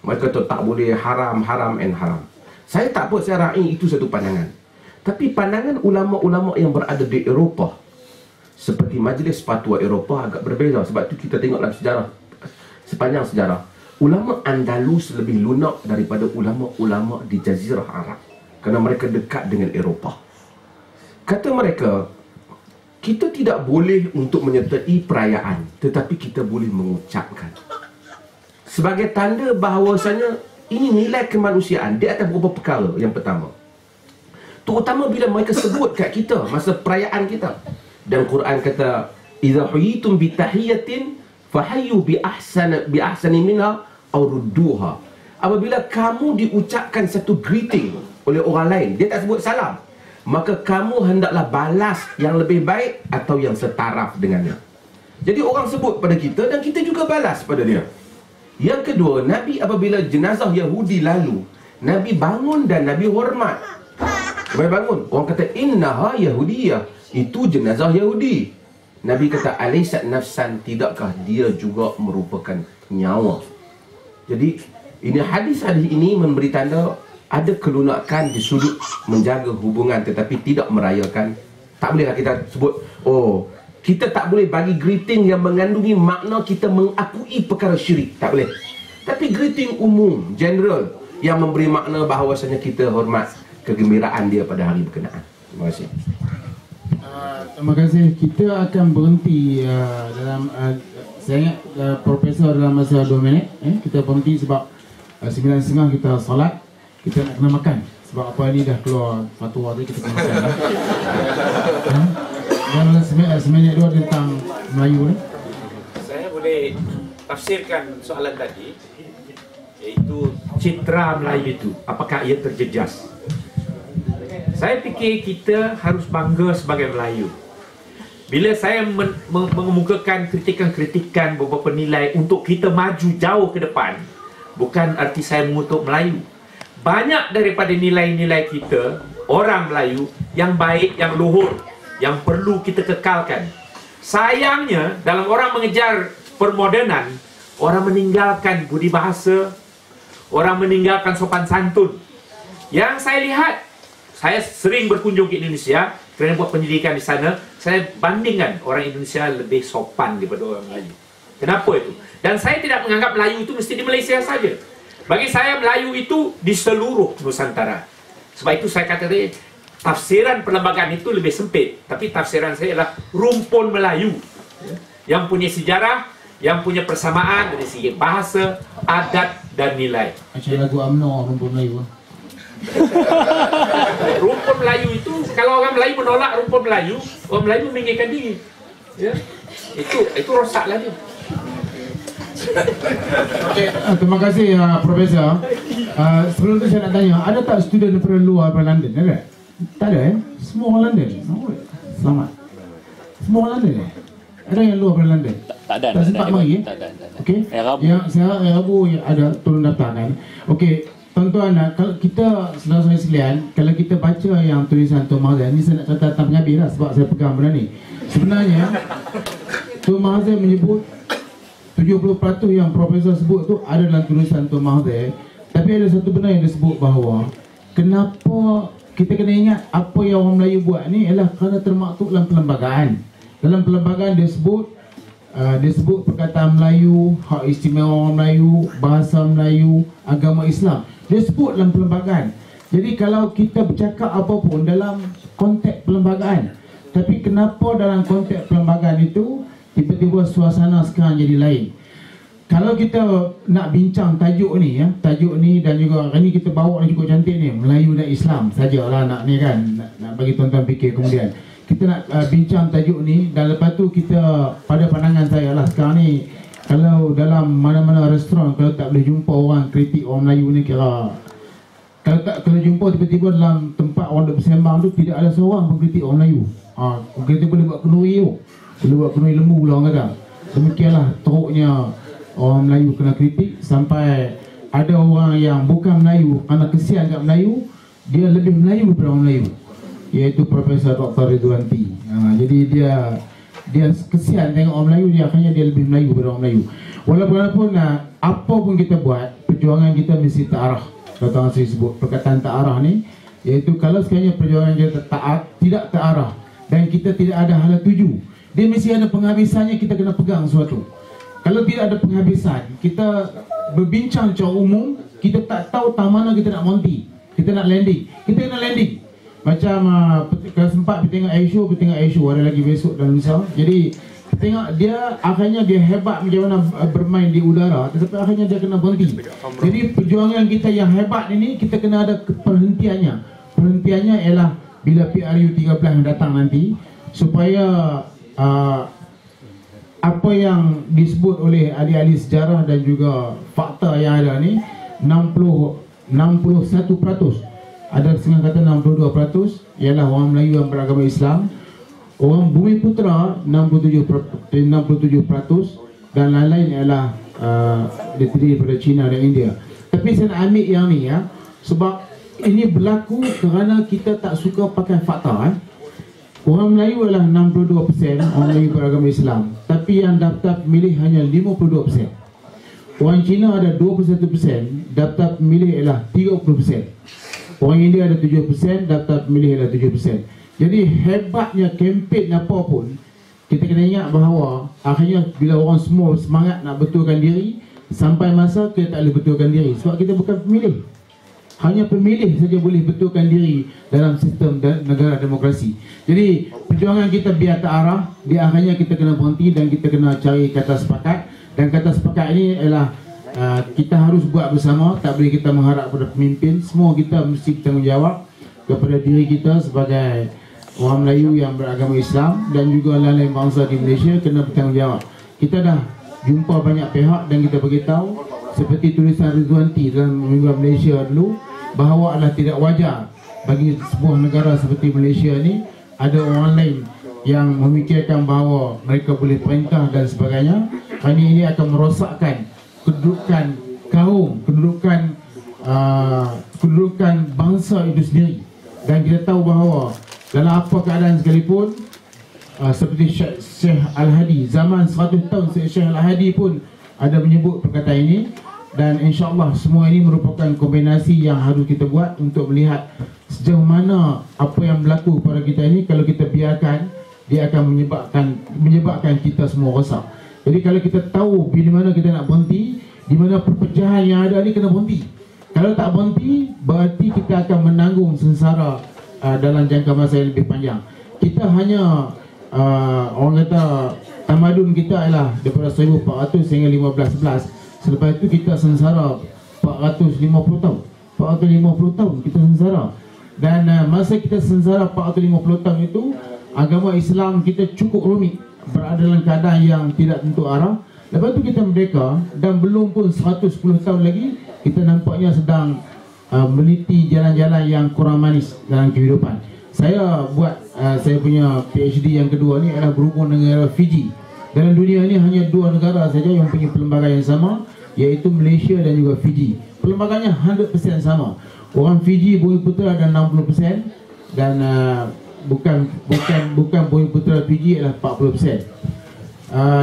mereka tu tak boleh, haram and haram. Saya tak apa, saya raih itu satu pandangan. Tapi pandangan ulama-ulama yang berada di Eropah, seperti Majlis Fatwa Eropah, agak berbeza. Sebab tu kita tengok dalam sejarah, sepanjang sejarah, ulama Andalus lebih lunak daripada ulama-ulama di Jazirah Arab, kerana mereka dekat dengan Eropah. Kata mereka, kita tidak boleh untuk menyertai perayaan, tetapi kita boleh mengucapkan sebagai tanda bahawasanya ini nilai kemanusiaan di atas beberapa perkara. Yang pertama, terutama bila mereka sebut kat kita masa perayaan kita, dan Quran kata idza huyitum bi tahiyatin fahayyu bi ahsani minha aw rudduha. Apabila kamu diucapkan satu greeting oleh orang lain, dia tak sebut salam, maka kamu hendaklah balas yang lebih baik atau yang setaraf dengannya. Jadi orang sebut pada kita dan kita juga balas pada dia. Yang kedua, Nabi apabila jenazah Yahudi lalu, Nabi bangun dan Nabi hormat. Nabi bangun, orang kata innaha Yahudiyah, itu jenazah Yahudi. Nabi kata alaysat nafsan, tidakkah dia juga merupakan nyawa. Jadi ini hadis-hadis ini memberi tanda ada kelunakan di sudut menjaga hubungan tetapi tidak merayakan. Tak bolehlah kita sebut, oh, kita tak boleh bagi greeting yang mengandungi makna kita mengakui perkara syirik. Tak boleh. Tapi greeting umum, general, yang memberi makna bahawasanya kita hormat kegembiraan dia pada hari berkenaan. Terima kasih. Terima kasih. Kita akan berhenti dalam saya ingat Profesor dalam masa 2 minit. Kita berhenti sebab 9.30 kita solat. Kita nak kena makan. Sebab apa ni dah keluar fatwa tu, kita kena makan. Dan seminit 2 tentang Melayu ni. Saya boleh tafsirkan soalan tadi, iaitu citra Melayu itu, apakah ia terjejas? Saya fikir kita harus bangga sebagai Melayu. Bila saya mengemukakan kritikan-kritikan beberapa nilai untuk kita maju jauh ke depan, bukan arti saya mengutuk Melayu. Banyak daripada nilai-nilai kita, orang Melayu, yang baik, yang luhur, yang perlu kita kekalkan. Sayangnya, dalam orang mengejar permodernan, orang meninggalkan budi bahasa, orang meninggalkan sopan santun. Yang saya lihat, saya sering berkunjung ke Indonesia kerana buat pendidikan di sana. Saya bandingkan orang Indonesia lebih sopan daripada orang Melayu. Kenapa itu? Dan saya tidak menganggap Melayu itu mesti di Malaysia saja. Bagi saya Melayu itu di seluruh Nusantara. Sebab itu saya kata tadi, tafsiran perlembagaan itu lebih sempit. Tapi tafsiran saya adalah rumpun Melayu, yang punya sejarah, yang punya persamaan dari segi bahasa, adat dan nilai. Macam lagu UMNO, rumpun Melayu. Rumpun Melayu itu, kalau orang Melayu menolak rumpun Melayu, orang Melayu meninggikan diri. Ya? Itu rosaklah dia. Okay, terima kasih Profesor. Sebelum tu saya nak tanya, ada tak student daripada luar daripada London? Ada? Tak ada Semua orang London? Selamat. Semua orang London Ada yang luar daripada London? Tak ada. Tak sempat mari? Okey. Yang saya Rabu ada turun daftar kan. Okey, tuan-tuan, kalau kita saudara-saudara sekalian, kalau kita baca yang tulisan Tuan Mahathir, ni saya nak kata tentang penyabit lah sebab saya pegang benda ni. Sebenarnya Tuan Mahathir menyebut 70% yang Profesor sebut tu ada dalam tulisan Tuan Mahathir. Tapi ada satu benda yang disebut bahawa kenapa kita kena ingat apa yang orang Melayu buat ni ialah kerana termaktub dalam perlembagaan. Dalam perlembagaan dia sebut perkataan Melayu, hak istimewa orang Melayu, bahasa Melayu, agama Islam. Dia sebut dalam perlembagaan. Jadi kalau kita bercakap apa pun dalam konteks perlembagaan, tapi kenapa dalam konteks perlembagaan itu tiba-tiba suasana sekarang jadi lain? Kalau kita nak bincang tajuk ni dan juga hari ni kita bawa ni cukup cantik ni, Melayu dan Islam sajalah nak ni kan, nak bagi tuan-tuan fikir. Kemudian kita nak bincang tajuk ni, dan lepas tu kita, pada pandangan saya lah sekarang ni, kalau dalam mana-mana restoran kalau tak boleh jumpa orang kritik orang Melayu ni, kira kalau jumpa tiba-tiba dalam tempat orang duk bersembang tu tidak ada seorang pun kritik orang Melayu. Kita boleh buat kenduri tu, boleh buat kenduri lembu lah orang kata. Demikianlah teruknya orang Melayu kena kritik, sampai ada orang yang bukan Melayu kerana kesian kat Melayu, dia lebih Melayu daripada orang Melayu, iaitu Profesor Dr. Ridwanti. Jadi dia kesian tengok orang Melayu, dia akhirnya dia lebih Melayu daripada orang Melayu. Walaupun apa pun kita buat, perjuangan kita mesti terarah. Kalau saya sebut perkataan terarah ni, iaitu kalau sekiranya perjuangan kita tidak terarah dan kita tidak ada hala tuju, dia mesti ada penghabisannya. Kita kena pegang sesuatu. Kalau tidak ada penghabisan, kita berbincang secara umum, kita tak tahu tang mana kita nak monti, kita nak landing. Kita kena landing. Macam kalau sempat kita tengok Aisyah, ada lagi besok dalam Lusa. Jadi tengok dia, akhirnya dia hebat macam mana bermain di udara, tetapi akhirnya dia kena berhenti. Jadi perjuangan kita yang hebat ini, kita kena ada perhentiannya. Perhentiannya ialah bila PRU 13 yang datang nanti, supaya apa yang disebut oleh ahli-ahli sejarah dan juga fakta yang ada ni, 61%, ada setengah kata 62%, ialah orang Melayu yang beragama Islam. Orang Bumiputera 67%, dan lain-lain ialah terdiri daripada China dan India. Tapi saya nak ambil yang ni sebab ini berlaku kerana kita tak suka pakai fakta. Orang Melayu adalah 62% orang Melayu beragama Islam, tapi yang daftar pemilih hanya 52%. Orang Cina ada 21%, daftar pemilih ialah 30%. Orang India ada 7%, daftar pemilih ialah 7%. Jadi hebatnya kempen apa pun, kita kena ingat bahawa akhirnya bila orang semua semangat nak betulkan diri, sampai masa kita tak boleh betulkan diri sebab kita bukan pemilih. Hanya pemilih saja boleh betulkan diri dalam sistem negara demokrasi. Jadi perjuangan kita biar terarah, di akhirnya kita kena berhenti dan kita kena cari kata sepakat. Dan kata sepakat ini ialah kita harus buat bersama. Tak boleh kita mengharap pada pemimpin. Semua kita mesti bertanggungjawab kepada diri kita sebagai orang Melayu yang beragama Islam, dan juga lain-lain bangsa di Malaysia kena bertanggungjawab. Kita dah jumpa banyak pihak dan kita beritahu, seperti tulisan Ridwanti dalam Minggu Malaysia dulu, bahawa adalah tidak wajar bagi sebuah negara seperti Malaysia ni ada orang lain yang memikirkan bahawa mereka boleh perintah dan sebagainya. Kerana ini akan merosakkan kedudukan kaum, kedudukan bangsa itu sendiri. Dan kita tahu bahawa dalam apa keadaan sekalipun, seperti Syekh Al-Hadi, zaman 100 tahun Syekh Al-Hadi pun ada menyebut perkataan ini. Dan insyaAllah semua ini merupakan kombinasi yang harus kita buat untuk melihat sejauh mana apa yang berlaku pada kita ini. Kalau kita biarkan, dia akan menyebabkan kita semua rosak. Jadi kalau kita tahu di mana kita nak berhenti, di mana perpecahan yang ada ni kena berhenti. Kalau tak berhenti, berarti kita akan menanggung sengsara dalam jangka masa yang lebih panjang. Kita hanya orang kata tamadun kita ialah daripada 1400 hingga 1511. Selepas itu kita sengsara 450 tahun. 450 tahun kita sengsara. Dan masa kita sengsara 450 tahun itu, agama Islam kita cukup rumit, berada dalam keadaan yang tidak tentu arah. Lepas itu kita merdeka, dan belum pun 110 tahun lagi kita nampaknya sedang meniti jalan-jalan yang kurang manis dalam kehidupan. Saya buat saya punya PhD yang kedua ni adalah berhubung dengan negara Fiji. Dalam dunia ini hanya 2 negara saja yang punya perlembagaan yang sama, iaitu Malaysia dan juga Fiji. Perlembagaannya 100% sama. Orang Fiji Bumiputera ada 60%, dan bukan Bumiputera Fiji adalah 40%.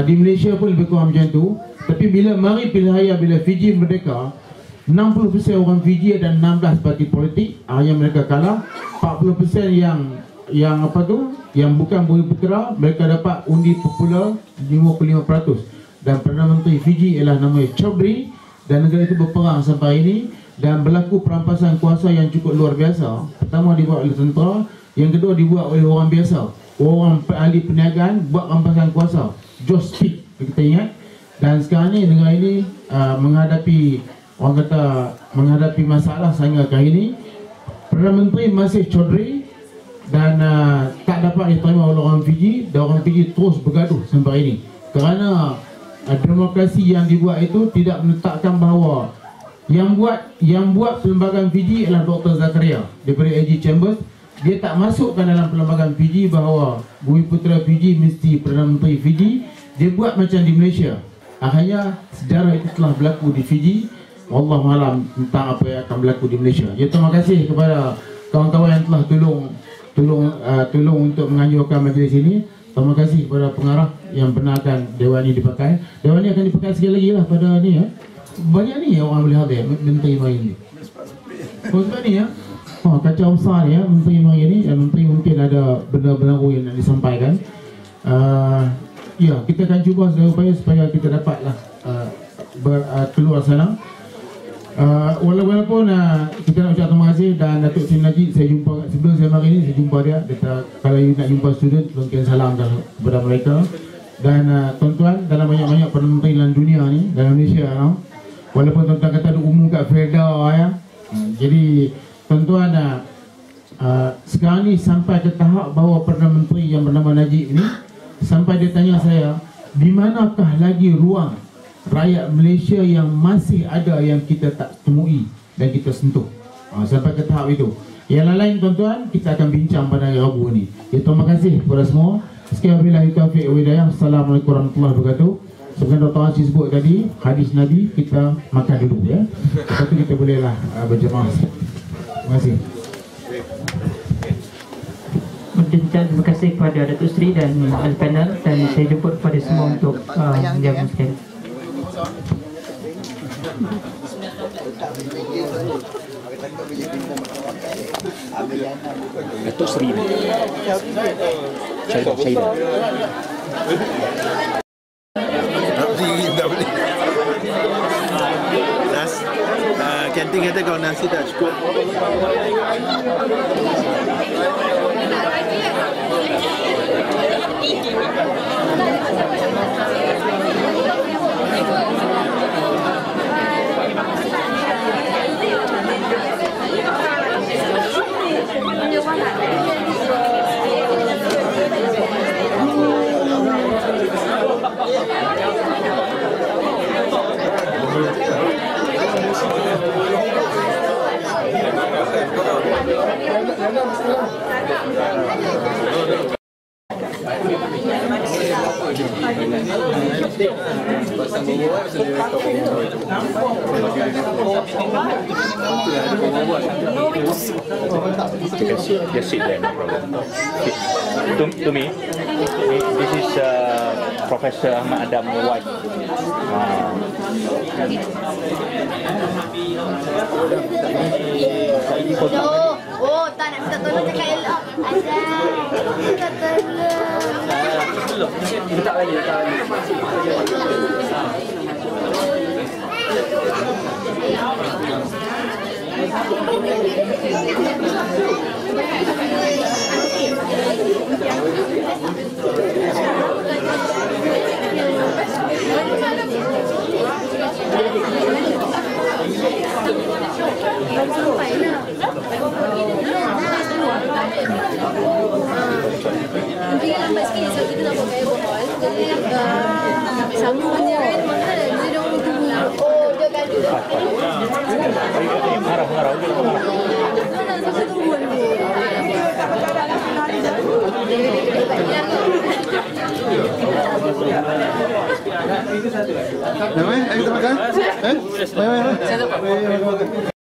Di Malaysia pun lebih kurang macam tu. Tapi bila mari pilihan raya, bila Fiji merdeka, 60% orang Fiji dan 16 parti politik yang mereka kalah. 40% yang apa tu, yang bukan Bumiputera, mereka dapat undi popular 55%. Dan Perdana Menteri Fiji ialah namanya Chaudhry, dan negara itu berperang sampai ini dan berlaku perampasan kuasa yang cukup luar biasa. Pertama dibuat oleh tentera, yang kedua dibuat oleh orang biasa, orang ahli perniagaan buat rampasan kuasa. Josh Pitt, kita ingat. Dan sekarang ni negara ini menghadapi, orang kata, menghadapi masalah sehingga kali ini. Perdana Menteri masih Chaudhry dan tak dapat diterima oleh orang Fiji, dan orang Fiji terus bergaduh sampai ini kerana demokrasi yang dibuat itu tidak meletakkan bahawa yang buat perlembagaan Fiji adalah Dr. Zakaria daripada AG Chambers. Dia tak masukkan dalam perlembagaan Fiji bahawa Bumiputera Fiji mesti Perdana Menteri Fiji. Dia buat macam di Malaysia. Akhirnya sejarah itu telah berlaku di Fiji. Wallahu alam tentang apa yang akan berlaku di Malaysia. Ya, terima kasih kepada kawan-kawan yang telah tolong untuk menganjurkan majlis ini. Terima kasih kepada pengarah yang benarkan dewan ini dipakai. Dewan ini akan dipakai sekali lagi lah pada ni ya. Banyak ni ya orang boleh hadir menteri mari ni. Oh sebab ni ya. Oh kacau besar ni ya menteri mari ni. Menteri mungkin ada benda-benda yang nak disampaikan. Ya, kita akan cuba sedaya supaya kita dapatlah keluar sana. Walaupun kita nak ucap terima kasih, dan Datuk Seri Najib saya jumpa sebelum saya mari ni, saya jumpa dia. Kalau you nak jumpa student, mungkin salam kepada mereka. Dan tuan-tuan, dalam banyak-banyak Perdana Menteri dalam dunia ni, dalam Malaysia walaupun tuan-tuan kata ada umum kat Freda ya. Jadi tuan-tuan sekarang ni sampai ke tahap bahawa Perdana Menteri yang bernama Najib ni, sampai dia tanya saya, di manakah lagi ruang rakyat Malaysia yang masih ada yang kita tak temui dan kita sentuh. Sampai ke tahap itu. Yang lain tuan-tuan, kita akan bincang pada hari Rabu ni. Ya, terima kasih kepada semua. Sekian wabillahi taufiq wal hidayah. Assalamualaikum warahmatullahi wabarakatuh. Seperti Dr. Aziz sebut tadi, hadis Nabi, kita makan dulu ya. Lepas tu kita bolehlah berjemaah. Terima kasih. Terima kasih kepada Datuk Seri dan Al-Panel, dan saya jemput kepada semua untuk menjawab sekali. Datuk Seri ni Syaidah kantin kata kalau nasi tak cukup. Just sit there, no problem. To me, this is Professor Ahmad Adam White. Oh, tak nak minta tolong cakap elok. Azal, minta tolong. Letak lagi. Nanti lambat sikit sebab kita nak pakai alkohol. Jadi sambungnya kan mana dia dah orang tunggu. Oh, dia gaduh. Marah. Mana sampai tunggu dulu. Namanya, ayo kita makan. Mari.